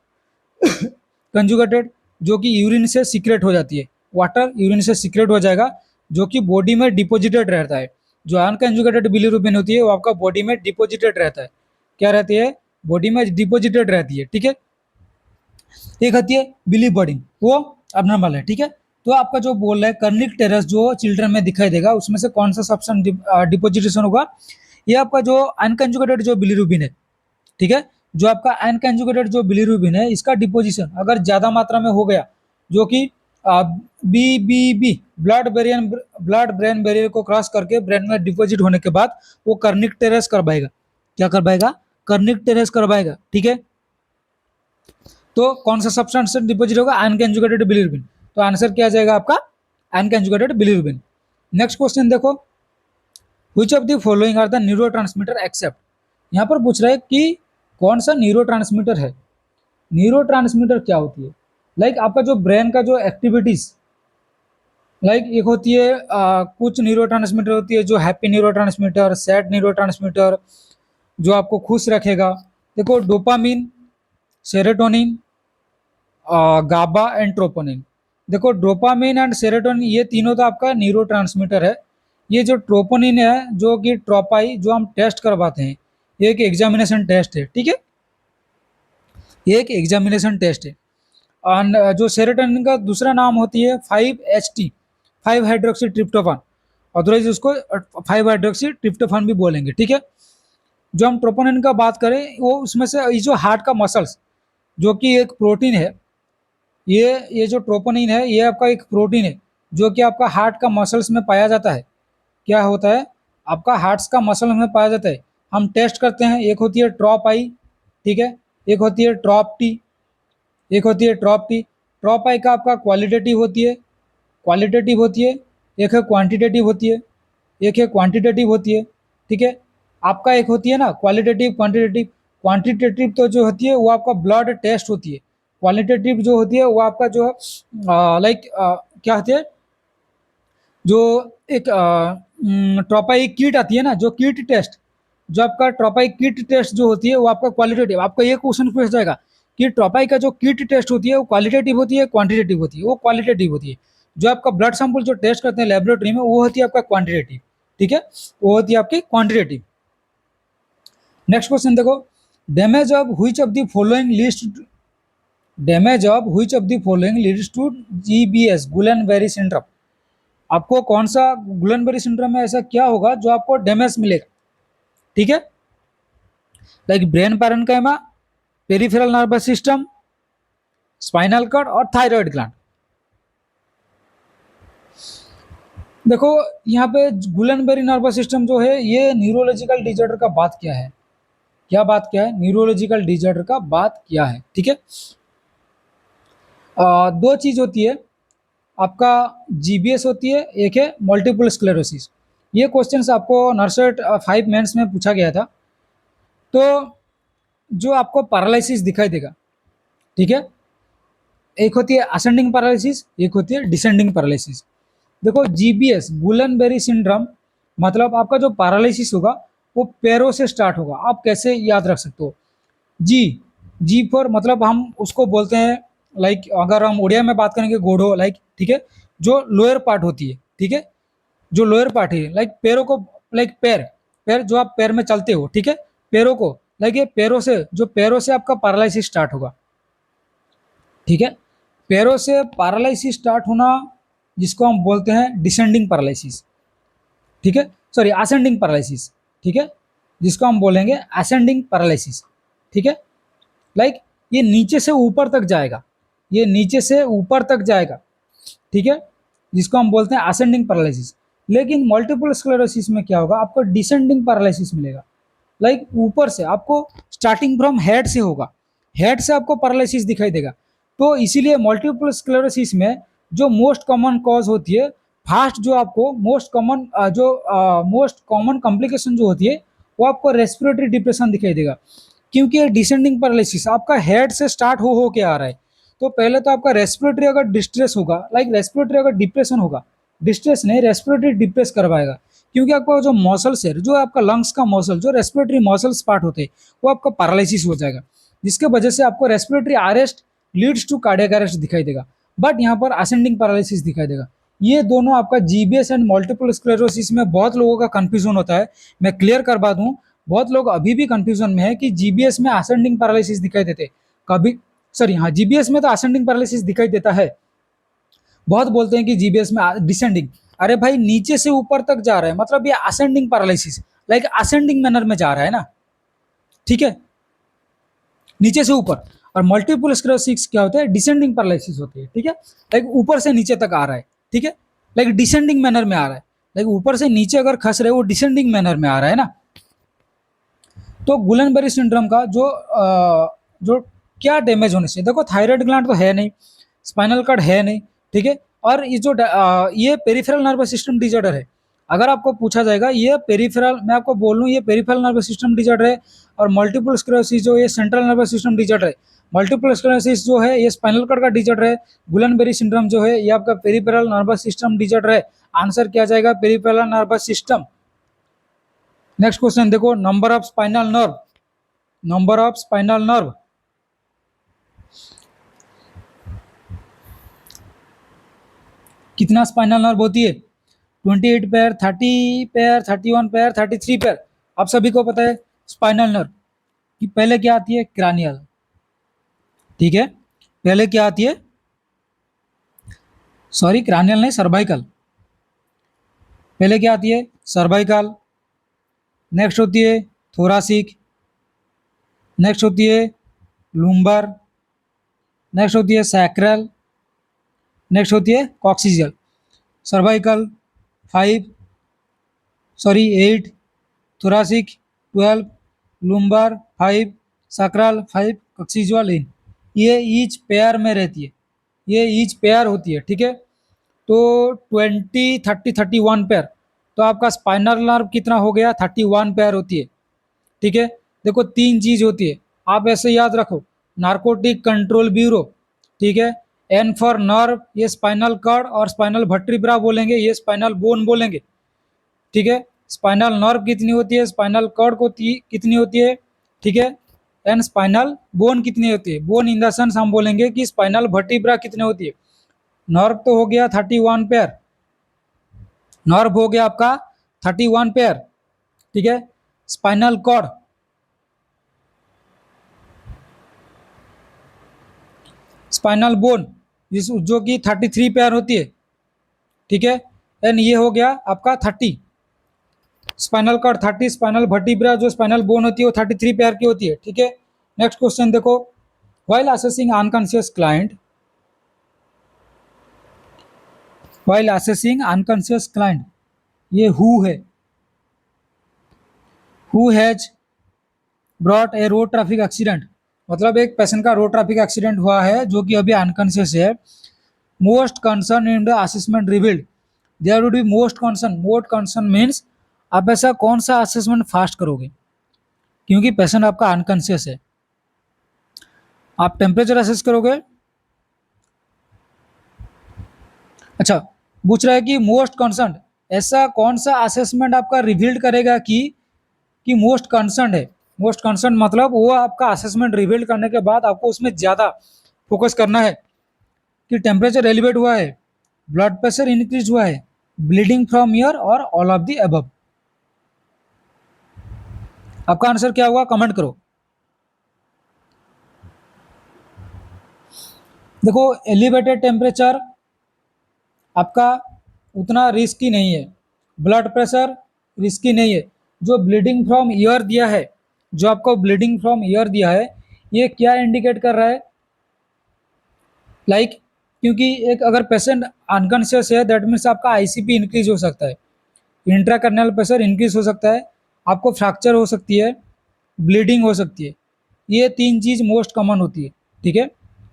कंजुगेटेड जो कि यूरिन से सीक्रेट हो जाती है, वाटर यूरिन से सीक्रेट हो जाएगा, जो कि बॉडी में डिपोजिटेड रहता है। जो अनकंजुगेटेड बिलीरुबिन होती है वो आपका बॉडी में डिपोजिटेड रहता है, क्या रहती है? बॉडी में डिपोजिटेड रहती है। ठीक है, एक आती है बिलीवर्डिन, वो अबनॉर्मल है। ठीक है, तो आपका जो बोल रहा है कर्निक जो चिल्ड्रन में दिखाई देगा, उसमें से कौन सा सब्सटेंस डिपोजिटेशन होगा? ये आपका जो अनकंजुगेटेड जो बिलीरुबिन है। ठीक है, जो आपका अनकंजुगेटेड जो बिलीरुबिन है, इसका डिपोजिशन अगर ज़्यादा मात्रा में हो गया, जो कि बी ब्लड ब्रेन बैरियर को क्रॉस करके ब्रेन में डिपोजिट होने के बाद वो कर्निक करवाएगा। क्या करवाएगा? कर्निक करवाएगा। ठीक है, तो कौन सा सब्सटेंस डिपोजिट होगा? Unconjugated bilirubin. तो आंसर क्या आ जाएगा आपका? Unconjugated bilirubin. नेक्स्ट क्वेश्चन देखो, which of the following are the neurotransmitter except, यहाँ पर पूछ रहा है कि कौन सा न्यूरोट्रांसमीटर है। न्यूरोट्रांसमीटर क्या होती है? लाइक आपका जो ब्रेन का जो एक्टिविटीज, लाइक एक होती है कुछ न्यूरोट्रांसमीटर होती है जो हैप्पी न्यूरोट्रांसमीटर, सैड न्यूरोट्रांसमीटर, जो आपको खुश रखेगा। देखो, dopamine, serotonin, GABA and troponin. देखो डोपामिन एंड सेरोटोनिन ये तीनों तो आपका न्यूरोट्रांसमीटर है। ये जो ट्रोपोनिन है जो कि ट्रोपाई जो हम टेस्ट करवाते हैं, ये एक एग्जामिनेशन टेस्ट है, ठीक है, ये एक एग्जामिनेशन टेस्ट है। और जो सेरोटोनिन का दूसरा नाम होती है 5-HT, 5 हाइड्रोक्सी ट्रिप्टोफान, अदरवाइज उसको 5 हाइड्रोक्सी ट्रिप्टोफान भी बोलेंगे, ठीक है। जो हम ट्रोपोनिन का बात करें वो उसमें से ये जो हार्ट का मसल्स जो कि एक प्रोटीन है, ये जो ट्रोपोनिन है ये आपका एक प्रोटीन है जो कि आपका हार्ट का मसल्स में पाया जाता है। क्या होता है, आपका हार्ट्स का मसल में पाया जाता है। हम टेस्ट करते हैं, एक होती है ट्रॉप आई, ठीक है, एक होती है ट्रॉप टी, एक होती है ट्रॉप टी। ट्रॉप आई का आपका क्वालिटेटिव होती है, क्वालिटेटिव होती है, एक है क्वांटिटेटिव होती है, एक है क्वांटिटेटिव होती है, ठीक है। आपका एक होती है ना क्वालिटेटिव क्वांटिटेटिव, क्वांटिटेटिव तो जो होती है वो आपका ब्लड टेस्ट होती है, क्वालिटेटिव जो होती है वो आपका जो है लाइक क्या होती है, जो एक ट्रोपाई किट आती है ना, जो किट टेस्ट, जो आपका ट्रोपाई किट टेस्ट जो होती है वो आपका क्वालिटेटिव। आपका ये क्वेश्चन पूछ जाएगा कि ट्रोपाई का जो किट टेस्ट होती है वो क्वालिटेटिव होती है क्वांटिटेटिव होती है, वो क्वालिटेटिव होती है। जो आपका ब्लड सैंपल जो टेस्ट करते हैं लेबोरेटरी में वो होती है आपका क्वांटिटेटिव, ठीक है, वो होती है आपकी क्वांटिटेटिव। नेक्स्ट क्वेश्चन देखो, damage of which of the following list, damage of which of the following leads to GBS Guillain Barre syndrome. आपको कौन सा गुलेन बेरी सिंड्रोम में ऐसा क्या होगा जो आपको डैमेज मिलेगा, ठीक है, like brain parenchyma, peripheral nervous system, spinal cord और थायराइड ग्लैंड। देखो यहाँ पे गुलेन बेरी नर्वस सिस्टम जो है ये न्यूरोलॉजिकल डिजॉर्डर का बात क्या है, क्या बात क्या है, न्यूरोलॉजिकल डिजॉर्डर का बात क्या है, ठीक है। दो चीज होती है, आपका जीबीएस होती है, एक है मल्टीपल स्क्लेरोसिस। ये क्वेश्चंस आपको नर्सरी 5 मेंस में पूछा गया था। तो जो आपको पैरालिसिस दिखाई देगा, ठीक है, एक होती है असेंडिंग पैरालिसिस, एक होती है डिसेंडिंग पैरालिसिस। देखो जीबीएस गुलन बेरी सिंड्रोम मतलब आपका जो पैरालिसिस होगा वो पैरों से स्टार्ट होगा। आप कैसे याद रख सकते हो, जी, जी फॉर मतलब हम उसको बोलते हैं, लाइक अगर हम उड़िया में बात करेंगे गोड़ो, लाइक ठीक है, जो लोअर पार्ट होती है, ठीक है, जो लोअर पार्ट है लाइक पैरों को, लाइक पैर, पैर जो आप पैर में चलते हो, ठीक है, पैरों को, लाइक ये पैरों से, जो पैरों से आपका पैरालिसिस स्टार्ट होगा, ठीक है। पैरों से पैरालिसिस स्टार्ट होना जिसको हम बोलते हैं डिसेंडिंग पैरालिसिस, ठीक है, सॉरी असेंडिंग पैरालिसिस, ठीक है, जिसको हम बोलेंगे असेंडिंग पैरालिसिस, ठीक है, लाइक ये नीचे से ऊपर तक जाएगा, ये नीचे से ऊपर तक जाएगा, ठीक है, जिसको हम बोलते हैं असेंडिंग पैरालिसिस। लेकिन मल्टीपल स्क्लेरोसिस में क्या होगा, आपको डिसेंडिंग पैरालिसिस मिलेगा, लाइक ऊपर से आपको स्टार्टिंग फ्रॉम हेड से होगा, हेड से आपको पैरालिसिस दिखाई देगा। तो इसीलिए मल्टीपल स्क्लेरोसिस में जो मोस्ट कॉमन कॉज होती है, फास्ट जो आपको मोस्ट कॉमन कॉम्प्लिकेशन जो होती है वो आपको रेस्पिरेटरी डिप्रेशन दिखाई देगा। क्योंकि ये डिसेंडिंग पैरालिसिस आपका हेड से स्टार्ट हो के आ रहा है। तो पहले तो आपका रेस्पिरेटरी अगर डिस्ट्रेस होगा, लाइक रेस्पिरेटरी अगर डिप्रेशन होगा, डिस्ट्रेस नहीं रेस्पिरेटरी डिप्रेस करवाएगा, क्योंकि आपका जो मसल्स है, जो आपका लंग्स का मसल, जो रेस्पिरेटरी मसल्स पार्ट होते हैं वो आपका पैरालिसिस हो जाएगा, जिसके वजह से आपको respiratory arrest leads to cardiac arrest दिखाई देगा। बट यहाँ पर असेंडिंग पैरालिसिस दिखाई देगा। ये दोनों आपका जीबीएस एंड मल्टीपल स्क्लेरोसिस में बहुत लोगों का कंफ्यूजन होता है। मैं क्लियर करवा दूं, बहुत लोग अभी भी कंफ्यूजन में है कि जीबीएस में असेंडिंग पैरालिसिस दिखाई देते कभी, सॉरी हाँ जीबीएस में तो असेंडिंग पैरालिसिस दिखाई देता है। बहुत बोलते हैं कि जीबीएस में डिसेंडिंग, अरे भाई नीचे से ऊपर तक जा रहा है मतलब ये ascending paralysis, like ascending manner में जा रहा है ना, ठीक है, नीचे से ऊपर। और मल्टीपल स्क्लेरोसिस क्या होता है, डिसेंडिंग पैरालिसिस होती है, ठीक है, लाइक ऊपर से नीचे तक आ रहा है, ठीक है, लाइक डिसेंडिंग मैनर में आ रहा है, लाइक ऊपर से नीचे अगर खस रहे वो डिसेंडिंग मैनर में आ रहा है ना। तो गुलन बेरी सिंड्रोम का जो क्या डैमेज होने से, देखो थायराइड ग्लैंड तो है नहीं, स्पाइनल कार्ड है नहीं, ठीक है, और ये जो ये पेरिफेरल नर्वस सिस्टम डिजॉर्डर है। अगर आपको पूछा जाएगा ये पेरिफेरल, मैं आपको बोल लूँ ये पेरिफेरल नर्वस सिस्टम डिजॉर्डर है, और मल्टीपल स्क्लेरोसिस जो ये सेंट्रल नर्वस सिस्टम डिजॉर्डर है। मल्टीपल स्क्लेरोसिस जो है ये स्पाइनल कार्ड का डिजॉर्डर है, गुलन बेरी सिंड्रोम जो है ये आपका पेरिफेरल नर्वस सिस्टम डिजॉर्डर है। आंसर क्या जाएगा, peripheral nervous system. Next question देखो, number of spinal nerve, number of spinal nerve, कितना स्पाइनल नर्व होती है? 28 पेयर, 30 पेयर, 31 पेयर, 33 पेयर। आप सभी को पता है स्पाइनल नर्व कि पहले क्या आती है? क्रैनियल। ठीक है, पहले क्या आती है? सॉरी, क्रैनियल नहीं, सर्वाइकल। पहले क्या आती है? सर्वाइकल। नेक्स्ट होती है थोरासिक। नेक्स्ट होती है लूम्बर। नेक्स्ट होती है सैक्रल। नेक्स्ट होती है coccygeal. Cervical 5, sorry 8, thoracic 12, lumbar 5, sacral 5, coccygeal इन। ये ईच पेयर में रहती है, ये ईच पेयर होती है। ठीक है, तो 20, 30, 31 पेयर। तो आपका स्पाइनल नर्व कितना हो गया? 31 पेयर होती है। ठीक है, देखो तीन चीज होती है, आप ऐसे याद रखो। नारकोटिक कंट्रोल ब्यूरो, ठीक है, एन फॉर नर्व, ये स्पाइनल कॉर्ड, और स्पाइनल वर्टिब्रा बोलेंगे, ये स्पाइनल बोन बोलेंगे। ठीक है, स्पाइनल नर्व कितनी होती है, स्पाइनल कॉर्ड को कितनी होती है, ठीक है, एंड स्पाइनल बोन कितनी होती है। बोन इन द सेंस हम बोलेंगे कि स्पाइनल वर्टिब्रा कितनी होती है। नर्व तो हो गया 31 पेयर, नर्व हो गया आपका 31 पेयर। ठीक है, स्पाइनल कॉर्ड, स्पाइनल बोन जो कि 33 पेयर होती है। ठीक है, एंड ये हो गया आपका 30, स्पाइनल कॉर्ड 30, स्पाइनल वर्टिब्रा जो स्पाइनल बोन होती है वो 33 पेयर की होती है। ठीक है, नेक्स्ट क्वेश्चन देखो, while assessing unconscious client, while assessing unconscious client, ये हु है, who has brought a road traffic accident, मतलब एक पेशेंट का रोड ट्रैफिक एक्सीडेंट हुआ है जो कि अभी अनकॉन्शियस है। Most concern in the assessment revealed, there would be most concern. Most concern means आप ऐसा कौन सा असेसमेंट फास्ट करोगे, क्योंकि पेशेंट आपका अनकॉन्शियस है। आप टेम्परेचर असेस करोगे, अच्छा पूछ रहा है कि मोस्ट कंसर्न, ऐसा कौन सा असेसमेंट आपका रिवील्ड करेगा कि मोस्ट कंसर्न है। मोस्ट कंसर्न मतलब वो आपका असेसमेंट रिवील्ड करने के बाद आपको उसमें ज़्यादा फोकस करना है कि टेम्परेचर एलिवेट हुआ है, ब्लड प्रेशर इंक्रीज हुआ है, ब्लीडिंग फ्रॉम ईयर, और ऑल ऑफ द अबव। आपका आंसर क्या होगा, कमेंट करो। देखो एलिवेटेड टेम्परेचर आपका उतना रिस्की नहीं है, ब्लड प्रेशर रिस्की नहीं है। जो ब्लीडिंग फ्रॉम ईयर दिया है, जो आपको ब्लीडिंग फ्रॉम ईयर दिया है, ये क्या इंडिकेट कर रहा है, लाइक क्योंकि एक अगर पेशेंट अनकॉन्शियस है दैट मीन्स आपका आईसीपी इंक्रीज हो सकता है, इंट्राकर्नल प्रेशर इंक्रीज हो सकता है, आपको फ्रैक्चर हो सकती है, ब्लीडिंग हो सकती है। ये तीन चीज़ मोस्ट कॉमन होती है। ठीक है,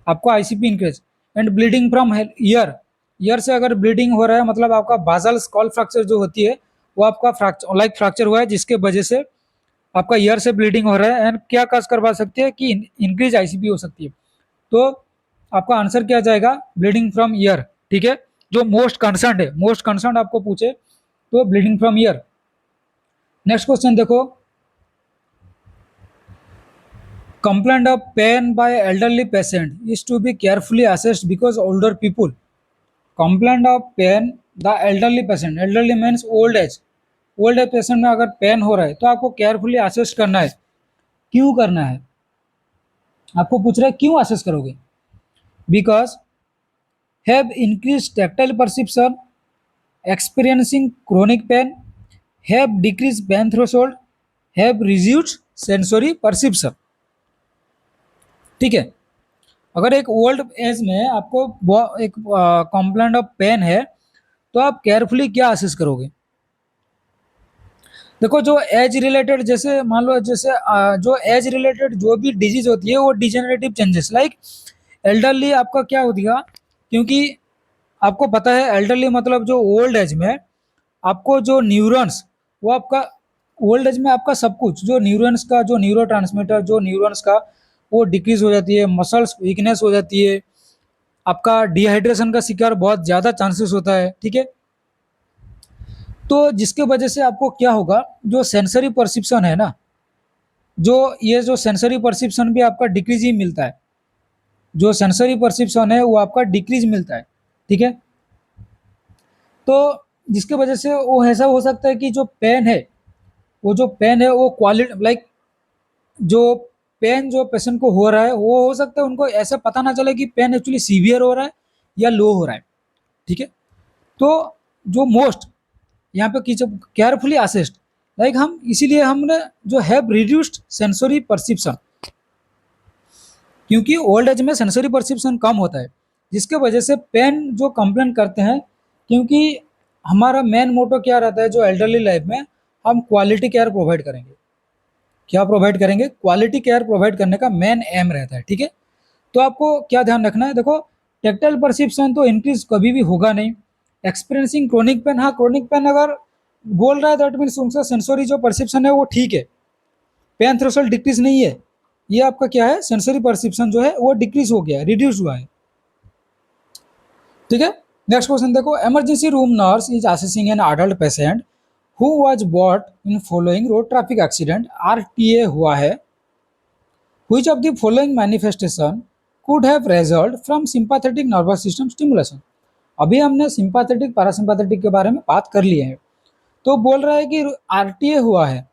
आपको ICP increase and bleeding from year, year से अगर ब्लीडिंग हो रहा है मतलब आपका बाजल स्कॉल फ्रैक्चर जो होती है वो आपका फ्रैक्चर हुआ है जिसके वजह से आपका ईयर से ब्लीडिंग हो रहा है, एंड क्या काज करवा सकती है कि इंक्रीज आईसीपी हो सकती है। तो आपका आंसर क्या जाएगा, ब्लीडिंग फ्रॉम ईयर। ठीक है, जो मोस्ट कंसर्न है, मोस्ट कंसर्न आपको पूछे तो bleeding from year. Next question देखो, complaint of pain by elderly patient is to be carefully assessed because older people, complaint of pain the elderly patient, elderly means old age, old age patient में अगर pen हो रहा है तो आपको carefully assess करना है। क्यों करना है, आपको पूछ रहा है क्यों असेस करोगे, because have increase tactile perception, experiencing chronic pain, have decrease pain threshold, have reduced sensory perception. ठीक है, अगर एक ओल्ड एज में आपको एक कंप्लेंट ऑफ पेन है तो आप केयरफुली क्या असेस करोगे। देखो जो एज रिलेटेड, जैसे मान लो जैसे जो एज रिलेटेड जो भी डिजीज होती है वो डिजेनरेटिव चेंजेस, लाइक एल्डरली आपका क्या हो गया, क्योंकि आपको पता है एल्डरली मतलब जो ओल्ड एज में आपको जो न्यूरॉन्स, वो आपका ओल्ड एज में आपका सब कुछ जो न्यूरॉन्स का जो न्यूरो ट्रांसमीटर जो न्यूरॉन्स का वो डिक्रीज हो जाती है, मसल्स वीकनेस हो जाती है, आपका डिहाइड्रेशन का शिकार बहुत ज़्यादा चांसेस होता है। ठीक है, तो जिसके वजह से आपको क्या होगा, जो सेंसरी परसेप्शन है ना, जो ये जो सेंसरी परसेप्शन भी आपका डिक्रीज ही मिलता है, जो सेंसरी परसेप्शन है वो आपका डिक्रीज मिलता है। ठीक है, तो जिसके वजह से वो ऐसा हो सकता है कि जो पेन है, वो जो पेन है वो क्वालिटी लाइक जो पेन जो पेशेंट को हो रहा है, वो हो सकता है उनको ऐसा पता ना चले कि पेन एक्चुअली सीवियर हो रहा है या लो हो रहा है। ठीक है? तो जो मोस्ट यहाँ पे केयरफुली असेस्ड, लाइक हम इसीलिए हमने जो हैव रिड्यूस्ड सेंसरी परसेप्शन, क्योंकि ओल्ड एज में सेंसरी परसेप्शन कम होता है, जिसके वजह से पेन जो कंप्लेन करते हैं, क्योंकि हमारा मेन मोटो क्या रहता है जो एल्डरली लाइफ में, हम क्वालिटी केयर प्रोवाइड करेंगे। क्या प्रोवाइड करेंगे? क्वालिटी केयर प्रोवाइड करने का मेन एम रहता है। ठीक है? तो आपको क्या ध्यान रखना है, देखो टेक्टाइल परसेप्शन तो इंक्रीज कभी भी होगा नहीं। एक्सपीरियंसिंग क्रोनिक पेन, हाँ क्रोनिक पेन अगर बोल रहा है दैट मीन्स उनका सेंसरी जो परसेप्शन है वो ठीक है, पेन थ्रेशोल्ड डिक्रीज नहीं है, ये आपका क्या है, सेंसरी परसेप्शन जो है वो डिक्रीज हो गया है, रिड्यूस हुआ है। ठीक है? नेक्स्ट क्वेश्चन देखो, emergency room nurse is assessing an adult patient who was brought in following road traffic accident, RTA हुआ है, which of the following manifestation could have result from sympathetic nervous system stimulation। अभी हमने sympathetic parasympathetic के बारे में बात कर लिए हैं। तो बोल रहा है कि आरटीए हुआ है,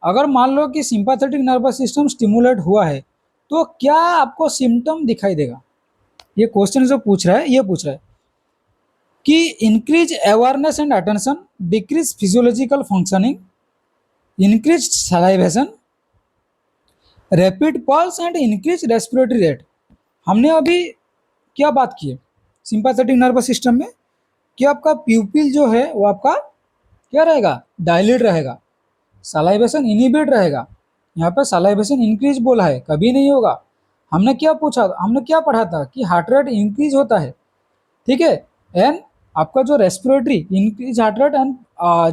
अगर मान लो कि सिंपैथेटिक नर्वस सिस्टम स्टिमुलेट हुआ है तो क्या आपको सिम्टम दिखाई देगा? ये क्वेश्चन जो पूछ रहा है, ये पूछ रहा है कि increase awareness and attention, decrease physiological functioning, increase salivation, rapid pulse and increase respiratory rate. हमने अभी क्या बात की है सिंपैथेटिक नर्वस सिस्टम में, कि आपका प्यूपिल जो है वो आपका क्या रहेगा, डायलेट रहेगा, सलाइवेशन इनिबिट रहेगा। यहाँ पे सलाइवेशन इंक्रीज बोला है, कभी नहीं होगा। हमने क्या पूछा, हमने क्या पढ़ा था कि हार्ट रेट इंक्रीज होता है। ठीक है? एंड आपका जो respiratory increase heart rate and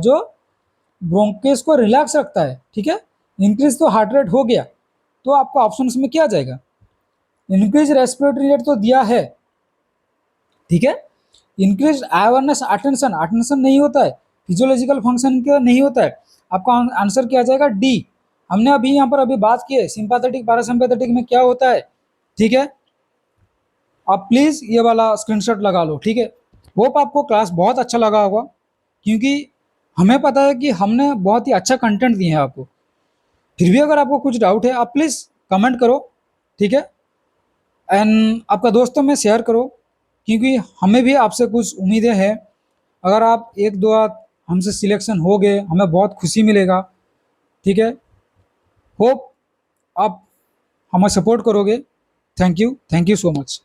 जो ब्रोंकेस को रिलैक्स रखता है। ठीक है? इंक्रीज तो हार्ट रेट हो गया, तो आपका ऑप्शन में क्या जाएगा, इंक्रीज रेस्पिरेटरी रेट तो दिया है। ठीक है? इंक्रीज अवेयरनेस अटेंशन, अटेंशन नहीं होता है, फिजियोलॉजिकल फंक्शन का नहीं होता है, आपका आंसर क्या जाएगा, डी। हमने अभी यहाँ पर अभी बात की है सिंपैथेटिक पैरासिम्पैथेटिक में क्या होता है। ठीक है? आप प्लीज ये वाला स्क्रीनशॉट लगा लो। ठीक है? होप आपको क्लास बहुत अच्छा लगा होगा, क्योंकि हमें पता है कि हमने बहुत ही अच्छा कंटेंट दिए हैं आपको। फिर भी अगर आपको कुछ डाउट है आप प्लीज़ कमेंट करो। ठीक है? एंड आपका दोस्तों में शेयर करो, क्योंकि हमें भी आपसे कुछ उम्मीदें हैं। अगर आप एक दो हमसे सिलेक्शन हो गए हमें बहुत खुशी मिलेगा। ठीक है? होप आप हमें सपोर्ट करोगे। Thank you so much.